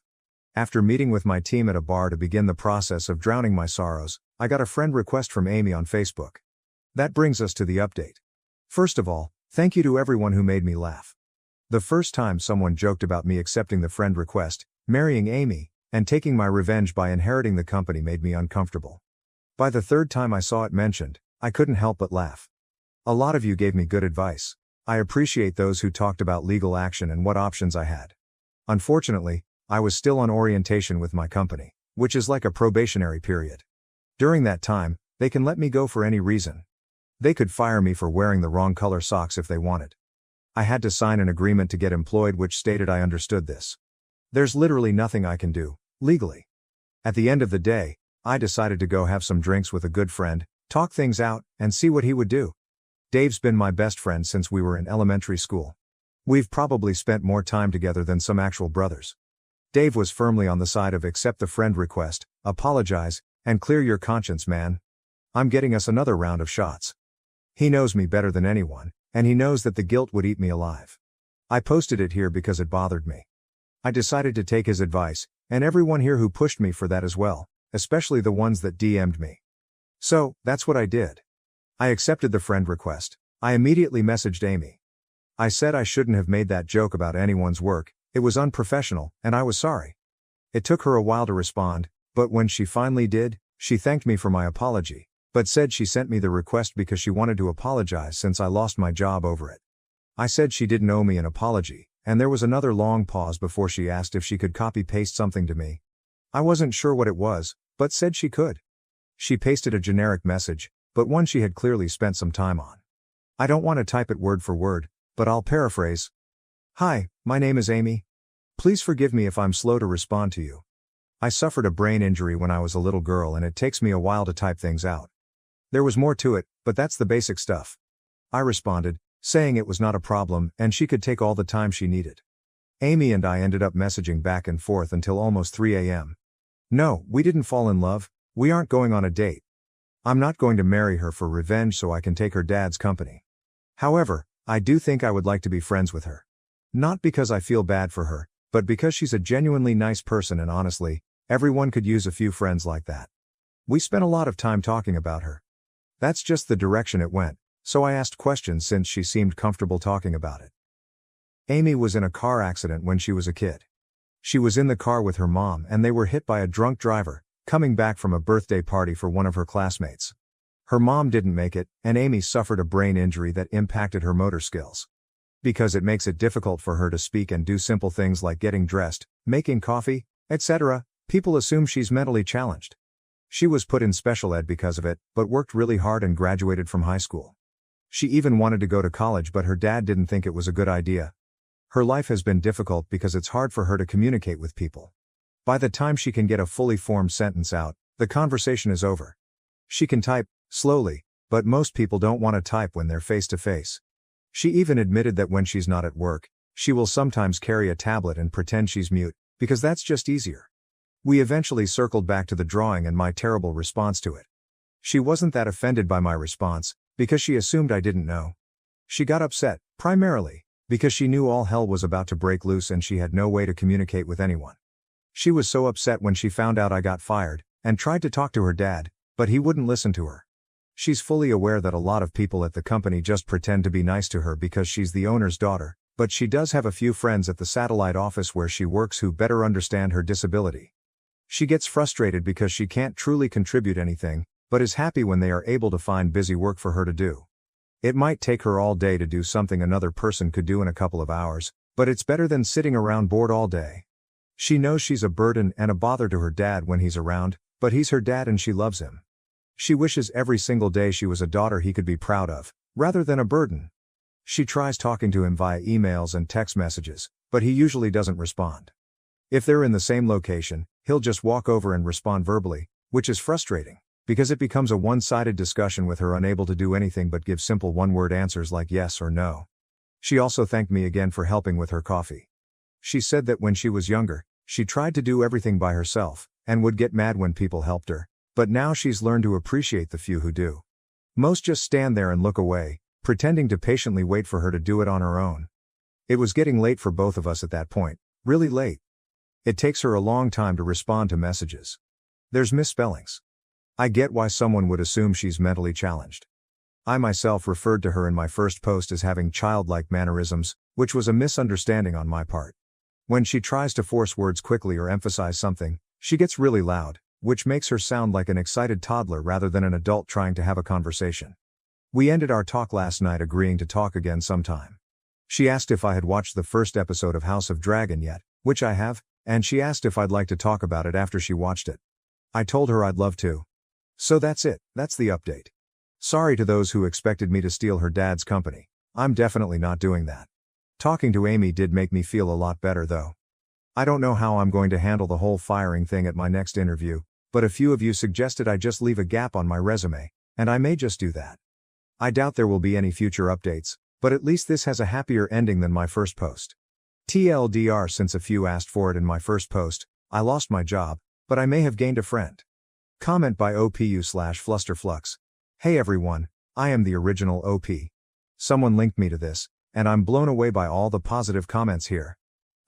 After meeting with my team at a bar to begin the process of drowning my sorrows, I got a friend request from Amy on Facebook. That brings us to the update. First of all, thank you to everyone who made me laugh. The first time someone joked about me accepting the friend request, marrying Amy, and taking my revenge by inheriting the company made me uncomfortable. By the third time I saw it mentioned, I couldn't help but laugh. A lot of you gave me good advice. I appreciate those who talked about legal action and what options I had. Unfortunately, I was still on orientation with my company, which is like a probationary period. During that time, they can let me go for any reason. They could fire me for wearing the wrong color socks if they wanted. I had to sign an agreement to get employed which stated I understood this. There's literally nothing I can do, legally. At the end of the day, I decided to go have some drinks with a good friend, talk things out, and see what he would do. Dave's been my best friend since we were in elementary school. We've probably spent more time together than some actual brothers. Dave was firmly on the side of accept the friend request, apologize, and clear your conscience, man. I'm getting us another round of shots. He knows me better than anyone, and he knows that the guilt would eat me alive. I posted it here because it bothered me. I decided to take his advice, and everyone here who pushed me for that as well, especially the ones that DM'd me. So, that's what I did. I accepted the friend request. I immediately messaged Amy. I said I shouldn't have made that joke about anyone's work, it was unprofessional, and I was sorry. It took her a while to respond, but when she finally did, she thanked me for my apology, but said she sent me the request because she wanted to apologize since I lost my job over it. I said she didn't owe me an apology, and there was another long pause before she asked if she could copy-paste something to me. I wasn't sure what it was, but said she could. She pasted a generic message, but one she had clearly spent some time on. I don't want to type it word for word, but I'll paraphrase. Hi, my name is Amy. Please forgive me if I'm slow to respond to you. I suffered a brain injury when I was a little girl and it takes me a while to type things out. There was more to it, but that's the basic stuff. I responded, saying it was not a problem and she could take all the time she needed. Amy and I ended up messaging back and forth until almost 3 a.m. No, we didn't fall in love, we aren't going on a date. I'm not going to marry her for revenge so I can take her dad's company. However, I do think I would like to be friends with her. Not because I feel bad for her, but because she's a genuinely nice person and honestly, everyone could use a few friends like that. We spent a lot of time talking about her. That's just the direction it went, so I asked questions since she seemed comfortable talking about it. Amy was in a car accident when she was a kid. She was in the car with her mom and they were hit by a drunk driver, coming back from a birthday party for one of her classmates. Her mom didn't make it, and Amy suffered a brain injury that impacted her motor skills. Because it makes it difficult for her to speak and do simple things like getting dressed, making coffee, etc., people assume she's mentally challenged. She was put in special ed because of it, but worked really hard and graduated from high school. She even wanted to go to college but her dad didn't think it was a good idea. Her life has been difficult because it's hard for her to communicate with people. By the time she can get a fully formed sentence out, the conversation is over. She can type, slowly, but most people don't want to type when they're face to face. She even admitted that when she's not at work, she will sometimes carry a tablet and pretend she's mute, because that's just easier. We eventually circled back to the drawing and my terrible response to it. She wasn't that offended by my response, Because she assumed I didn't know. She got upset, primarily, because she knew all hell was about to break loose and she had no way to communicate with anyone. She was so upset when she found out I got fired, and tried to talk to her dad, but he wouldn't listen to her. She's fully aware that a lot of people at the company just pretend to be nice to her because she's the owner's daughter, but she does have a few friends at the satellite office where she works who better understand her disability. She gets frustrated because she can't truly contribute anything, but is happy when they are able to find busy work for her to do. It might take her all day to do something another person could do in a couple of hours, but it's better than sitting around bored all day. She knows she's a burden and a bother to her dad when he's around, but he's her dad and she loves him. She wishes every single day she was a daughter he could be proud of, rather than a burden. She tries talking to him via emails and text messages, but he usually doesn't respond. If they're in the same location, he'll just walk over and respond verbally, which is frustrating, because it becomes a one-sided discussion with her unable to do anything but give simple one-word answers like yes or no. She also thanked me again for helping with her coffee. She said that when she was younger, she tried to do everything by herself, and would get mad when people helped her, but now she's learned to appreciate the few who do. Most just stand there and look away, pretending to patiently wait for her to do it on her own. It was getting late for both of us at that point, really late. It takes her a long time to respond to messages. There's misspellings. I get why someone would assume she's mentally challenged. I myself referred to her in my first post as having childlike mannerisms, which was a misunderstanding on my part. When she tries to force words quickly or emphasize something, she gets really loud, which makes her sound like an excited toddler rather than an adult trying to have a conversation. We ended our talk last night agreeing to talk again sometime. She asked if I had watched the first episode of House of Dragon yet, which I have, and she asked if I'd like to talk about it after she watched it. I told her I'd love to. So that's it, that's the update. Sorry to those who expected me to steal her dad's company. I'm definitely not doing that. Talking to Amy did make me feel a lot better though. I don't know how I'm going to handle the whole firing thing at my next interview, but a few of you suggested I just leave a gap on my resume, and I may just do that. I doubt there will be any future updates, but at least this has a happier ending than my first post. TLDR, since a few asked for it in my first post, I lost my job, but I may have gained a friend. Comment by OPU/Flusterflux. Hey everyone, I am the original OP. Someone linked me to this, and I'm blown away by all the positive comments here.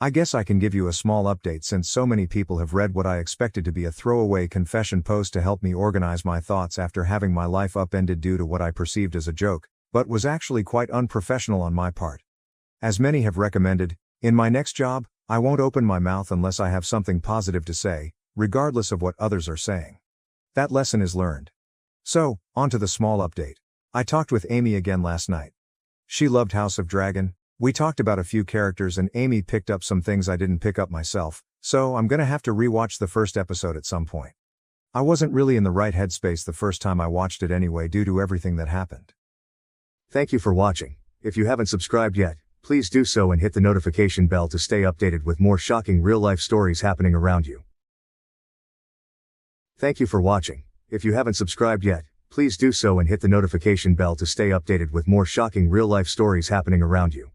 I guess I can give you a small update since so many people have read what I expected to be a throwaway confession post to help me organize my thoughts after having my life upended due to what I perceived as a joke, but was actually quite unprofessional on my part. As many have recommended, in my next job, I won't open my mouth unless I have something positive to say, regardless of what others are saying. That lesson is learned. So, on to the small update. I talked with Amy again last night. She loved House of Dragon. We talked about a few characters and Amy picked up some things I didn't pick up myself, so I'm gonna have to rewatch the first episode at some point. I wasn't really in the right headspace the first time I watched it anyway due to everything that happened. Thank you for watching. If you haven't subscribed yet, please do so and hit the notification bell to stay updated with more shocking real-life stories happening around you. Thank you for watching. If you haven't subscribed yet, please do so and hit the notification bell to stay updated with more shocking real-life stories happening around you.